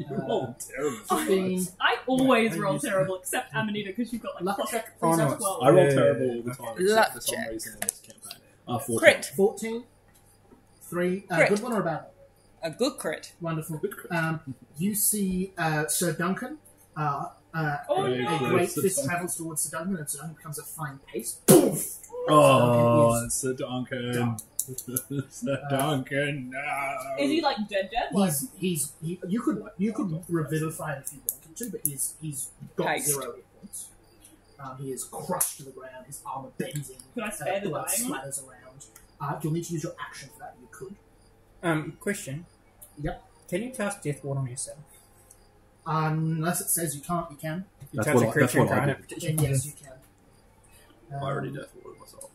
Oh, terrible. 15. I always I roll used to. terrible, except Amanita, because you've got like Luck plus check, Oh, please. no, out of it's- 12. I roll Yeah. terrible all the time, Luck except for some check. reason in this campaign. 14. Crit. 14. 3. Crit. Good one or a bad one? A good crit. Wonderful. Good crit. You see Sir Duncan. Oh, Very A no. great Sir fist Duncan. travels towards Sir Duncan, and Sir Duncan becomes a fine pace. Poof! Oh, Sir Sir Duncan. Sir Duncan, no. Is he like dead? Like, you could revivify him if you wanted to, but he's got Haste. 0 hit points. He is crushed to the ground. His armor bends in. Could I spare the blood dying one? splatters around. You'll need to use your action for that. You could. Question. Yep. Can you cast Death Ward on yourself? Unless it says you can't, you can. You That's touch what a I- creature that's what I and did. grant it. Then yes, you can. I already death warded myself.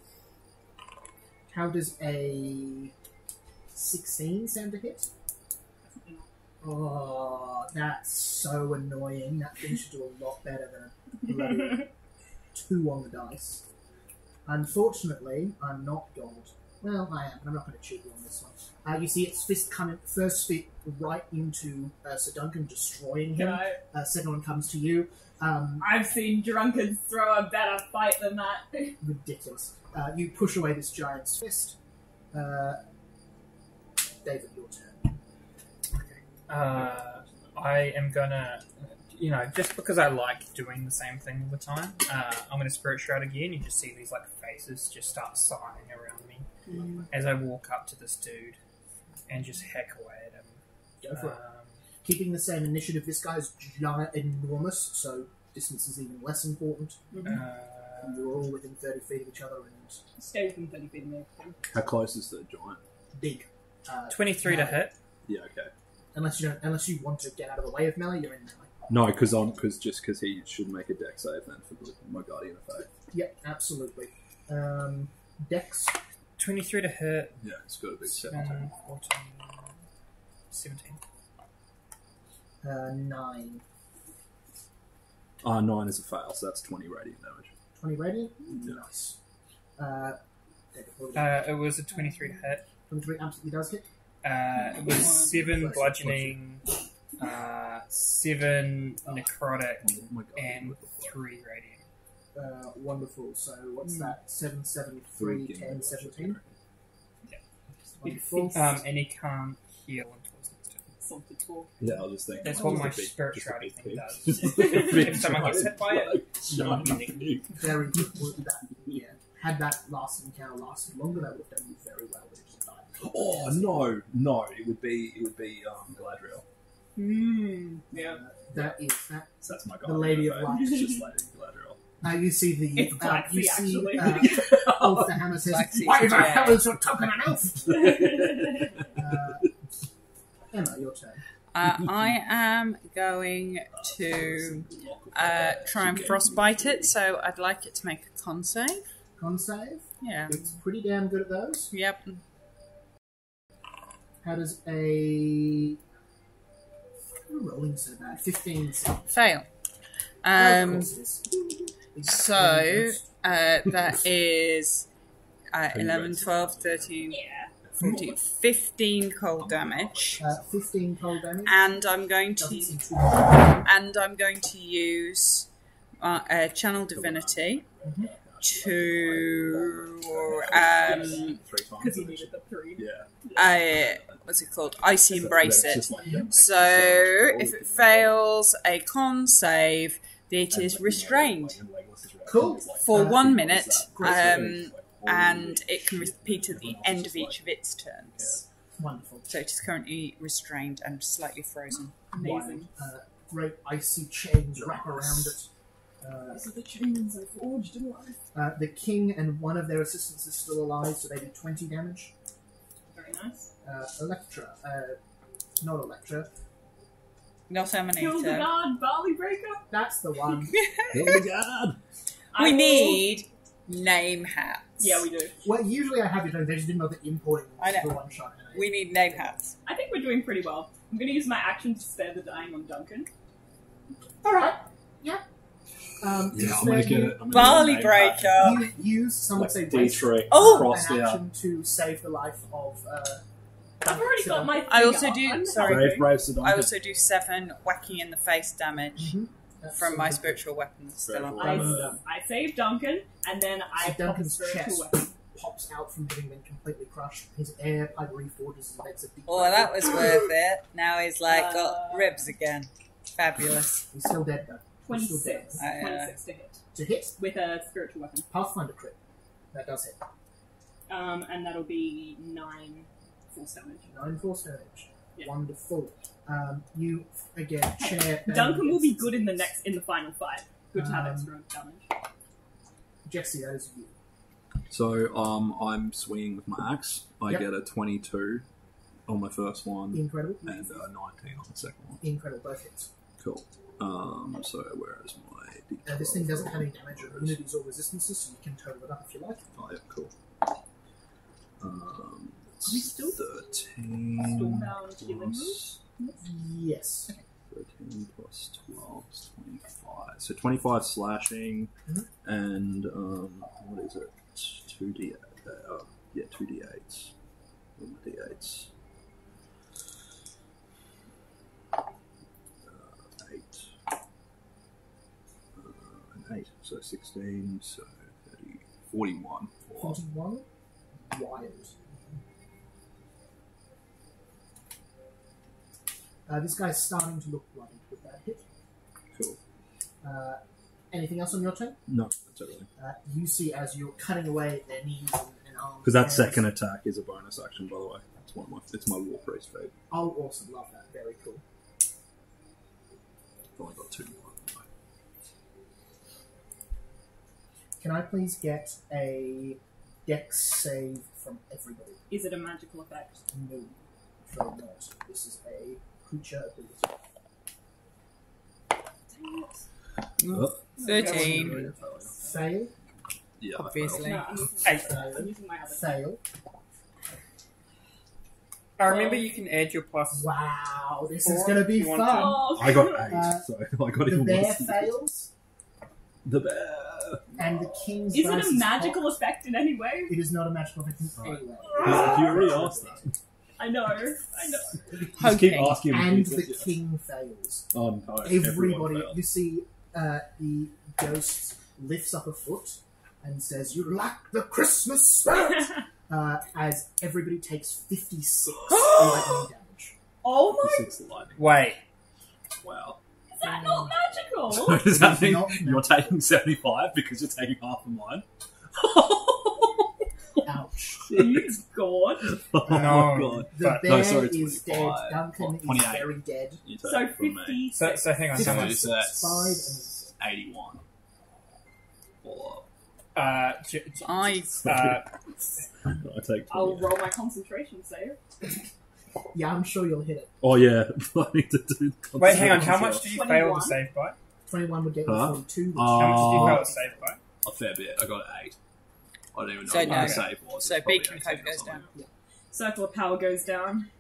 How does a 16 sound to hit? Oh, that's so annoying. That thing should do a lot better than a bloody 2 on the dice. Unfortunately, I'm not gold. Well, I am, but I'm not going to cheat you on this one. You see its fist coming, first fit right into Sir Duncan, destroying him. No. Second one comes to you. I've seen drunkards throw a better fight than that. Ridiculous. You push away this giant's fist. David, your turn. I am gonna, just because I like doing the same thing all the time, I'm gonna Spirit Shroud again. You just see these like faces just start sighing around me as I walk up to this dude and just hack away at him. Go for it. Keeping the same initiative, this guy's giant, enormous, so distance is even less important. You're all within 30 feet of each other and Stay within 30 feet of me. How close is the giant? big. 23 to melee. hit. Yeah, okay. Unless you want to get out of the way of melee, you're in melee. No, because he should make a deck save then for my Guardian of Faith. Yep, absolutely. Dex. 23 to hit. Yeah, it's got to be 17. 14, 17. 9. 9 is a fail, so that's 20 radiant damage. 20 radiant. Yeah. Nice. David, what was it? It was a 23 to hit. 23 absolutely does hit. It was 7 bludgeoning, 7 necrotic, Oh my god. and 3 radiant. Wonderful. So what's that? 7, 7, 3, 10, 17. Wonderful. And he can't heal until his next turn. Something to talk. Yeah, I was just thinking. That's just what a my big- spirituality just a thing big does. pig. If someone gets hit by it, Shut up. Very good. Had that last encounter lasted longer, that would have done you very well. But it just died. Oh no! It would be Galadriel. Yeah. That is that. So that's my guy. The Lady of Okay. Light. It's just Lady Galadriel. You see the It's Black you Sea, see actually. Ulf the Hammer says, Black Sea, "Why the yeah. hell is your token an elf?" Emma, your turn. I am going to try and frostbite it, so I'd like it to make a con save. Con save. Yeah. It's pretty damn good at those. Yep. How does a rolling so bad? 15. Fail. Of course it is. So that is 11, 12, 13, Yeah. 14, 15 cold damage. 15 cold damage. And I'm going Doesn't seem to too bad. use Channel Divinity to 3 times. Because you needed the 3. Yeah. what's it called? Icy Embrace It's it. just like, yeah, So if it fails a con save, it is restrained Cool. for 1 minute, great. and it can repeat at the end of each of its turns. Wonderful. So it is currently restrained and slightly frozen. Amazing. Great icy chains wrap around it. These are the chains I forged in life. The king and one of their assistants is still alive, so they do 20 damage. Very nice. Electra. Not Electra. Not Hildegard, Emanator. Barley Breaker. That's the one. Hildegard! We need name hats. Yeah, we do. Well, usually I have it, they just didn't know that importing I know. the one shot. We need name hats. I think we're doing pretty well. I'm going to use my action to spare the dying on Duncan. Alright. Yeah. Yeah, I'm instead gonna get it. I'm gonna Barley get a name hat. Breaker. You use, some would Like say, D waste trick Oh! crossed an out. action to save the life of I've already got my thing I also up. do- I'm sorry. Brave, brave, so I also do 7 whacking in the face damage from my spiritual. spiritual weapons still on. I, Done. I save Duncan, and then I So pop a Duncan's spiritual chest weapon. pops out from having been completely crushed. His air pipe reforges and makes a deep Oh, breath. that was worth it. Now he's like got ribs again. Fabulous. He's still dead though. He's still dead. 26. 26 to hit. To hit, With a spiritual weapon. Pathfinder crit. That does hit. And that'll be 9 force damage. 9 force damage. Yeah. Wonderful. You again chair. Duncan will be good in the final fight. Good to have Um, extra damage. Jesse, that is you. So, I'm swinging with my axe. I Yep. get a 22 on my first one Incredible. and a 19 on the second one. Incredible, both hits. Cool. So where is my D12? This thing doesn't have any damage or immunities or resistances, so you can total it up if you like. Oh, yeah, cool. Are we still 13 Stormbound healing plus, Yes. 13 plus 12 is 25. So 25 slashing, Mhm. and what is it? 2d8. Yeah, 2d8s. What are my d8s? 8. And 8. So 16, so 30, 41. 41. Wild. This guy's starting to look bloody with that hit. Cool. Anything else on your turn? No, that's everything. You see as you're cutting away their knees and arms. Because that hands. second attack is a bonus action, by the way. It's my War Priest fade. Oh, awesome. Love that. Very cool. I've only got 2 more. Can I please get a dex save from everybody? Is it a magical effect? No, afraid not. This is a creature ability. Oh, 13. Fail. yeah, Obviously. No, I'm using, I'm using my other. Fail. I remember you can add your plus. Wow, this is Or going to be you want fun. Oh, I got 8, so I got The even bear worse. fails, The bear. and the king's Is it dice a magical effect in any way? It is not a magical effect in any way. You already asked that. I know. Just keep Hoping. asking him. And if the he gets it. king fails. Oh no! everyone Everybody, failed. you see, the ghost lifts up a foot and says, "You lack the Christmas spirit." As everybody takes 56 lightning damage. Oh my! 6 lightning. Wait. Wow. Is that not magical? So does that mean Not you're taking 75 because you're taking half of mine? Ouch. Please, God. Oh No. my god. The But- bear no, sorry, is 25. dead. Duncan is 28. very dead. You take So it from me. 50. So hang on. So How much? it's that's 5 and 81. All I I take 20. I'll roll my concentration save. yeah, I'm sure you'll hit it. Oh yeah, I need to do. Wait, hang on. How much did you fail 21? to save by? 21 would get you Huh? 42. Which How much did you Oh. fail to save by? A fair bit. I got 8. I don't even know So what no. my save was. So It's probably beacon 18 code or goes something. down. Circle of power goes down.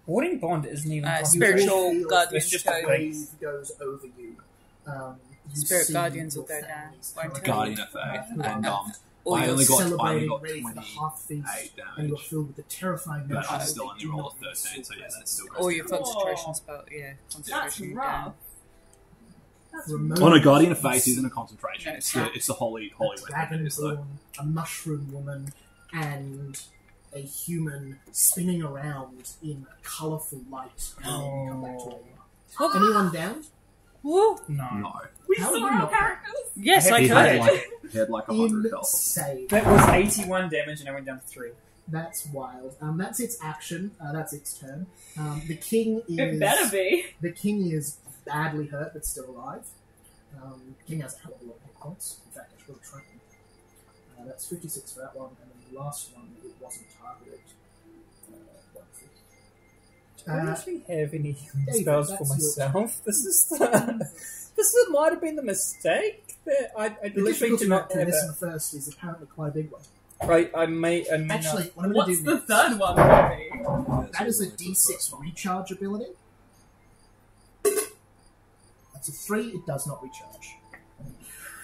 Warding Bond isn't even possible. Spiritual feel guardians it's just go. a wave goes over you. You Spirit see guardians your will go down, families won't currently, it? Guardian of Faith. And Or I you're only got celebrating 28 ready for the half feast, and you're damage. filled with the terrifying But notion I that still they only do rolled not a 13, so yeah, that's still Or your goes down. concentration spell, yeah. That's Concentration rough. down. That's For a rough. moment, Oh no, Guardian of Faith isn't a concentration. No, It's the holy a weapon. It is though. dragonborn, a mushroom woman, and a human spinning around in colourful light, and then come back to where you are. Anyone down? Woo! No. No. We How saw did you our not- characters. Yes, I He could. had He had like 100 health. Insane. That was 81 damage and I went down to 3. That's wild. That's its action. That's its turn. The king is. It better be. The king is badly hurt but still alive. The king has a hell of a lot of hit points. In fact, I should have tracked him. That's 56 for that one, and then the last one it wasn't targeted. Do I actually have any healing David, spells for that's your myself? This might have been the mistake that I The literally difficulty did not to have this a, in the first is apparently quite a big one. Right, I may Actually, not. what I'm going to What's do the next, third one going to be? that is a D6 recharge ability. That's a 3, it does not recharge.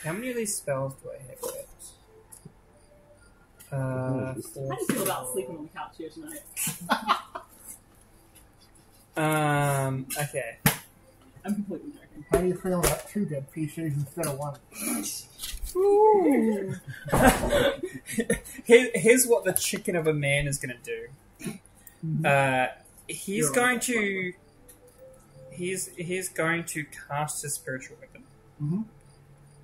How many of these spells do I have left? How do you feel about sleeping on the couch here tonight? Okay. I'm completely joking. How do you feel about 2 dead PCs instead of 1? Here's what the chicken of a man is going to do. He's You're going on to. He's going to cast his spiritual weapon. Mm-hmm.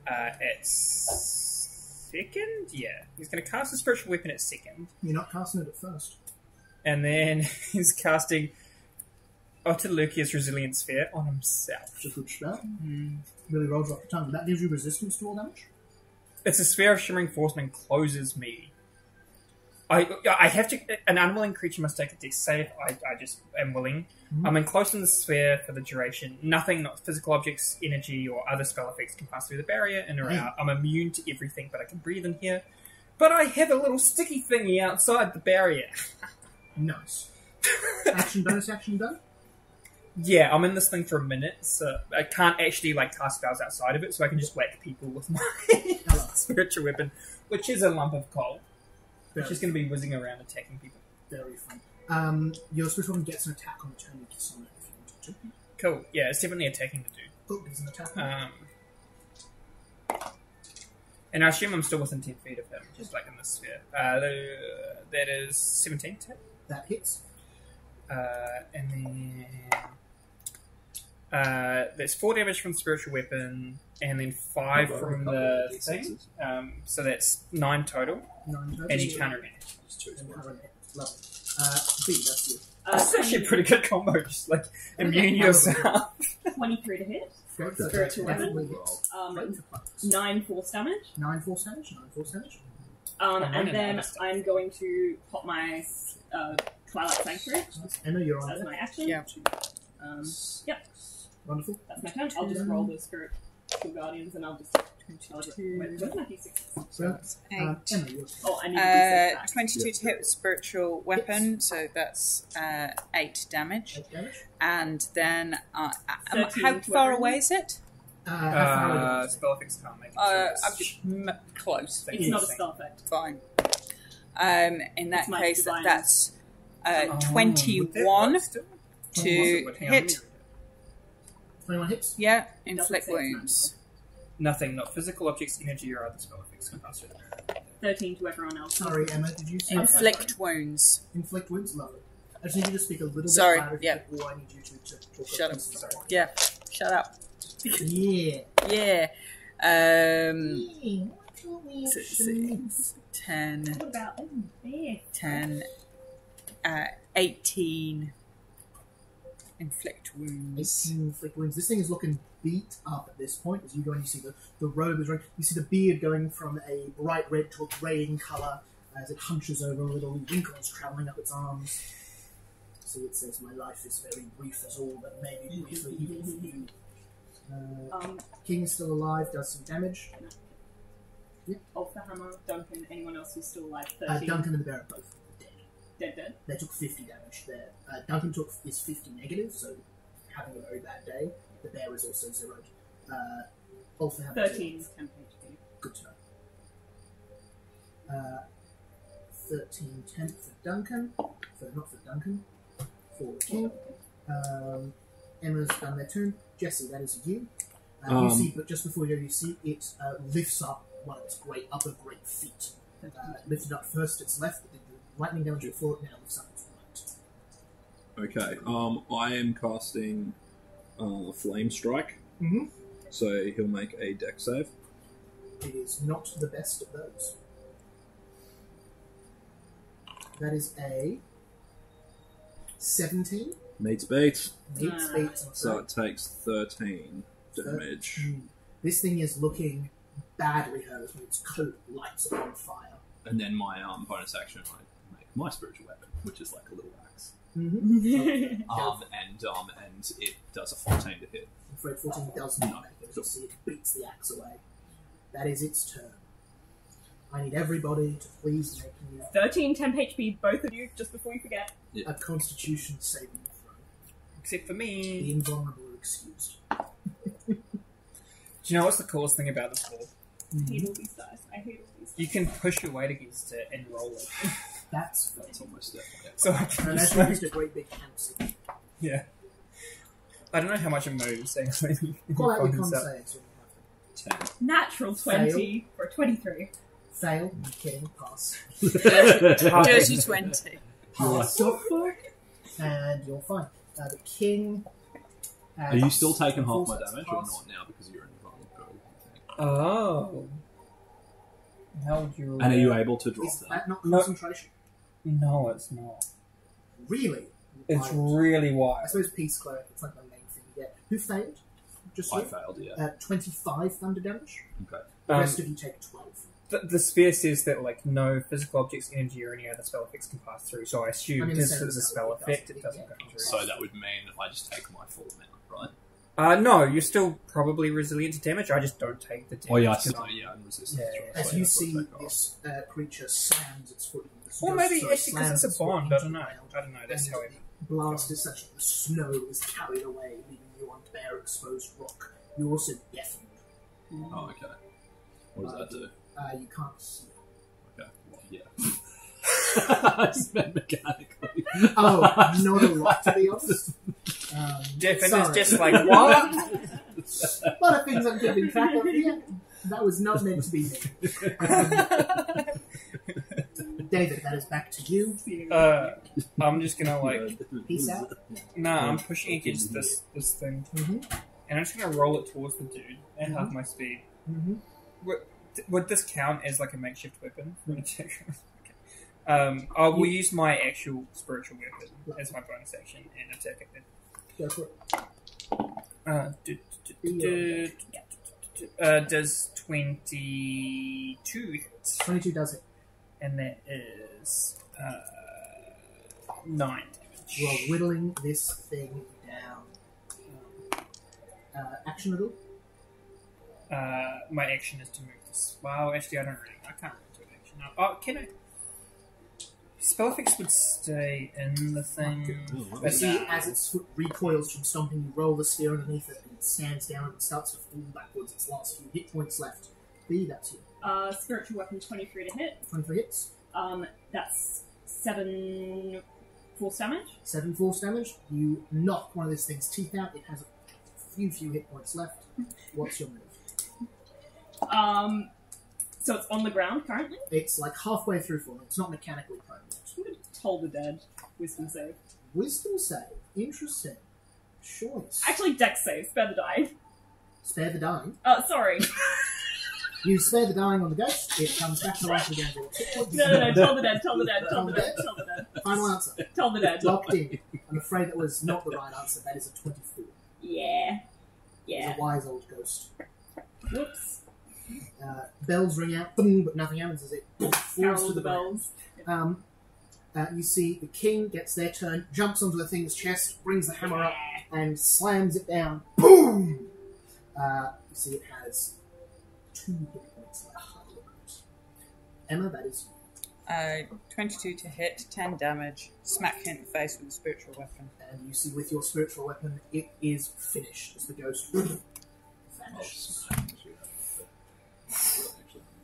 At second, yeah. He's going to cast his spiritual weapon at second, You're not casting it at first. and then he's casting Otilukia's Resilience Sphere on himself. It's a good spell. Really rolls off the tongue. That gives you resistance to all damage? It's a sphere of shimmering force and encloses me. I have to. An unwilling creature must take a dex save. I just am willing. Mhm. I'm enclosed in the sphere for the duration. Nothing, not physical objects, energy, or other spell effects can pass through the barrier in or out. I'm immune to everything, but I can breathe in here. But I have a little sticky thingy outside the barrier. Nice. Action, bonus action, done? Yeah, I'm in this thing for a minute, so I can't actually cast spells outside of it, so I can just whack people with my spiritual weapon, which is a lump of coal, which is going to be whizzing around attacking people. Very fun. Your spiritual weapon gets an attack on the turn you can summon it if you wanted to. Cool. Yeah, it's definitely attacking the dude. Oh, there's an attack. And I assume I'm still within 10 feet of him, just like in this sphere. That is 17 to hit. That hits. And then there's 4 damage from the spiritual weapon, and then 5 from the thing. So that's 9 total. 9 total. And he counter damage. And counter hit. Lovely. B, that's you. That's actually a pretty good combo, just immune yourself. 23 to hit. Great. Spiritual Definitely weapon. hits. 9 force damage. 9 force damage. 9 force damage. And then I'm going to pop my Twilight Sanctuary Emma, you're on as it. my action. Yeah. Yep, Wonderful. that's my turn. I'll just roll the Spiritual Guardians and I'll just charge it. Where's my D6? So, Emma, you're Oh, I need a D6 back. 22 to hit with spiritual weapon, so that's 8 damage. 8 damage. And then, 13 how far weapon. away is it? How far away is it? Spell effects can't make it. I'm just close. It's not a spell effect. Fine. In that It's my case, divine- that's 21 to hit. 21 hits. Yeah, inflict wounds. Nothing, not physical objects, energy, or other spell effects can pass through. 13 to everyone else. Sorry, Emma, did you say Inflict wounds. Inflict wounds? Lovely. I just need you to speak a little Sorry, bit louder, yeah. or I need you to talk Shut up. Sorry. Yeah, shut up. Yeah. Yeah. 10, What about there? 10, 18 inflict wounds. 18 inflict wounds. This thing is looking beat up at this point. As you go and you see the robe is red. You see the beard going from a bright red to a greying colour as it hunches over, little wrinkles travelling up its arms. See, it says, "My life is very brief as all, but maybe briefly even for you." King is still alive, does some damage. Off the hammer, Duncan, anyone else who's still alive, 13. Duncan and the bear are both dead. Dead. They took 50 damage there. Duncan is 50 negative, so having a very bad day. The bear is also zeroed. Ulfa have 13 temp HP. Good to know. 13 temp for Duncan. Not for Duncan. For the king. Emma's done their turn. Jesse, that is you. You see, but just before you see it lifts up one of its upper great feet. Lifted up first its left, the lightning damage before it now lifts up its right. Okay. I am casting Flame Strike. Mm-hmm. So he'll make a dex save. It is not the best of those. That is a 17. Meets beats. Meets beats. So it takes 13 damage. This thing is looking badly hurt when its coat lights upon fire. And then my bonus action, I make my spiritual weapon, which is like a little axe. Mm-hmm. And it does a 14 to hit. I'm afraid 14 does not make it. You'll see it beats the axe away. That is its turn. I need everybody to please make me 13 temp HP, both of you, just before you forget. a Constitution saving throw. Except for The me. invulnerable are excused. Do you know what's the coolest thing about this ball? I hate all these dice. I hate all these dice. You can push your weight against it and roll it. That's Almost definitely. So I can and just that's just a great big hamster. yeah. I don't know how much it moves, actually. Call out your Find con this out. saves when you have them. 10. Natural 20 for 23. Fail. I'm kidding. Pass. Dirty 20. Pass. And you're fine. The king. Are you still taking half my Full damage pass. or not now because you're in vulnerable? Oh. How would you... And are you able to drop Is that? that not No. concentration? No, it's not. Really? It's Wild. really I wide. suppose Peace Cleric, it's like the main thing you get. Who failed? Just I you? failed, yeah. 25 thunder damage. Okay. The rest of you take 12. The sphere says that like no physical objects, energy, or any other spell effects can pass through. So I assume I mean, because the same it's a as spell it effect, does, it doesn't yeah. go through. So that would mean I just take my full amount, right? No, you're still probably resilient to damage. I just don't take the damage. Oh, yeah, I 'cause see. I'm- Yeah, I'm resistant. Yeah, to it, As so you that's what I see take off. this creature slams its foot into the Or snow. maybe So actually because slams it's its a foot bond. into I don't the know. ground, I don't know. That's and how it. the blast is such that the snow is carried away, leaving you on bare exposed rock. You're also deafened. Oh, okay. What does that do? You can't hear. Okay. Well, yeah. I just meant mechanically. Oh, not a lot, to be honest. Deafened is sorry. just like what? A lot of things I'm keeping track of here. That was not meant to be me. David, that is back to you. I'm just gonna like. Peace out. Nah, I'm pushing against this thing, Mm-hmm. and I'm just gonna roll it towards the dude at half my speed. Mm-hmm. Would this count as like a makeshift weapon for an attack? Okay. I will use my actual spiritual weapon as my bonus action and attack it. Go for it. Does 22 hit? 22 does it. And that is 9 damage. You are whittling this thing down. Action at all? My action is to move this. Well, actually, I don't really. I can't really do an action. No. Oh, can I? Spell effects would stay in the thing. You But see, nah. as its foot recoils from stomping, you roll the sphere underneath it, and it stands down and starts to fall backwards. Its last few hit points left. B, that's you. Spiritual weapon 23 to hit. 23 hits. That's 7 Force damage? 7 force damage. You knock one of this thing's teeth out. It has a few hit points left. What's your move? So it's on the ground currently? It's like halfway through falling. It's not mechanically prone yet. I'm going to toll the dead. Wisdom save. Wisdom save. Interesting. Choice. Actually, dex save. Spare the dying. Spare the dying. Sorry. You spare the dying on the ghost. It comes back to life again. No. Tell the dead. Tell the dead. Final answer. Tell the dead. Locked in. I'm afraid that was not the right answer. That is a 24. Yeah. It's a wise old ghost. Whoops. Bells ring out, boom, but nothing happens as it falls Carol to the the ground. bells. You see the king gets their turn, jumps onto the thing's chest, brings the hammer up, and slams it down. Boom! You see it has 2 hit points left. Emma, that is you. 22 to hit, 10 damage. Smack him in the face with a spiritual weapon. And you see with your spiritual weapon, it is finished as the ghost vanishes.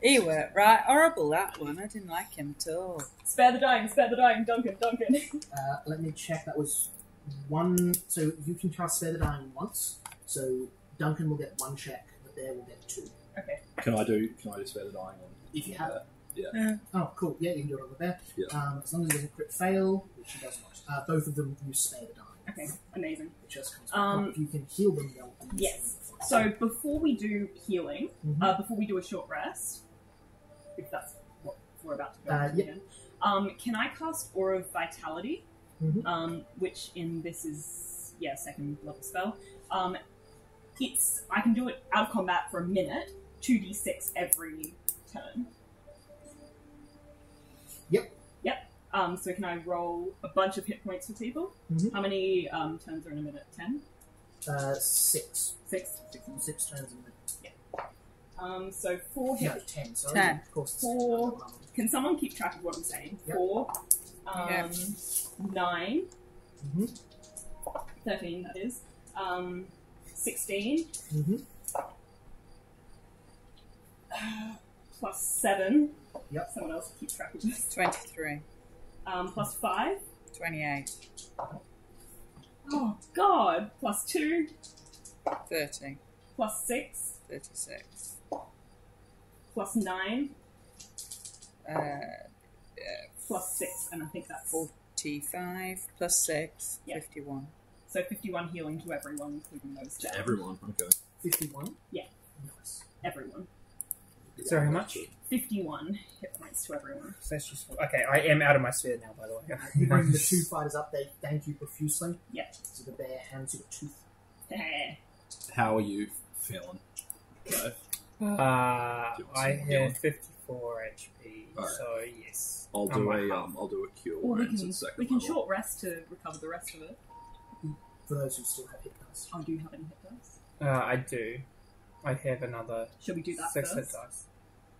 He were right horrible, that one. I didn't like him at all. Spare the dying, Duncan. Let me check. That was 1. So you can cast Spare the Dying once. So Duncan will get 1 check, the bear will get 2. Okay. Can I do Spare the Dying on? If you have it. Yeah. Oh, cool. Yeah, you can do it on the bear. Yeah. As long as it doesn't crit fail, which it does not. Both of them use Spare the Dying. Okay, amazing. It just comes back up. If you can heal them, they'll be Yes. So before we do healing, before we do a short rest, if that's what we're about to go into again, can I cast Aura of Vitality, which in this is, 2nd level spell. I can do it out of combat for a minute, 2d6 every turn. Yep. So can I roll a bunch of hit points for people? How many turns are in a minute? 10? 6. 6? 6 turns in a minute. So 4 hit. No, 10, sorry. 10. Of course. 4. Can someone keep track of what I'm saying? Yep. 4, 9, 13, that is, 16, plus 7. Yep. Someone else keep track of this. 23. Plus 5. 28. Oh, God! Plus 2. 30. Plus 6. 36. Plus 9. Yeah, Plus 6, and I think that's 45 plus 6, Yeah. 51. So 51 healing to everyone, including those down. Everyone, okay. 51? Yeah. Nice. Everyone. So how much? 51 hit points to everyone. So that's just okay. I am out of my sphere now, by the way. You bring the 2 fighters up, they thank you profusely. Yeah. So the bear hands you a tooth. How are you feeling? Go. I have 54 HP, Alright. so yes. I'll do a cure Or we wounds can, at 2nd we can level. short rest to recover the rest of it. For those who still have hit dice. Oh, do you have any hit dice? I do. I have another Should we do that 6 hit first dice.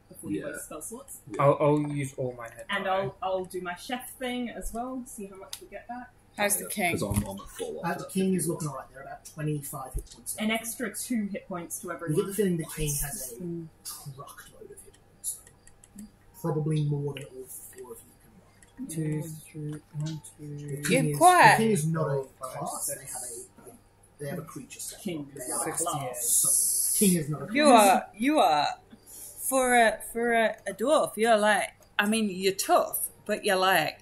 before you Yeah. waste spell slots? Yeah. I'll use all my hit And die. I'll do my chef thing as well. See how much we get back. How's the king? Because I'm at full off The that king is 50. looking alright. They're about 25 hit points. An extra 2 hit points to You get the everyone. feeling the king has a truckload of hit points. Probably more than all 4 of you can rock. 2, 3, 1, 2. The You're king is- quiet. The king is not a 5, class. 6. They have a creature set. King They is are not a class. So, king is not a class. You are for a dwarf. You're like, I mean, you're tough, but you're like,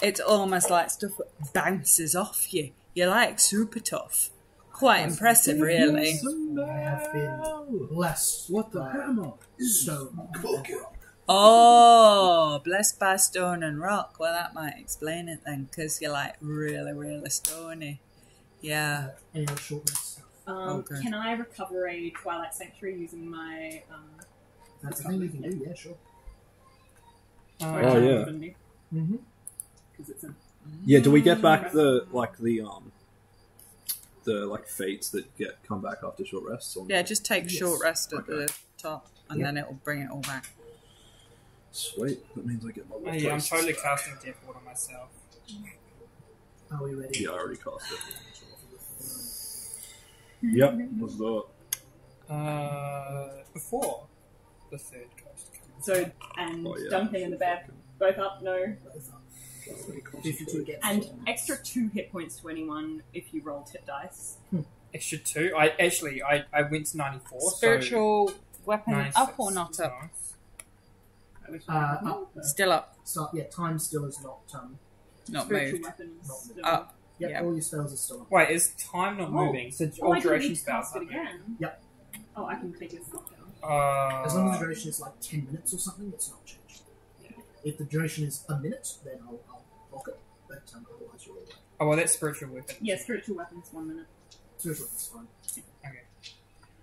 it's almost like stuff that bounces off you. You're like super tough. Quite impressive, really. I have been blessed. What the by hammer? stone and rock. Oh, blessed by stone and rock. Well, that might explain it then, because you're like really, really stony. Yeah. Any other short rest stuff? Okay. Can I recover a Twilight Sanctuary using my... That's the thing you can do, yeah, sure. Oh, yeah. Mm-hmm. Because it's a... Yeah, do we get back the fates that come back after short rests? Or Yeah, just take Yes. short rest at Okay. the top, and then it'll bring it all back. Sweet. That means I get my Oh, yeah, I'm totally casting Death Ward on myself. Are we ready? Yeah, I already cast it. Yep, let's do it. Before the third coast comes. So, and Oh, yeah. Duncan and the bear both up, no? Both up. 52 against And it. extra 2 hit points to anyone if you roll tip dice. Extra 2. I went to 94. Spiritual weapon 96. up or not up? I wish Up. Still up, So, yeah, time still is not not spiritual moved. weapons. Not moved. Up. Yep, Yeah. all your spells are still up. Wait, is time not moving? So Oh, all I can duration need to spells cast it aren't moving. again. Yep. Oh, I can take a slot down. As long as the duration is like 10 minutes or something, it's not changed. If the duration is a minute, then I'll block it. But otherwise, you're all right. Oh, well, that's spiritual weapon. Yeah, spiritual weapons, 1 minute. Spiritual is fine.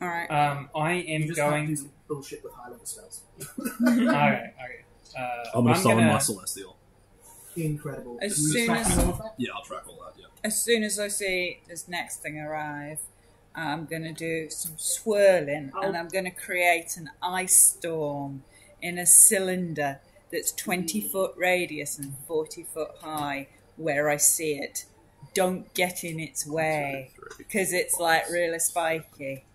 Alright. I You am just going have to. to bullshit with high level spells. Okay. I'm going to summon my Celestial. Incredible. As You soon tracking as- all of that? Yeah, I'll track all that, yeah. As soon as I see this next thing arrive, I'm going to do some swirling and I'm going to create an ice storm in a cylinder that's 20 foot radius and 40 foot high where I see it. Don't get in its way because it's like really spiky.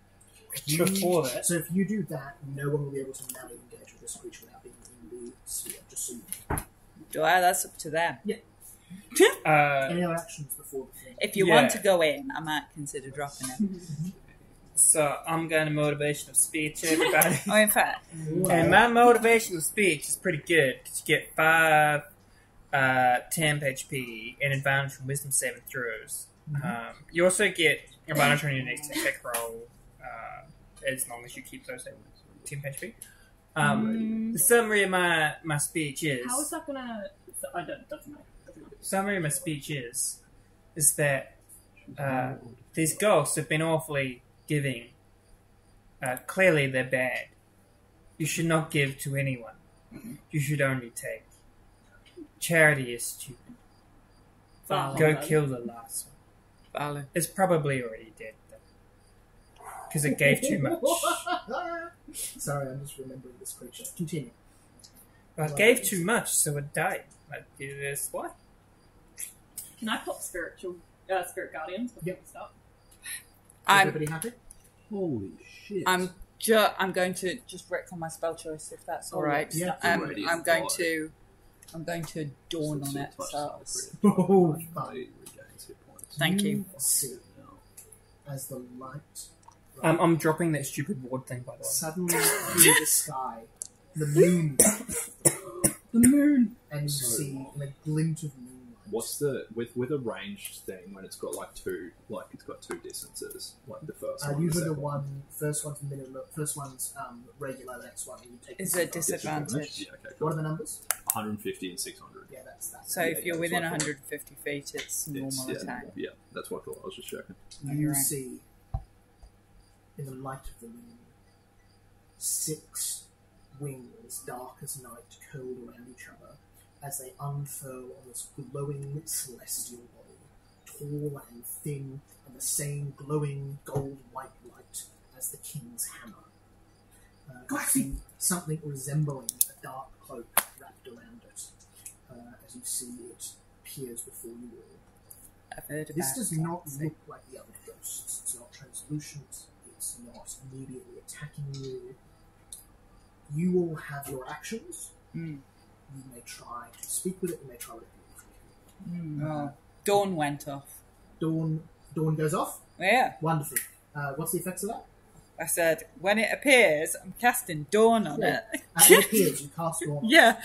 Before that. So if you do that, no one will be able to now engage with this creature without being in the sphere. Just so you know. Do I? That's up to them. Any other actions before the thing? If you want to go in, I might consider dropping it. So I'm going to motivational speech, everybody. Oh, in fact, And my motivational speech is pretty good because you get 5 temp HP and advantage from wisdom saving throws. You also get advantage on your next attack roll as long as you keep those at temp HP. The summary of my speech is... How is that gonna... I don't... Doesn't matter. Summary of my speech is that these ghosts have been awfully giving. Clearly they're bad. You should not give to anyone. You should only take. Charity is stupid. Go kill the last one. Valid. It's probably already dead, though. Because it gave too much. Sorry, I'm just remembering this creature. Continue. Well, it gave too much, so it died. Like, that's why. Can I pop spirit guardians before we start? I'm Everybody happy? Holy shit. I'm going to just wreck on my spell choice if that's all right. yeah. I'm going to dawn on it. So Oh, fun. thank you. See, as the light I'm dropping that stupid ward thing, by the way. suddenly through the sky, the moon, and you see in a glint of moonlight. What's the with a ranged thing when it's got it's got 2 distances, like the first one? Usually the second first one's minimum, first one's regular, the next one you take. Is a disadvantage. Yeah, okay, What cool. are the numbers? 150 and 600. Yeah, that's that. So if you're that's within what I thought. 150 feet, it's normal attack. Yeah, that's what I thought. I was just checking. Oh, You you're right. see in the light of the moon 6 wings, dark as night, curled around each other as they unfurl on this glowing celestial body, tall and thin, and the same glowing gold-white light as the king's hammer. You see something resembling a dark cloak wrapped around it as you see it appears before you all. I've heard about This does it. not look like the other ghosts. It's not translucent. It's not immediately attacking you. You all have your actions. You may try to speak with it. You may try with it. Oh, dawn went off. Dawn goes off. Yeah, Wonderful. What's the effects of that? I said when it appears, I'm casting dawn on Yeah. it. It appears. You cast Dawn. Yeah,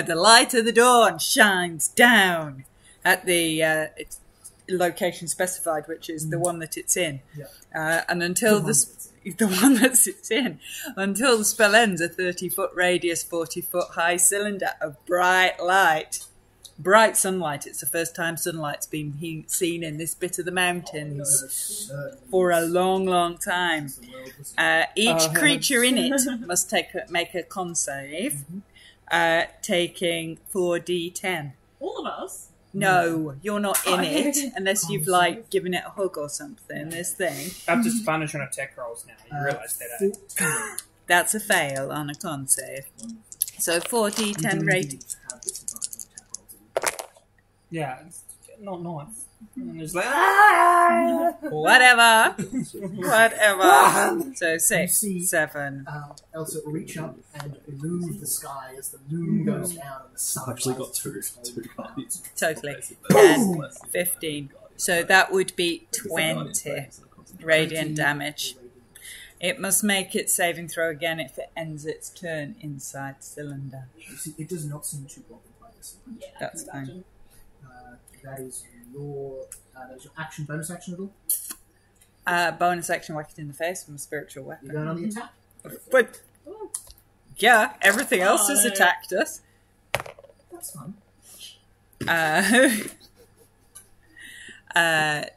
the light of the dawn shines down at the its location specified, which is the one that it's in. Yeah. And until the one that it's in, until the spell ends, a 30-foot radius, 40-foot high cylinder of bright light. Bright sunlight. It's the first time sunlight's been seen in this bit of the mountains for a long, long time. Each creature in it must make a con save, taking 4d10. All of us? No, you're not in it unless you've given it a hug or something. This thing. I've just disadvantage on attack rolls now. You realise that, eh? 14. That's a fail on a con save. So 4d10 rating. Yeah, it's not nice. And it's like, ah! Whatever. So You 6, see, 7. Elsa reach up and move the sky as the moon goes down and the sun. I've actually got rises two through its holy guardians. Totally. Basically. 10, Less than 15. So that would be because the guardians 20 base are concentrated. radiant damage. It must make its saving throw again if it ends its turn inside cylinder. You see, it does not seem too bothered by this. Yeah, That's I can imagine. That is your action, bonus action at all. Bonus action, whack it in the face from a spiritual You're weapon. going on the attack. But yeah, everything else has no. attacked us. That's fun.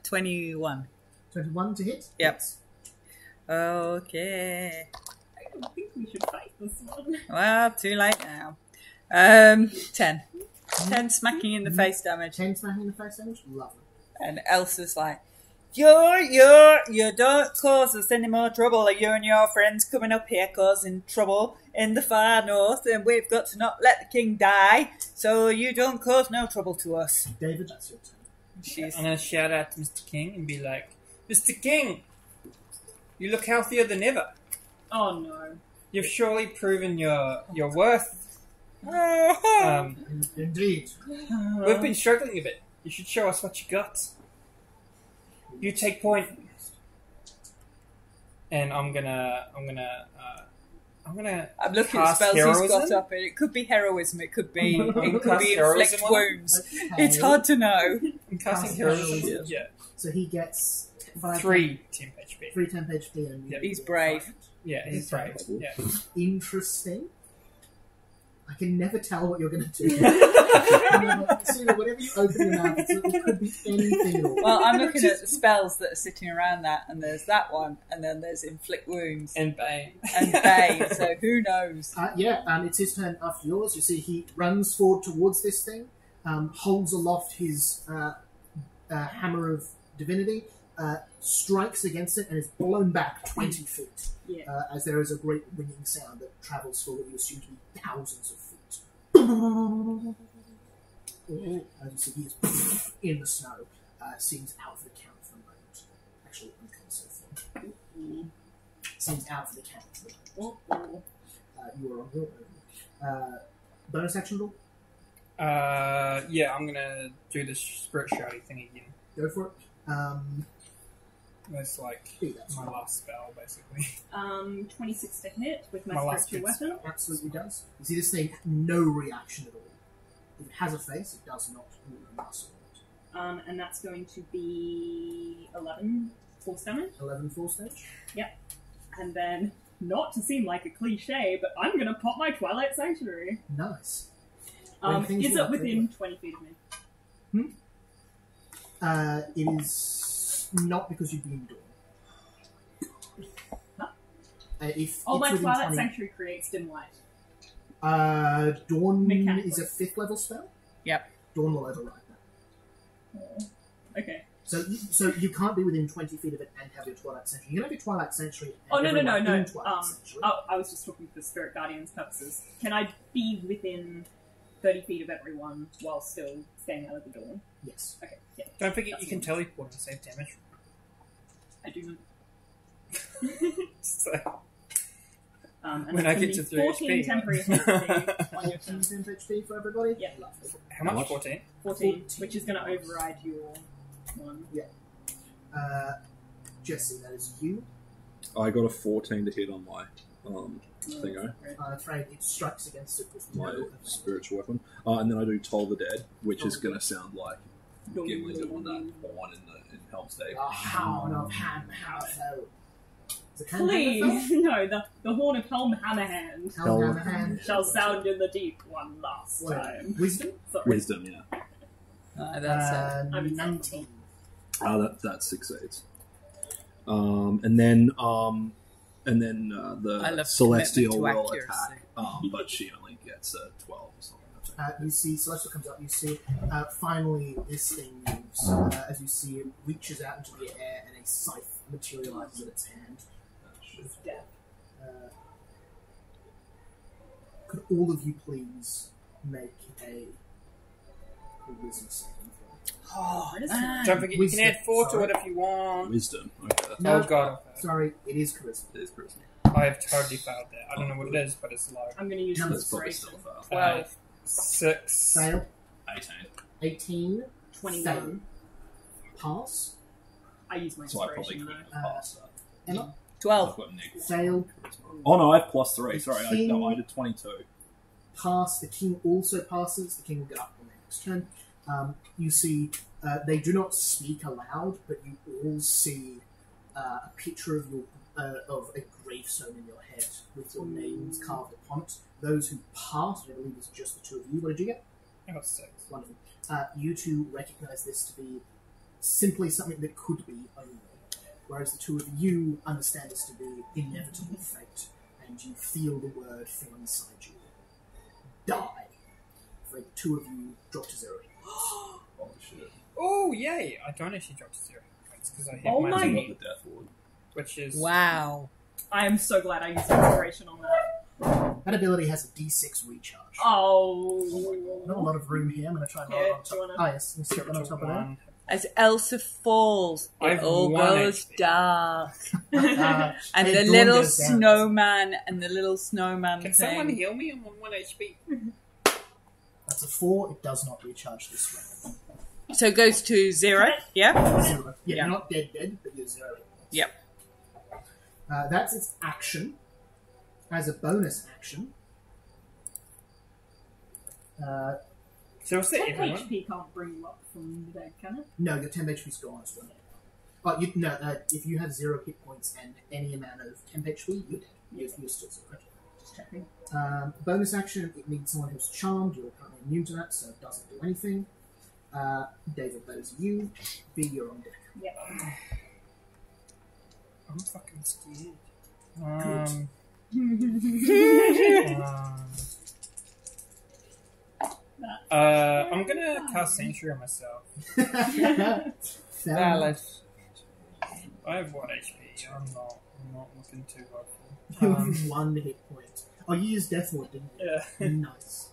21. 21 to hit. Yep. Okay. I don't think we should fight this one. Well, too late now. 10. 10 smacking in the face damage. 10 smacking in the face damage. Lovely. And Elsa's like, you don't cause us any more trouble. Are you and your friends coming up here causing trouble in the far north? And we've got to not let the king die, so you don't cause no trouble to us. David, that's your turn. She's I'm gonna shout out to Mr. King and be like, Mr. King, you look healthier than ever. Oh no. You've surely proven your worth. Indeed. We've been struggling a bit. You should show us what you got. You take point. And I'm looking at cast spells he's got heroism? up, and it could be heroism, it could be Cast heroism inflict on him? wounds. Okay. It's hard to know. I'm casting Cast heroism. heroism. Yeah. So he gets 3 temp HP. 3 temp HP and Yep. He's brave. Yeah, he's brave. Yeah. Interesting. I can never tell what you're going to do. So, whenever you open your mouth, it could be anything at all. Well, I'm looking at the spells that are sitting around that, and there's that one, and then there's inflict wounds And bane. and bane. So who knows? It's his turn after yours. You see, he runs forward towards this thing, holds aloft his hammer of divinity, strikes against it, and is blown back 20 feet. Yeah. As there is a great ringing sound that travels for what you assume to be thousands of feet. As you see, he is in the snow. Seems out of the count for a moment. Actually, unconscious. Seems out of the count for a moment. You are on your own. Bonus action roll? Yeah, I'm gonna do the spirit shouty thing again. Go for it. That's like Yeah, that's my right. last spell, basically. 26 to hit with My my last spiritual good weapon. Absolutely does. You see this thing, no reaction at all. If it has a face, it does not move a muscle. And that's going to be 11 force damage. 11 full stage. And then, not to seem like a cliche, but I'm going to pop my Twilight Sanctuary. Nice. When things Is work, it they within work. 20 feet of me? It is not because you've been indoor. Huh? If Oh, it's my within Twilight 20 Sanctuary creates dim light. Dawn Mechanically. is a 5th level spell. Yep. Dawn will override that. Okay. So you can't be within 20 feet of it and have your Twilight Sanctuary. You can have your Twilight Sanctuary and Oh, no. everyone in Twilight Sanctuary. I was just talking for Spirit Guardian's purposes. Can I be within 30 feet of everyone while still staying out of the door? Yes. Okay, yeah. Don't forget That's you can fine. teleport and save damage. I do not. So, And when that's I gonna get to be 3 14 HP. temporary HP on your 14 turn. temp HP for everybody? Yeah. Lovely. How much? How much? 14? 14, which is going to override your one. Jesse, that is you. I got a 14 to hit on my thingo, I'm afraid it strikes against it with my no spiritual weapon. And then I do Toll the Dead, which is going to sound like Gimli doing that horn in Helm's Deep. A hound of Hammerfell. Is it Please! No, the Horn of Helm Hammerhand Hammerhand. shall sound in the deep one last time. Wisdom? Sorry. Wisdom, yeah. That's I'm 19. That succeeds. And then I the love Celestial commitment to will accuracy. attack, but she only gets a 12 or something. You see Celestial comes up, you see finally this thing moves. As you see it reaches out into the air and a scythe materializes in its hand. Death. Could all of you please make a charisma saving Oh, Don't forget, you Wisdom, can add 4 to sorry. it if you want. Wisdom. Okay. No. Oh god, Sorry, it is charisma. It is charisma. I have totally failed that. I don't know what it is, but it's low. I'm going to use No, That's probably inspiration. still a fail. 12. 6. Fail. 18. 18. 21. Pass. I use my So I probably inspiration couldn't though. pass that. Emma. 12. I've got negative Fail. charisma. Oh no, I have +3. Sorry, I did 22. Pass. The king also passes. The king will get up on the next turn. You see, they do not speak aloud, but you all see a picture of a gravestone in your head with your names carved upon it. Those who passed, I believe it's just the two of you. What did you get? I got 6. Wonderful. You two recognize this to be simply something that could be only, whereas the two of you understand this to be inevitable fate, and you feel the word fill inside you. Die. For the two of you drop to 0. Holy shit. Oh, yay! I don't actually drop to 0 points because I hit Oh my my- I limit, got the Death Ward. which is... Wow. I am so glad I used inspiration on that. That ability has a D6 recharge. Oh. Not a lot of room here. I'm going to try and roll Yeah, on top. do you wanna- Oh yes, let's get one on top of that. One. As Elsa falls, it I've all one goes HP. dark. And And the dawn little goes down. snowman and the little snowman Can thing. someone heal me? I'm on 1 HP. That's a 4. It does not recharge this round. So it goes to 0, yeah? 0. Yeah, Yeah. you're not dead, but you're 0. Yep. That's its action. As a bonus action, So is that 10 everyone? HP can't bring you up from the dead, can it? no, your temp HP is gone as well. If you have 0 hit points and any amount of temp HP, you're dead. You're still 0. Just checking. Bonus action, it needs someone who's charmed. You're currently immune to that, so it doesn't do anything. David, that is you. B, you're on deck. Yep. I'm fucking scared. I'm gonna cast Sanctuary on myself. Valid. I have 1 HP. I'm not looking too hopeful. You have 1 hit point. Oh, you used Death Ward, didn't you? Yeah. Nice.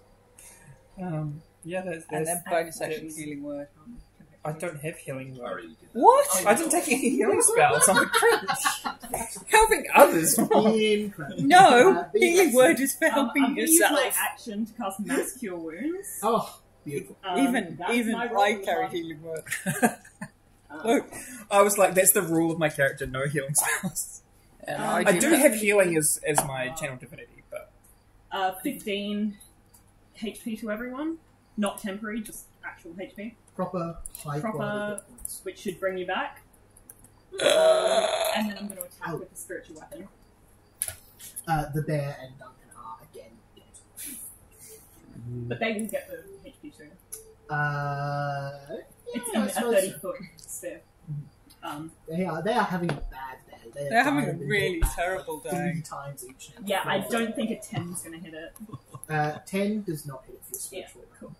Yeah, there's And then bonus action there's- healing word. I don't have healing I word. already did that. What? I didn't take any healing spells. I'm cringe. Helping others. Incredible. No, Be healing excellent. word is for I'm helping going to use yourself. my action to cast Mass Cure Wounds. Oh, beautiful. Even That's my roll I of carry luck. healing word. Look, I was like, that's the rule of my character, no healing spells. And I do that. have healing as my channel divinity, but 15 HP to everyone. Not temporary, just actual HP. Proper, high Proper- quality hit points. Which should bring you back. And then I'm going to attack with a spiritual weapon. The bear and Duncan are again dead. But they will get the HP soon. It's yeah, I in a suppose 30-foot sphere. They are having a bad day. They're having a died really and terrible hit day. 3 times each. now. Yeah, I don't think a 10 is going to hit it. 10 does not hit it for your Yeah, spiritual. cool.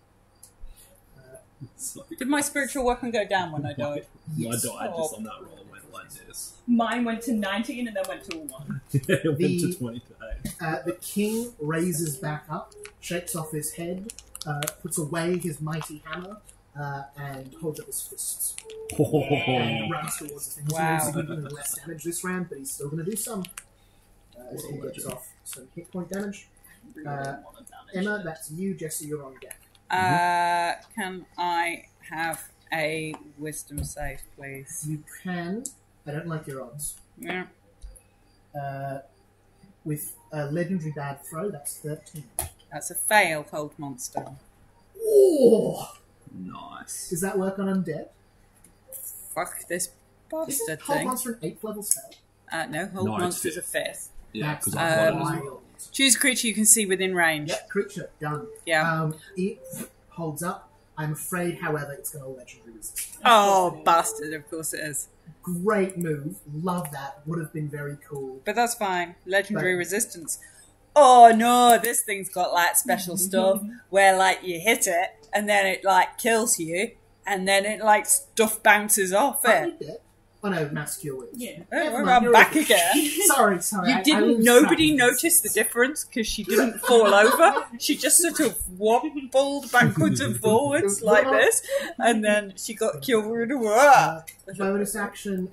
So, Did my spiritual weapon go down when I I died? Yes. died just on that roll and went like this. Mine went to 19 and then went to a 1. It went The- to 28. The king raises back up, shakes off his head, puts away his mighty hammer, and holds up his fists. And runs towards the thing. Wow. He's significantly less damage this round, but he's still going to do some. As he gets off some hit point damage. Emma, that's you. Jesse, you're on deck. Can I have a wisdom save, please? You can. I don't like your odds. Yeah. With a legendary bad throw, that's 13. That's a fail, cold monster. Oh! Nice. Does that work on undead? Fuck this Isn't bastard Hold thing. Monster an 8th level spell? No, hold No, it's monster's a fifth. 5th. Yeah, That's because I thought it was wild. Choose a creature you can see within range. Yep, creature, done. Yeah. It holds up. I'm afraid, however, it's going to legendary resist. Oh, bastard, of course it is. Great move. Love that. Would have been very cool. But that's fine. Legendary But- resistance. Oh no, this thing's got like special stuff where like you hit it and then it like kills you and then it like stuff bounces off Are it. you dead? Oh no, Mass Cure is. Yeah. Never mind, I'm you're back okay. again. Sorry. You I didn't. lose Nobody track. noticed the difference because she didn't fall over. She just sort of wobbled backwards and forwards like this, and then she got cured. Bonus action,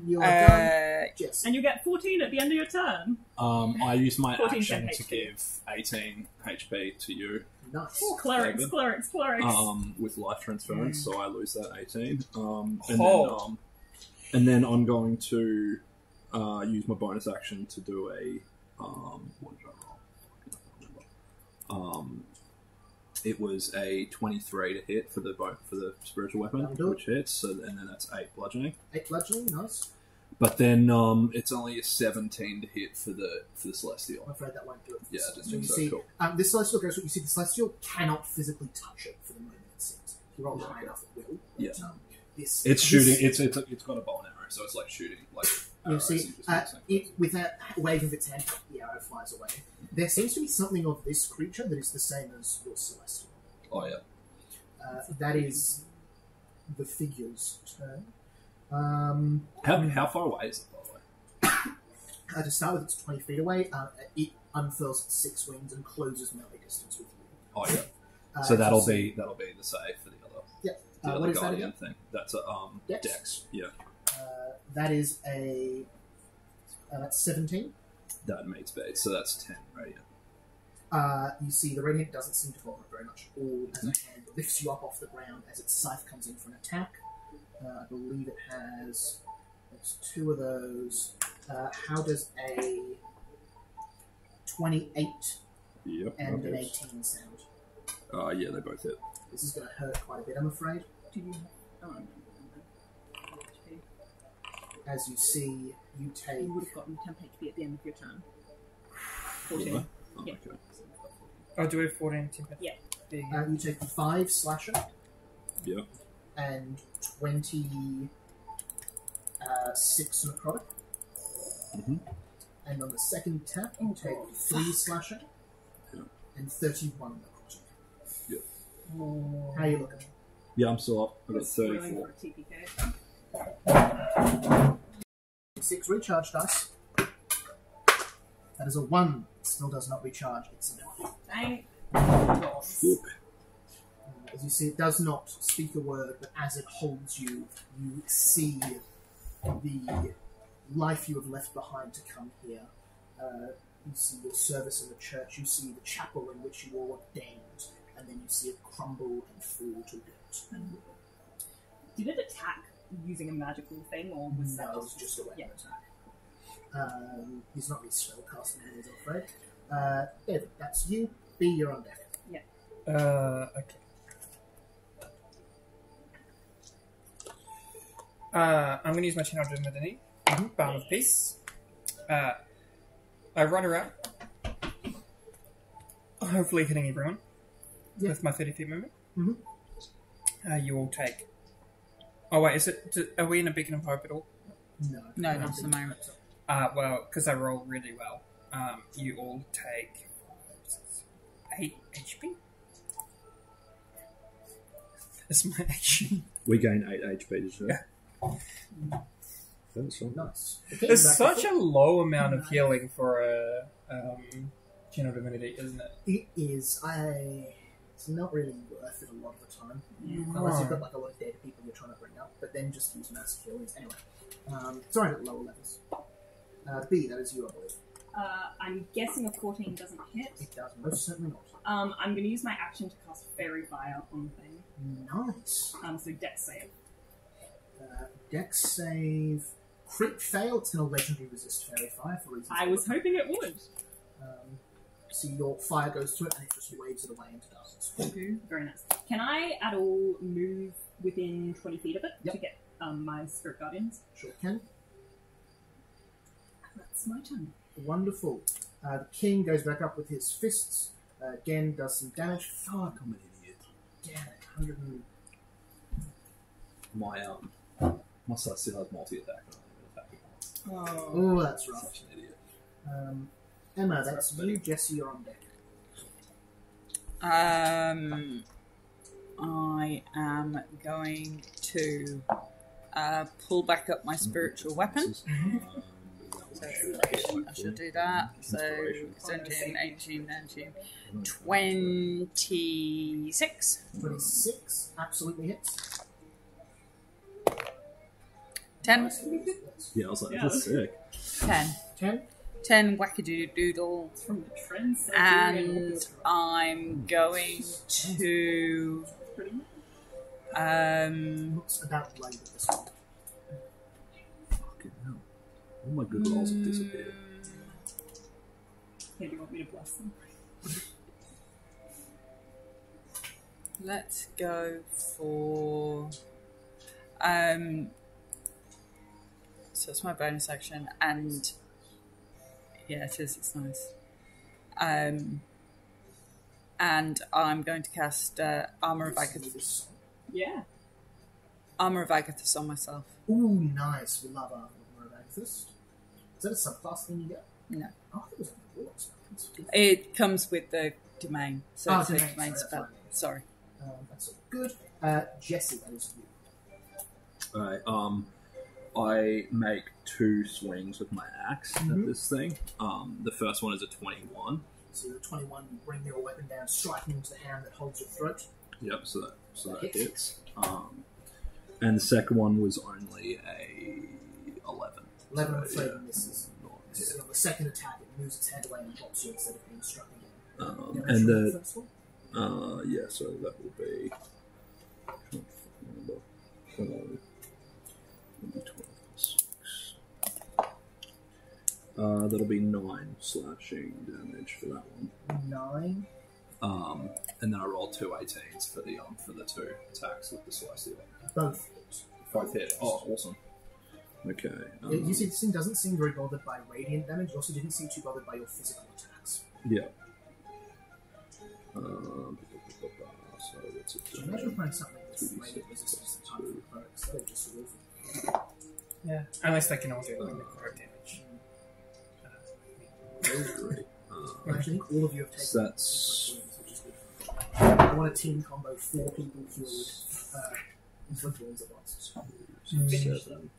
you're done. Yes. And you get 14 at the end of your turn. I use my 14 action to HP. give 18 HP to you. Nice. Clerics. With life transference, so I lose that 18. Oh. And then I'm going to use my bonus action to do a what did I roll? It was a 23 to hit for the spiritual weapon, which hits. So and then that's 8 bludgeoning. 8 bludgeoning, nice. But then it's only a 17 to hit for the celestial. I'm afraid that won't do it. Yeah, just so you so see, cool. this celestial goes. You see, the celestial cannot physically touch it for the moment. It seems. If you roll high enough, it will. Yeah. It's shooting. It's got a bow and arrow, so it's like shooting. Like you arrows, see, with that wave of its hand, the arrow flies away. There seems to be something of this creature that is the same as your celestial. Oh yeah. That is the figure's turn. How far away is it, by the way? To start with, it's 20 feet away. It unfurls its 6 wings and closes melee distance with you. Oh yeah. So that'll be the save for the other. Yeah. The What other is that guardian again? thing. That's a Dex? Dex. Yeah. That is a... that's 17. That meets bait. So that's 10 radiant. You see the radiant doesn't seem to hold it very much at all as a hand lifts you up off the ground as its scythe comes in for an attack. I believe it has... There's 2 of those. How does a 28 Yep. and that an goes. 18 sound? Yeah, they both hit. This is going to hurt quite a bit, I'm afraid. Do you... Oh, no. As you see, you take... You would have gotten 10 HP at the end of your turn. Will 14. I? Oh, Yeah. okay. Oh, do we have 14 to Yeah. You take 5 slasher Yeah. and 26 necrotic. Mhm. And on the second tap, you take 3 slasher Yeah. and 31 necrotic. Yeah. How are you looking? Yeah, I'm still up. I've got Rolling 34. for a TPK. 6 recharge dice. That is a 1. It still does not recharge. It's a 9. Thank Fuck. As you see, it does not speak a word, but as it holds you, you see the life you have left behind to come here. You see your service in the church, you see the chapel in which you were ordained, and then you see it crumble and fall to dirt. Did it attack using a magical thing, or was that No, it was just a weapon Yeah. attack. He's not really spellcasting anything, I'm afraid. David, that's you. B, you're on deck. Okay. I'm going to use my channel to Divinity, Bound of Peace. I run around, hopefully hitting everyone with my 30 feet movement. You all take... Oh wait, are we in a Beacon of Hope at all? No, No, not at the moment. Well, because I roll really well, you all take 8 HP. That's my action. We gain 8 HP, did you? Yeah. That's right. Nice. It's such a low amount of healing for a Channel Divinity, isn't it? It is. It's not really worth it a lot of the time. Unless you've got like a lot of dead people you're trying to bring up, but then just use mass healings. Anyway, it's alright at lower levels. B, that is you, I believe. I'm guessing a 14 doesn't hit. It does, most certainly not. I'm going to use my action to cast Fairy Fire on the thing. Nice. So Dex save. Dex save. Crit fail, it's going to legendary resist fairy fire for reasons. I was hoping it would. See, your fire goes to it and it just waves it away into darkness. Very nice. Can I at all move within 20 feet of it to get my Spirit Guardians? Sure can. That's my turn. Wonderful. The king goes back up with his fists. Again, does some damage. Fuck, I'm an idiot. Damn it, 100 and... My side still has multi-attack. Oh, that's right. Such an idiot. Emma, that's you. Jesse, you're on deck. I am going to pull back up my spiritual weapon. So I should do that. So 17, 18, 19, 26. 26 absolutely hits. 10. Yeah, I was like, that's sick. 10. 10. 10 wackadoodle. From the trends. And I'm going to... Looks about light at this point. Fucking hell. All my good rolls have disappeared. Yeah, do you want me to bless them? Let's go for... so it's my bonus action, and... Yeah, it is, it's nice. And I'm going to cast Armour of Agathis. Yeah. Armour of Agathis on myself. Ooh, nice. We love Armour of Agathis. Is that a subclass thing you get? No. Oh, I thought it was a warlock. It comes with the domain. So it's a domain, domain sorry, spell. that's fine. Sorry. That's all good. Jesse, that is you. Alright, I make 2 swings with my axe at this thing. The first one is a 21. So you're 21, you bring your weapon down, striking into the hand that holds your throat. Yep, so that hits. And the second one was only a 11. 11 So, afraid yeah, misses. not hit. So on the second attack, it moves its head away and pops you instead of being struck again. And the the first one? yeah, so that will be 12, 6. That'll be 9 slashing damage for that one. 9. And then I roll 2 18s for the 2 attacks with the celestial. Both. Both hit. Oh, awesome. Okay. You see, this thing doesn't seem very bothered by radiant damage. You also didn't seem too bothered by your physical attacks. Yeah. So what's it So doing? imagine playing something like this radiant resistance that can't be clerics. That would just awful. Yeah. Unless they can all do like necrotic damage. Great. I actually think all of you have taken So that's which is good. I want a team combo, 4 people who would inflict wounds at once. 7.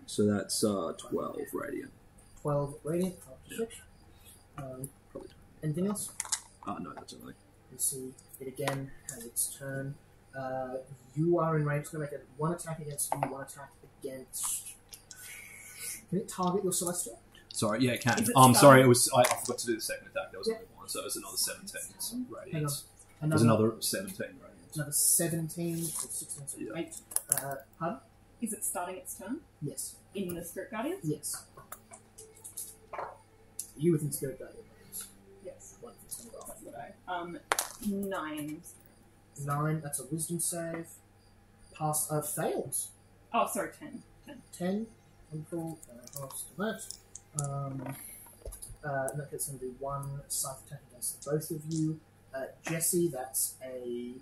So that's 12 radiant. 12 radiant. Anything else? No, that's everything. You see it again has its turn. You are in range. It's going to make one attack against you, one attack against. Can it target your celestial? Sorry, yeah, it can. Is it Sorry, it was. I forgot to do the second attack. That was only one, so it was another 17 radiant. It was another 17 radiant. Another 17, so 16, so Yeah. 8. Pardon? Is it starting its turn? Yes. In the Spirit Guardians? Yes. You within Spirit Guardian. Yes. One thing's going to go off. That's what I. 9. 9, that's a wisdom save. Pass, fails. Oh, sorry, 10. 10. Wonderful. Pass to that. In that case, going to do 1 scythe attack against both of you. Jesse, that's a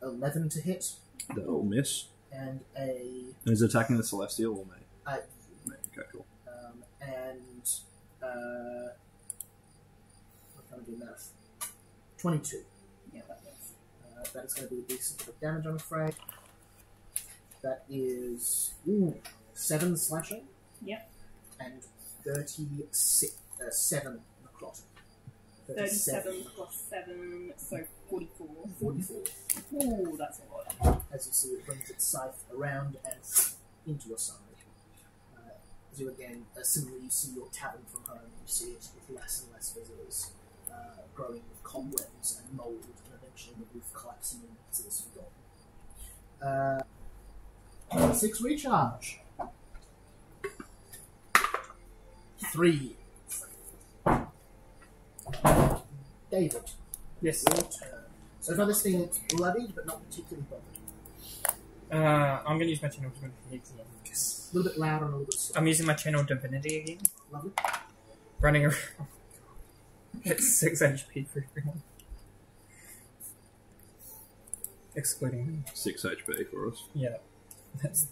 11 to hit. That'll miss. And a... Is it attacking the celestial or me? Me. Okay, cool. And... what can I do math? 22. Yeah, that is. That is going to be a decent bit of damage, I'm afraid. That is 7 slashing. Yep. And 37 necrotic. 37 plus 7, so 44. 44. Ooh, that's a lot. As you see, it brings its scythe around and into your side. As you again, similarly, you see your tavern from home. You see it with less and less visitors, growing with cobwebs and mould, and eventually the roof collapsing and visitors forgotten. 6 recharge. 3. David. Yes. Your turn. So far this thing looks bloodied, but not particularly bothered. I'm going to use my channel divinity again. A little bit louder and a little bit slower. I'm using my channel divinity again. Lovely. Running around. It's 6 HP for everyone. Excluding me. 6 HP for us. Yeah. That's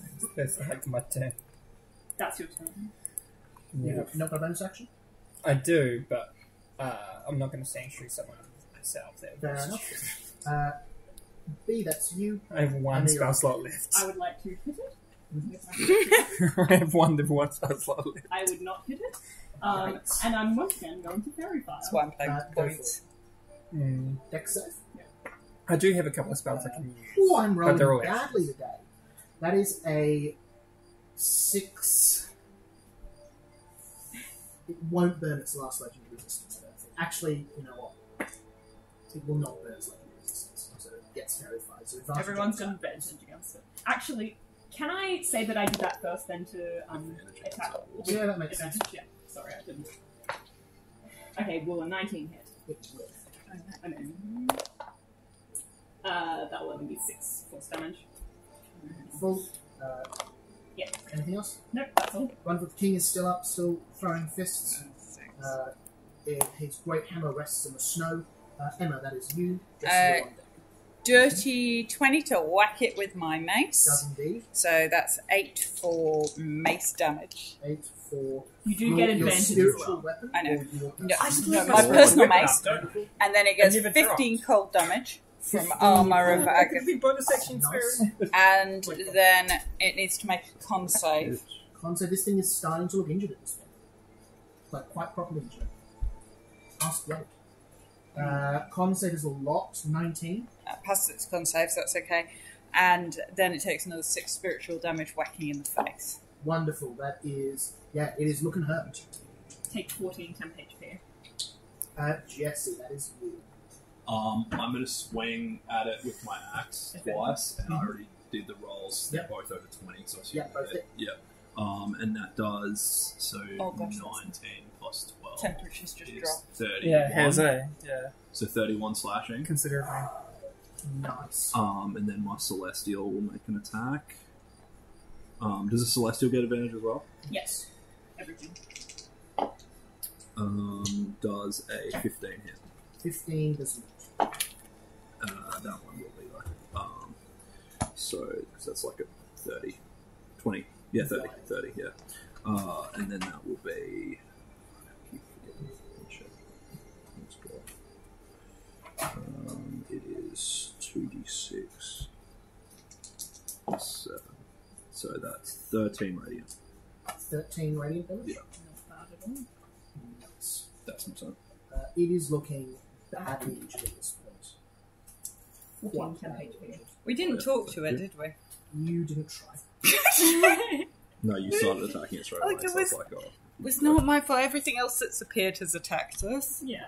like my turn. That's your turn. Yeah. You've not got a bonus action? I do, but I'm not going to sanctuary someone myself. Fair enough. B, that's you. I have one And spell you're- slot left. I would like to hit it. I have one spell slot left. I would not hit it. Right. And I'm once again going to Fairy Fire. That's why I'm playing Go points. Dex save. I do have a couple of spells I can use. Oh, I'm rolling they're all badly today. That is a 6. It won't burn its last legendary resistance, I don't think. Actually, you know what? It will not burn its legendary resistance, so it gets terrified. So advantage Everyone's on got advantage against it. Actually, can I say that I did that first then to attack? Yeah, that makes sense. Advantage, yeah. Sorry, I didn't. Okay, will a 19 hit? It will. And then that will only be 6 force damage. Full. Yeah. Anything else? Nope, that's all. Wonderful. The king is still up, still throwing fists. His great hammer rests in the snow. Emma, that is you. Just Dirty 20 to whack it with my mace. does indeed. So that's 8 for mace damage. 8 for You do get your advantage as spiritual well. weapon. I know. or your- No, my personal mace. Wonderful. And then it gets And you've 15 cold damage from 15 Armour of That could Agate. be bonus action Nice. spirit. And then it needs to make a con save. Con save, this thing is starting to look injured at this point. Like, quite properly injured. Ask Blake. Con save is a lot, 19. Passes its con save, so that's okay. And then it takes another 6 spiritual damage whacking in the face. Wonderful, that is... Yeah, it is looking hurt. Take 14 temp HP. Jesse, that is you. I'm going to swing at it with my axe twice, and I already did the rolls. They're Yep. both over 20, so I assume Yep, both hit. yeah. And that does, so Oh, gosh, 19 plus 12 Temperature's just is dropped. 31. Yeah, has a yeah. So 31 slashing. Considerably. Nice. And then my Celestial will make an attack. Does the Celestial get advantage as well? Yes. Everything. Does a 15 hit. 15 does not. That one will be like, so, because that's like a 30, 20, yeah, 30, yeah. And then that will be, it is 2d6, 7, so that's 13 radiant. 13 radiant damage? Yeah. Not bad at all. Nice. That's my turn. It is looking badly injured at this point. 14 temp HP. We didn't talk to it, did we? You didn't try. No, you started attacking it straight away, Like, it so it's was- like, oh. It was not my fault. Everything else that's appeared has attacked us. Yeah.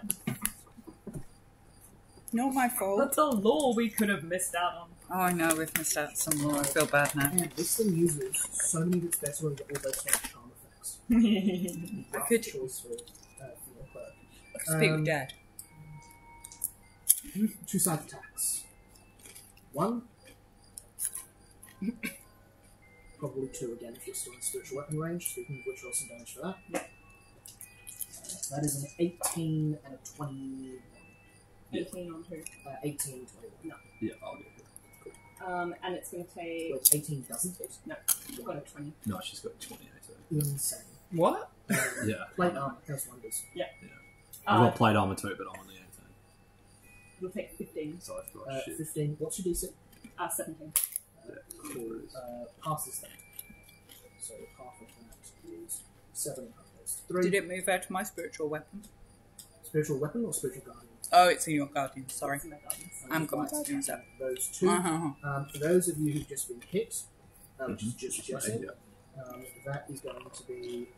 Not my fault. That's a law we could have missed out on. Oh, I know, we've missed out some more. I feel bad now. And this thing uses so many bits better when you get all those sort of charm effects. I Rough could choice for your clerk. speak with Dad. 2 side attacks. 1. Probably 2 again if you're still in spiritual weapon range. Speaking of which, roll some damage for that. That is an 18 and a 20. 18 on 2. 18, 21. Yeah, I'll get it. And it's going to take... Wait, 18 doesn't hit? No, you've got a 20. No, she's got 28. So. Insane. What? Yeah. Plate armor does wonders. I've got plate armor too, but I'm on the 18. You'll take 15. So I've got shit. 15. What's your DC? 17. Cool. Passes that. So half of that is 7 plus 3. Did it move out of my spiritual weapon? Spiritual weapon or spiritual guardian? Oh, it's in your guardian, sorry. It's in my guidance. I'm going to do that. Those 2. Uh-huh. For those of you who've just been hit, which is just Just Jesse, yeah. that is going to be.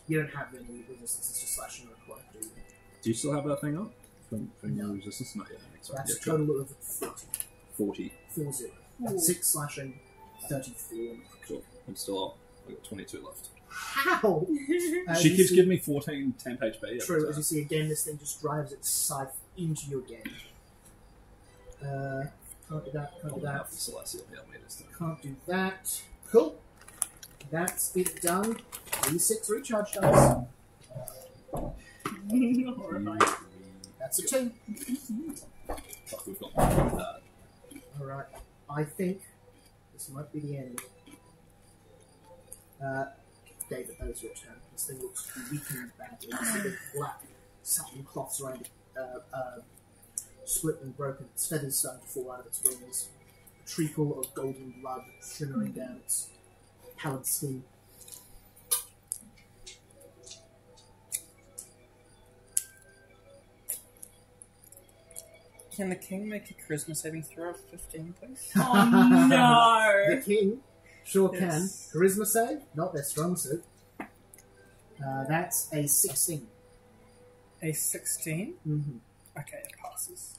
You don't have any resistance, it's just slashing or cloak, do you? Do you still have that thing up? From No. your resistance? Not yet. So that's Yeah, a total of 40. 40. 40. That's 6 slashing, 34. Cool. I'm still up. I've got 22 left. How? She you keeps see- giving me 14 temp HP. every True, time. as you see again, this thing just drives its scythe into you again. Can't do that, can't I'm do gonna that, have the Celestial help me this time. can't do that. Cool. That's it done. D6 recharge dice. Horrifying. That's a 2. Fuck, we've got more than that. Alright, I think this might be the end. David, that is your turn. This thing looks weakened badly. You see the black satin cloths around split and broken. Its feathers starting to fall out of its wings. A treacle of golden blood shimmering down its pallid skin. Can the king make a charisma saving throw of 15, please? Oh no! The king sure Yes. can. Charisma save, not their strong suit. That's a 16. A 16? Mm-hmm. Okay, it passes.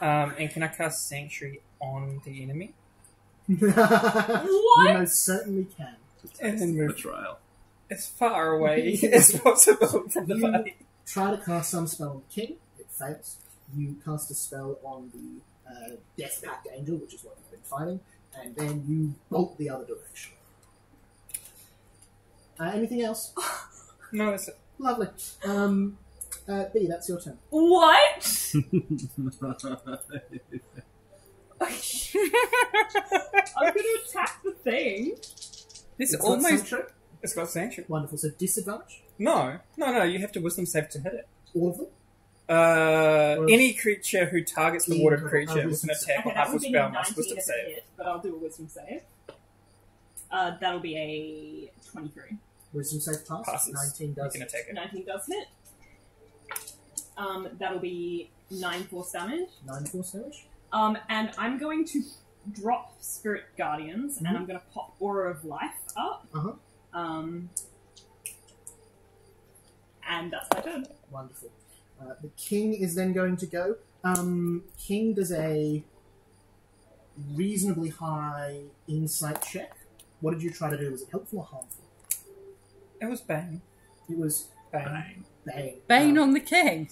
And can I cast Sanctuary on the enemy? You most certainly can. And then move Betrayal. as far away as possible from the You party. try to cast some spell on the king. It fails. You cast a spell on the Death Pact Angel, which is what you've been fighting, and then you bolt the other direction. Anything else? No, it's Lovely. B, that's your turn. What? I'm gonna attack the thing. It's It's almost. got sanctuary? It's got Sanctuary. Wonderful. So disadvantage? No, you have to Wisdom save to hit it. All of them? Any creature who targets the water creature with an attack Okay, or that half would a be spell 19 must Wisdom if it save. hit, but I'll do a wisdom save. That'll be a 23. Wisdom save pass? Passes. 19 You does. can attack it. 19 does hit. That'll be 9 force damage. 9 force damage? And I'm going to drop Spirit Guardians, and I'm going to pop Aura of Life up. Uh-huh. And that's my turn. Wonderful. The king is then going to go. King does a reasonably high insight check. What did you try to do? Was it helpful or harmful? It was bang. It was Bang. bang. Bane on the king.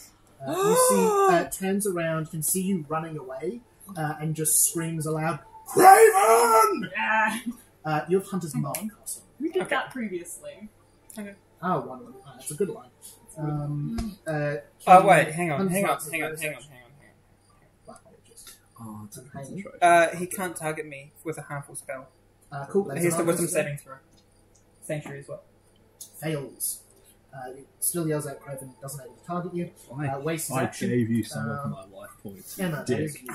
You see, turns around, can see you running away, and just screams aloud, Craven! You have Hunter's Mark, Castle. Who did Okay. that previously? Oh, one of them. That's a good line. Oh wait, hang on. Hunter's Mark is My apologies. Oh, it's a Hang on. concentration. he can't target me with a harmful spell. Cool. That's Here's an the Wisdom answer. saving throw. Sanctuary as well. Fails. It still yells out Craven, doesn't able to target you. Wastes his I action. gave you some of my life points. Emma, that Dick. is you.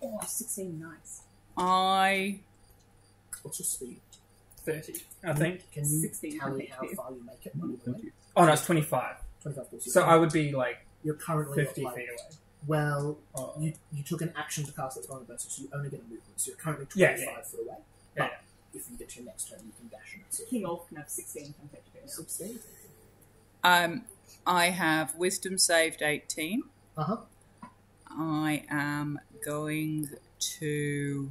Oh, 16, nice. I What's your speed? 30, I think. Can you 16, tally thank how you. far you make it? Thank you. Oh no, it's 25. 25 force. So I would be like You're currently 50 like, feet away. Well, Oh. you took an action to cast that bonus, so you only get a movement. So you're currently Yeah, 25 foot away. Yeah, But if you get to your next turn, you can dash and that's it. King Olf can have 16 temp HP now. 16. I have wisdom saved 18. Uh-huh. I am going to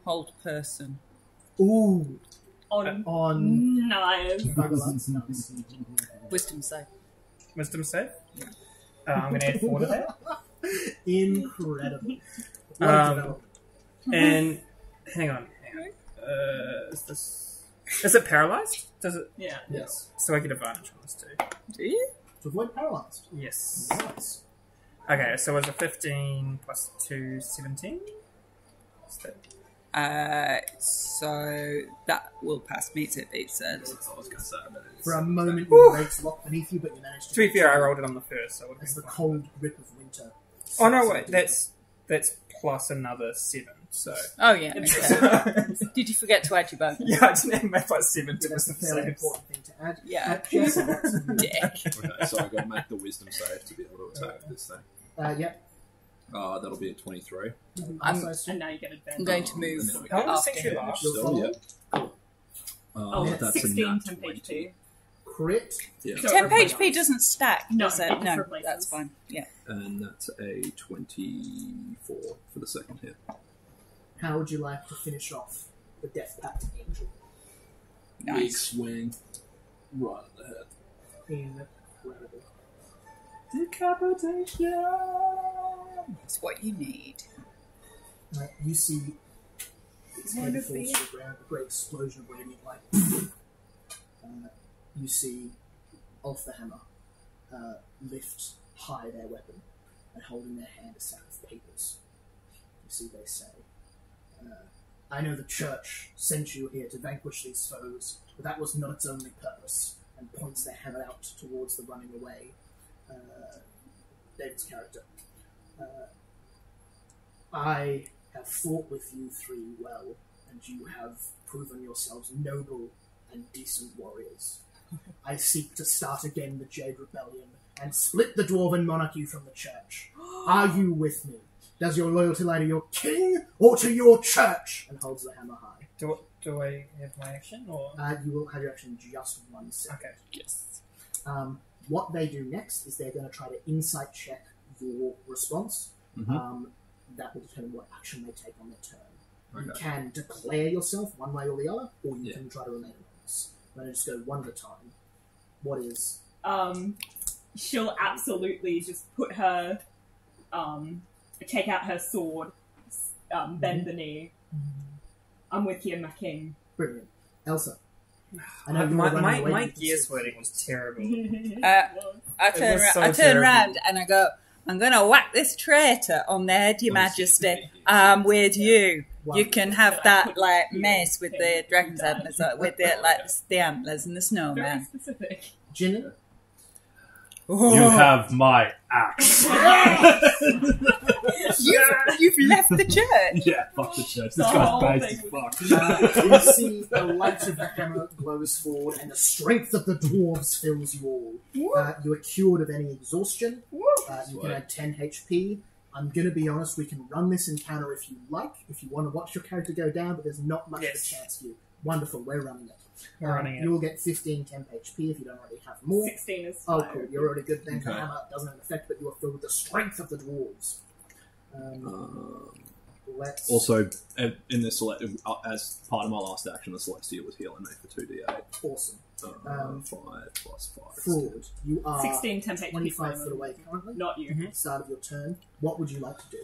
hold person. Ooh. On. On. Nice. That's nice. Wisdom save. Wisdom save? I'm going to add 4 to that. Incredible. What a Um, development. And hang on. Is it paralyzed? Does it? Yeah. Yes. So I get advantage on this too. Do you? To avoid paralyzed. Yes. Nice. Okay, so it's a 15 plus 2, 17. What's that? So that will pass me to beat said. That's what I was going to say about it. For a moment, your brakes lock beneath you, but you managed to... To be fair, I rolled it on the first, so it would As be the fine. cold grip of winter... Oh no, wait, that's plus another 7. So Oh yeah. Okay. Did you forget to add your bonus? yeah, I didn't add my plus 7 to That's a wisdom fairly saves. important thing to add. Yeah. Jason, that's you. Dick. Okay, so I've got to make the wisdom save to be able to attack this thing. Yep. That'll be a 23. I'm- Also, And now you get advantage. I'm going to move And then we How long does after Sanctuary him. last? You're Still, following? yeah. Oh, Yeah, that's 16 a nat temp 20. HP. crit. Yeah. So Temp it replaces. HP doesn't stack, No, does it? it No, replaces. that's fine. Yeah. And that's a 24 for the second hit. How would you like to finish off the Death Pact Angel? Big Nice. swing. Right at the head. Incredible. Decapitation! It's what you need. You see its head falls to the ground, a great explosion of radiant light. You see Ulf the Hammer lift high their weapon and hold in their hand a stack of papers. You see they say, I know the church sent you here to vanquish these foes, but that was not its only purpose, and points their hammer out towards the running away. David's character. I have fought with you three well, and you have proven yourselves noble and decent warriors. I seek to start again the Jade Rebellion and split the Dwarven monarchy from the church. Are you with me? Does your loyalty lie to your king or to your church? And holds the hammer high. Do I have my action or? You will have your action in just 1 second. Okay. Yes. What they do next is they're going to try to insight check your response. That will determine what action they take on their turn. You can declare yourself one way or the other, or you can try to remain anonymous. I'm going to just go one at a time. What is? She'll absolutely just put her, take out her sword, bend the knee. I'm with you, my king. Brilliant. Elsa. I know you were running away my with the gears sword. wording was terrible. I turn around and I go, I'm going to whack this traitor on the head, your majesty. I'm with you. You can have that like mace with the dragon's antlers, with the antlers and the Very snowman. specific. Jin? You have my axe. You've left the church. Yeah, fuck the church. This The guy's whole based as thing fuck. You see the light of the hammer glows forward, and the strength of the dwarves fills you all. You are cured of any exhaustion. You can add 10 HP. I'm going to be honest, we can run this encounter if you like, if you want to watch your character go down, but there's not much of a chance for you. Wonderful, we're running it. We're running it. You will get 15 temp HP if you don't already have more. 16 is Oh, fine. cool. You're already good then. The Okay. hammer doesn't have an effect, but you are filled with the strength of the dwarves. Let's... Also, in this as part of my last action, the Celestia was healing me for 2d8. Awesome. 5 plus 5. Fraud. You are 16 temp HP. 25 foot away currently. Not you. At the start of your turn. What would you like to do?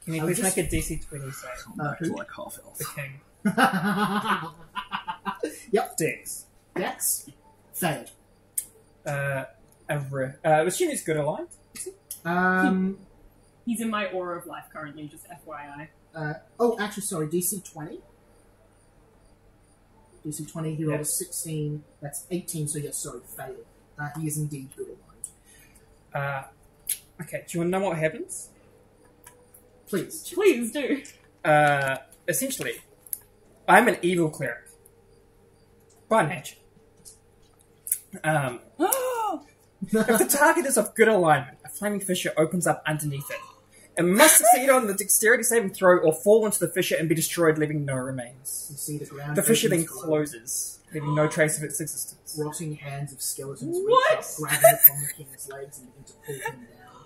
Can you I please just- make a DC 20 save? I'm back to who? like half elf. The king. Yep. Dex. Dex. Failed. Assume he's good aligned. He's in my aura of life currently, just FYI. Actually, sorry. DC 20. DC 20. He rolled a Yes. 16. That's 18. So yes, sorry, failed. He is indeed good aligned. Okay, do you want to know what happens? Please. Please do. Essentially, I'm an evil cleric. By nature. If the target is of good alignment, a flaming fissure opens up underneath it. It must succeed on the dexterity saving throw or fall into the fissure and be destroyed, leaving no remains. You see the ground. The fissure then opens below. closes, leaving no trace of its existence. Rotting hands of skeletons What? reach up, grabbing upon the king's legs and begin to pull him down.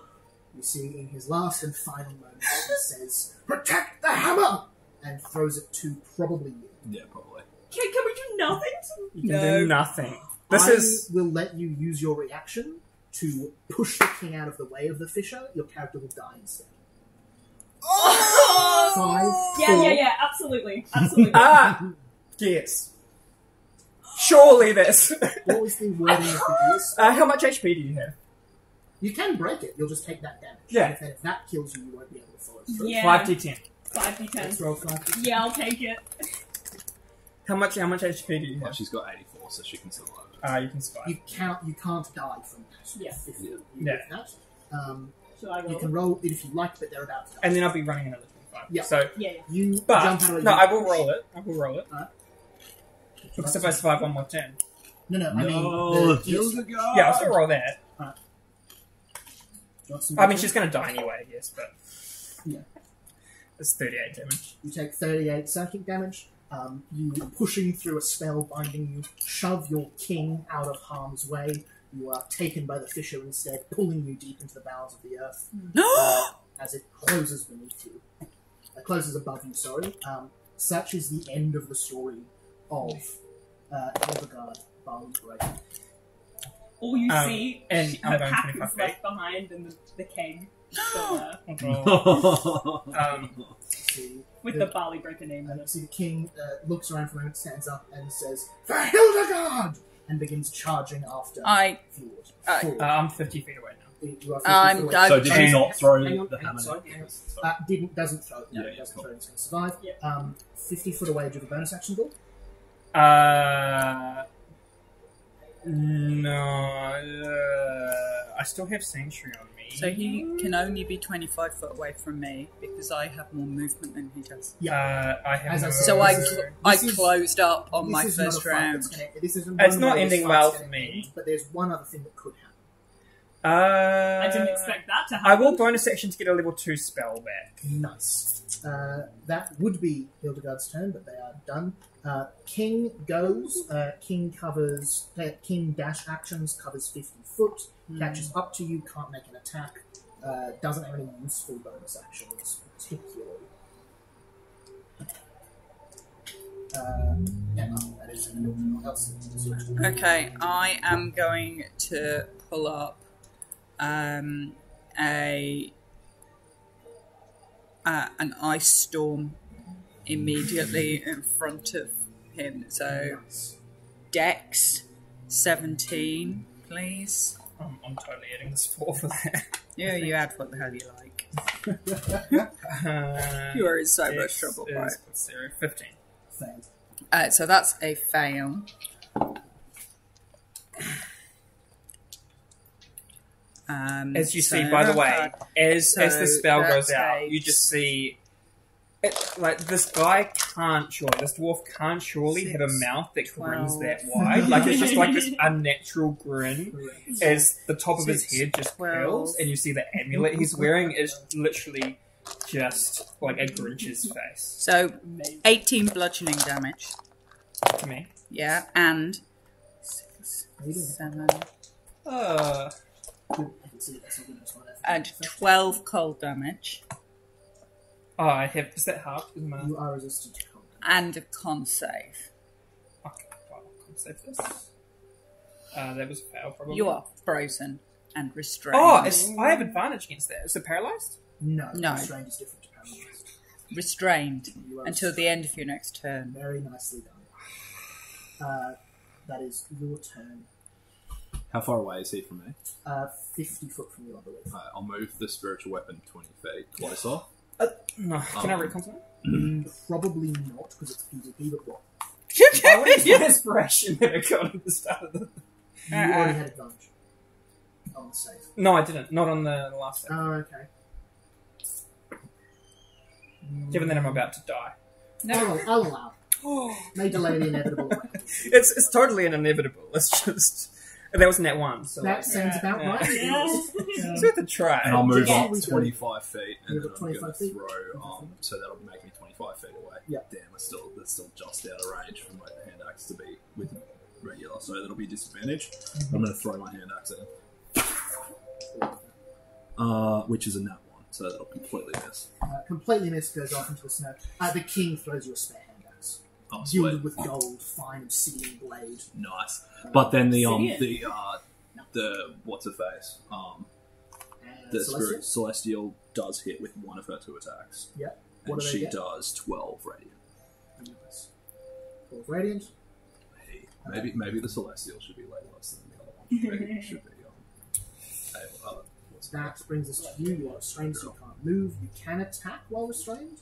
You see, in his last and final moments, he says, "Protect the hammer!" and throws it to probably you. Yeah, probably. Can we do nothing? You can do nothing. This I is... will let you use your reaction to push the king out of the way of the fissure. Your character will die instead. 5, Yeah, absolutely. Absolutely. Yes. Surely this. What was the wording of the gears? How much HP do you have? You can break it. You'll just take that damage. Yeah. If that kills you, you won't be able to follow through. Yeah. 5d10. 5d10. Let's roll 5. Yeah, I'll take it. How much HP do you Well, have? she's got 84, so she can survive. You can survive. You can't die from that. Yeah. If you Yeah. get that. Shall I roll? You can roll it if you like, but they're about to die. And then I'll be running another 25. Yeah. So, Yeah. You jump but, out of no, you I will push. roll it. Because if I survive one more turn. No, I No, mean the kill the guy. Yeah, I'll still roll that. Johnson, I mean, she's going to die anyway, yes, but... Yeah. It's 38 damage. You take 38 psychic damage. You pushing through a spell binding you, shove your king out of harm's way. You are taken by the fissure instead, pulling you deep into the bowels of the earth as it closes beneath you. Closes above you, sorry. Such is the end of the story of Hildegard Barley-Break. All you see, and I'm her going pack 25 is left feet. behind and the king. So, with the barley breaker name in You it. see the king looks around for a moment, stands up, and says, "For Hildegard!" and begins charging after I- Fjord. I- Fjord. I'm 50 feet away now. You are 50 I'm foot away. done. So did he not throw Hang on, the hammer? sorry, down? hang on. Sorry. Doesn't throw it. No, Yeah, he doesn't cool. throw it. He's going to survive. Yeah. 50 foot away. Do you have a bonus action ball? No. I still have Sanctuary on me. So he can only be 25 foot away from me because I have more movement than he does. I have As I no- said, So I This is- closed up on my This is not a first fight round. that's gonna- this isn't It's one not way this ending fight's well gonna for me. end, but there's one other thing that could happen. I didn't expect that to happen. I will bonus action to get a level 2 spell back. Nice. That would be Hildegard's turn, but they are done. King goes. King covers. King dash actions covers 50 foot. Catches up to you. Can't make an attack. Doesn't have any useful bonus actions particularly. That is anyone else. Okay, I am going to pull up an ice storm immediately in front of him. So Dex 17, please. I'm totally adding this 4 for that. Yeah, you add what the hell you like. You are in so much trouble, right? 15. Failed. So that's a fail. As you see, by the way, as the spell goes that out, you takes- just see like this guy can't surely, this dwarf can't surely have a mouth that grins 12. that wide. Like it's just like this unnatural grin Correct. as the top of his head just 12. curls, and you see the amulet he's wearing is literally just like a Grinch's face. So 18 bludgeoning damage. To me. Yeah, and How you doing? 7 Uh, I can see that's not good. That's not and 12 cold damage oh, I have. Is that half? Is my You are resistant to cold. and a con save. okay? Well, I'll save this. That was a fail, probably. You are frozen and restrained. Oh, I have advantage against that. Is it paralyzed? No. No. Restrained is different to paralyzed. restrained You are until the end of your next turn. Very nicely done. That is your turn. How far away is he from me? 50 foot from you, I believe. I'll move the spiritual weapon 20 feet closer. No. Can I recon something? Probably not, because it's PvP, but what? I went for inspiration that I got at the start of the... You already had advantage on the save. No, I didn't. Not on the last save. Oh, okay. Given that I'm about to die. I'll allow. May delay the inevitable. It's totally an inevitable. It's just... That was net 1, so... That sounds about Yeah. right. It's worth a try. And I'll move Yeah. up 25 feet, and You've then got I'm going to 25 feet? throw, so that'll make me 25 feet away. Yeah. Damn, that's still just out of range for my hand axe to be with regular, so that'll be disadvantage. I'm going to throw my hand axe at which is a nat 1, so that'll completely miss. Completely missed, goes off into the snow. The king throws you a spare hand axe. Oh, sweet. Gilded with gold, fine obsidian blade. Nice. But then the what's her face? The Celestial? Celestial does hit with one of her 2 attacks. Yeah. And What do they she get? does 12 radiant. Nice. 12 radiant. Hey, maybe the Celestial should be way less than the other one. Maybe it should be what's That brings us to you. You are restrained, so you can't move. You can attack while restrained.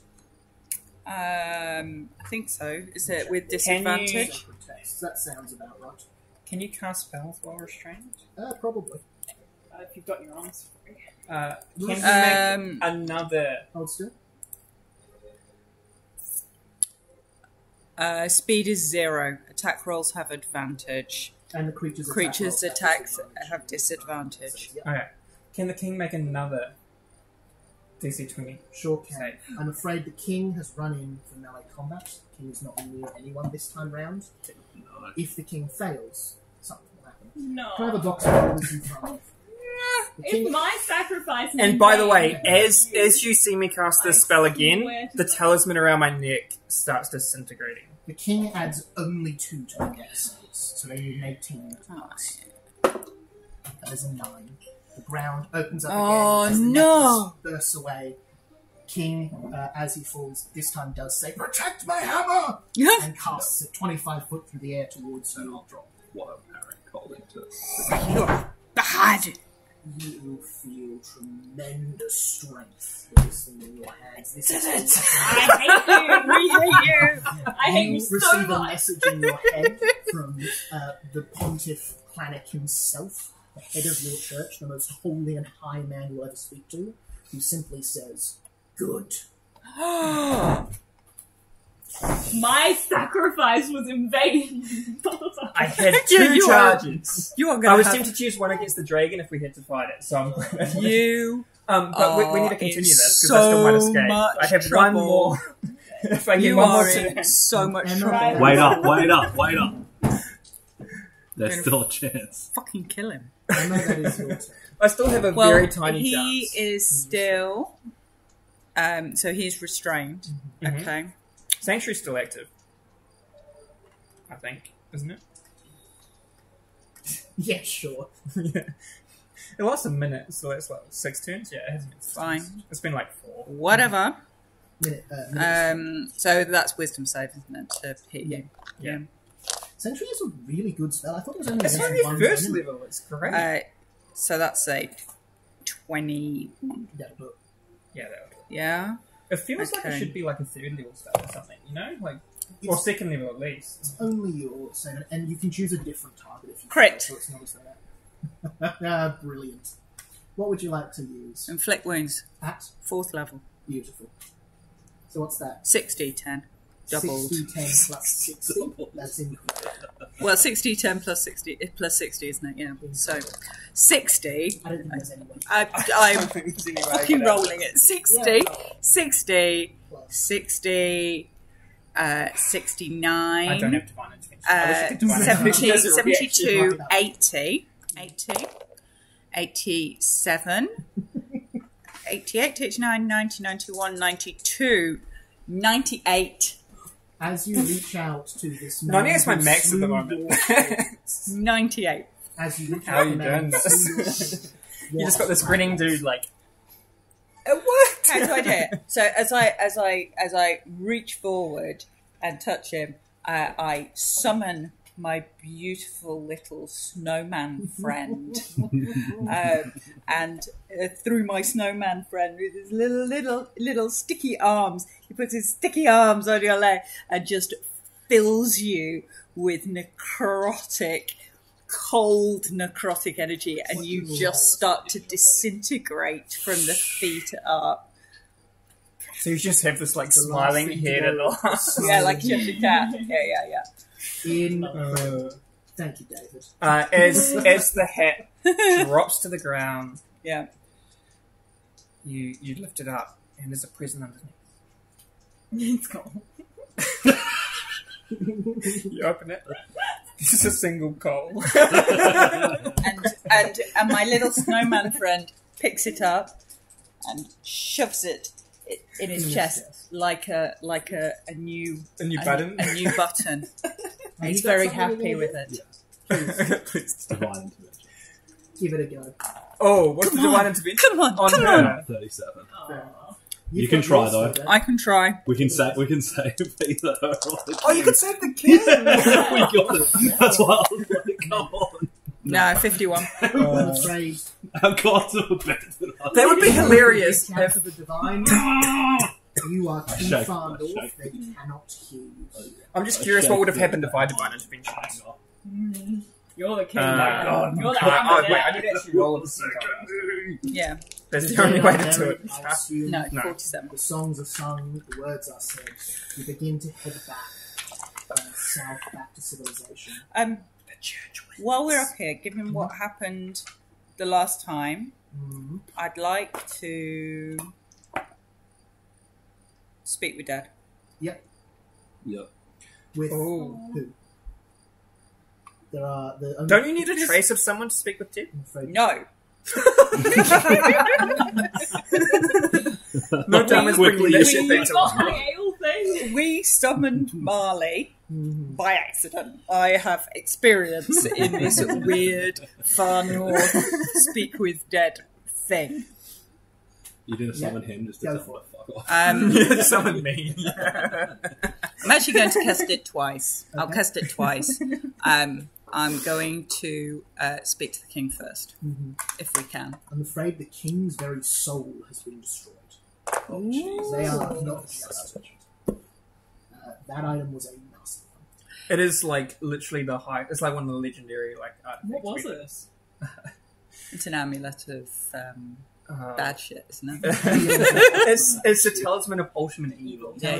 I think so. Is it with Can you- disadvantage? Sacred text. That sounds about right. Can you cast spells while restrained? Probably. If you've got your arms free. Can you make Um, another... Hold still. Speed is 0. Attack rolls have advantage. And the creature's Creatures' attack attacks rolls have disadvantage. Yeah, Okay. Can the king make another DC 20? sure can. Save. I'm afraid the king has run in for melee combat. The king is not near anyone this time round. No. If the king fails, something will happen. No. Can I have a box of rolls in front of the If king? my sacrifice is And by the way, vain, as you see me cast this spell again, the talisman around my neck starts disintegrating. The king adds only 2 to the dex saves, so they need an 18 plus. That is a 9. The ground opens up Oh, again as the no. necklace bursts away. King, as he falls, this time does say, "Protect my hammer!" and casts it 25 foot through the air towards And you. I'll drop what I'm carrying cold into. You're bad. You feel tremendous strength releasing in your hands. This is I hate you. We hate you. I hate you so receive a much. message in your head from the Pontiff Planet himself, the head of your church, the most holy and high man you'll ever speak to, who simply says, "Good." My sacrifice was in vain. I had two you are- charges. You are I going was to tempted to choose one against the dragon if we had to fight it, so I'm glad. You But we need to continue in this because I still might so escape. much I have trouble. one more. If I get You one more are in turn. so much Emma, trouble. Wait up. There's Gonna- still a chance. Fucking kill him. I know that is your turn. I still have a Well, very tiny he chance. is still. So he's restrained. Mhm. Okay. Sanctuary's still active. I think, isn't it? Yeah, sure. Yeah. It lasts a minute, so that's like 6 turns. Yeah, it hasn't been 6 Fine. turns. It's been like 4. Whatever. Minute. So that's wisdom save, isn't it? To hit you. Yeah. Sentry is a really good spell. I thought it was only It's against only one first enemy. level. It's great. So that's a 20. Yeah, but Yeah, that would. Yeah. It feels like Okay. it should be like a 3rd level spell or something, you know? Like, or 2nd level at least. it's only your save, and you can choose a different target if you Crit. so it's not as that. Brilliant. What would you like to use? Inflict wounds. At 4th level. beautiful. So what's that? 60-10. Doubled. 60, 10 plus 60. That's in. Well, 60-10 plus 60, isn't it? Yeah. So 60. I don't think there's any way. I'm fucking rolling it. 60, 60, Plus. 60, 69. I don't have divine intervention. I wish I could divine 70, intervention. 72, 80, 87, 88, 89, 90, 91, 92, 98, As you reach out to this man, 98 is my who max at the slew moment. your friends, 98. as you reach How out are to you the man doing who this? slew You just got this grinning dude like, What? How do I do it? So as I reach forward and touch him, I summon my beautiful little snowman friend, and through my snowman friend with his little sticky arms, he puts his sticky arms on your leg and just fills you with cold necrotic energy, and you just start to disintegrate from the feet up. so you just have this like smiling head at the last. Yeah, like Cheshire Cat. Yeah. in. Thank you, David. As the hat drops to the ground, Yeah. you lift it up, and there's a present underneath. It's gone. You open it. This is a single coal. And my little snowman friend picks it up and shoves it in his chest like a new button. A new button. Have He's you got very something happy in with there? it. Please. Divine intervention. Give it a go. Oh, what's the divine intervention? Come on, On come her. on. 37. You've You can got try, yours though. sorted. I can try. We can save either her or the Oh, you could save the kid! we got it. That's why I was like, come on. No, 51. I'm afraid. Our gods have abandoned us. That would be hilarious Reach out if to the divine. You are too Shake, far north; shake. they cannot hear you. I'm just curious what would have happened if I divine intervention. You're the king. Oh, You're the oh, hammer wait, I there. need to actually roll a percentile. Yeah. That's the only way to do it. I assume No, No. 47. the songs are sung, the words are said. You begin to head back south, back to civilization. While we're up here, given what happened the last time, Mm-hmm. I'd like to speak with Dad. Yep. Yep. With Oh. who? There are the only Don't you need a trace of someone to speak with Ted? I'm afraid- No. No time is bringing that shit back It's to not life. my ale thing. We summoned Marley Mhm. by accident. I have experience in this weird, far north, speak with dead thing. You didn't summon him just to Go tell for him to fuck off. You summon me. I'm actually going to cast it twice. I'll Okay. cast it twice. I'm going to speak to the king first, if we can. I'm afraid the king's very soul has been destroyed. Ooh. They are not just. That item was a nasty one. It is like literally the high. It's like one of the legendary like. What was this? It's an amulet of bad shit, isn't it? it's a talisman of ultimate evil. Yeah.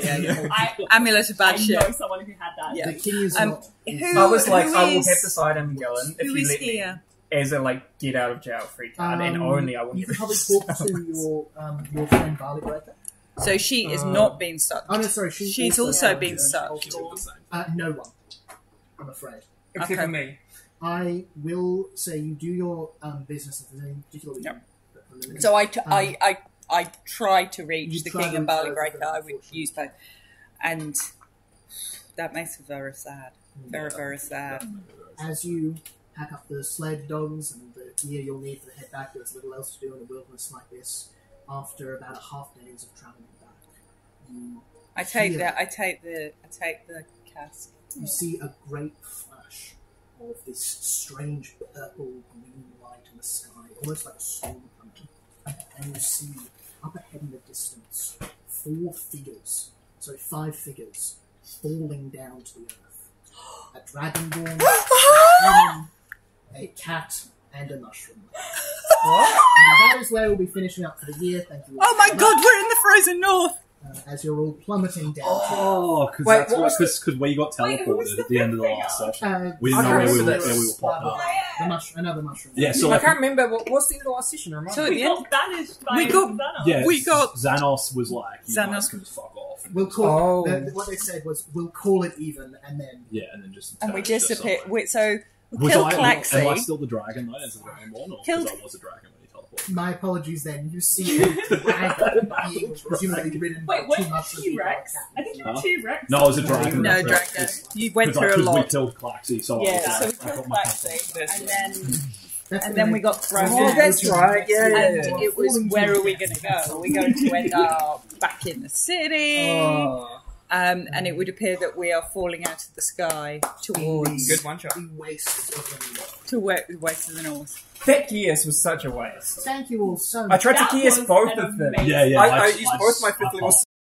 Amulet of bad I shit. know someone who had that. Yeah. The king is not. I was like, who I will is- have to side Magellan if who you is let here? me as a like get out of jail free card, and only I will You get can rid probably of talk to your friend Barley Breaker. So she is not being sucked. Oh no, sorry, She's also been sucked. No one, I'm afraid. except for me. I will say you do your business if there's any particular reason. Yep. So I try to reach You the try king to and Barley reach Breaker. both, I would use both, and that makes me very sad. Very, very sad. As you pack up the sled dogs and the gear you'll need for the head back, there's little else to do in a wilderness like this. After about a half days of travelling back, I take Yeah. that. I take the cask. you see a great flash of this strange purple green light in the sky, almost like a storm coming. And you see up ahead in the distance 5 figures falling down to the earth. A dragonborn, a human, a cat, and a mushroom. What? And that is where we'll be finishing up for the year. Thank you all Oh my very god, much. we're in the frozen north. As you're all plummeting down. Oh, Wait, because we got Wait, who was teleported the at the end of the fifth last figure? session. We I didn't know can't where we remember were this. popping up. Another mushroom. Yeah, so I like, can't remember what's the end of the last session. Remind So me. at We the end, got banished by We got- Xanos. yeah, We got- Xanos was like, you Xanos- guys can just fuck off. We'll call Oh. what they said was we'll call it even, and then Yeah, and then just and we turn it to disappear. something. So we Was kill I, am I Claxy. still the dragon though as a dragonborn, or Killed- because I was a dragon when he teleported? my apologies. Then you see a dragon being presumably ridden by Wait, two wasn't mushrooms. T-Rex? I think you were Huh? T-Rex. No, I was a dragon. No, Because- dragon. You went because through a we lot. killed Claxy, so Yeah, I was so we like, I killed got my Claxy, That's and the then we next- got thrown Oh, out. that's right. Yeah, yeah, And yeah. it was, where are we going to go? Are we going to end up back in the city? Oh, And it would appear that we are falling out of the sky towards good one shot. the waste of the north. to west of the north. That Gears was such a waste. Thank you all so I much. tried That to Gears was both an of them. amazing- Yeah, yeah. I used both my fifth level fucked.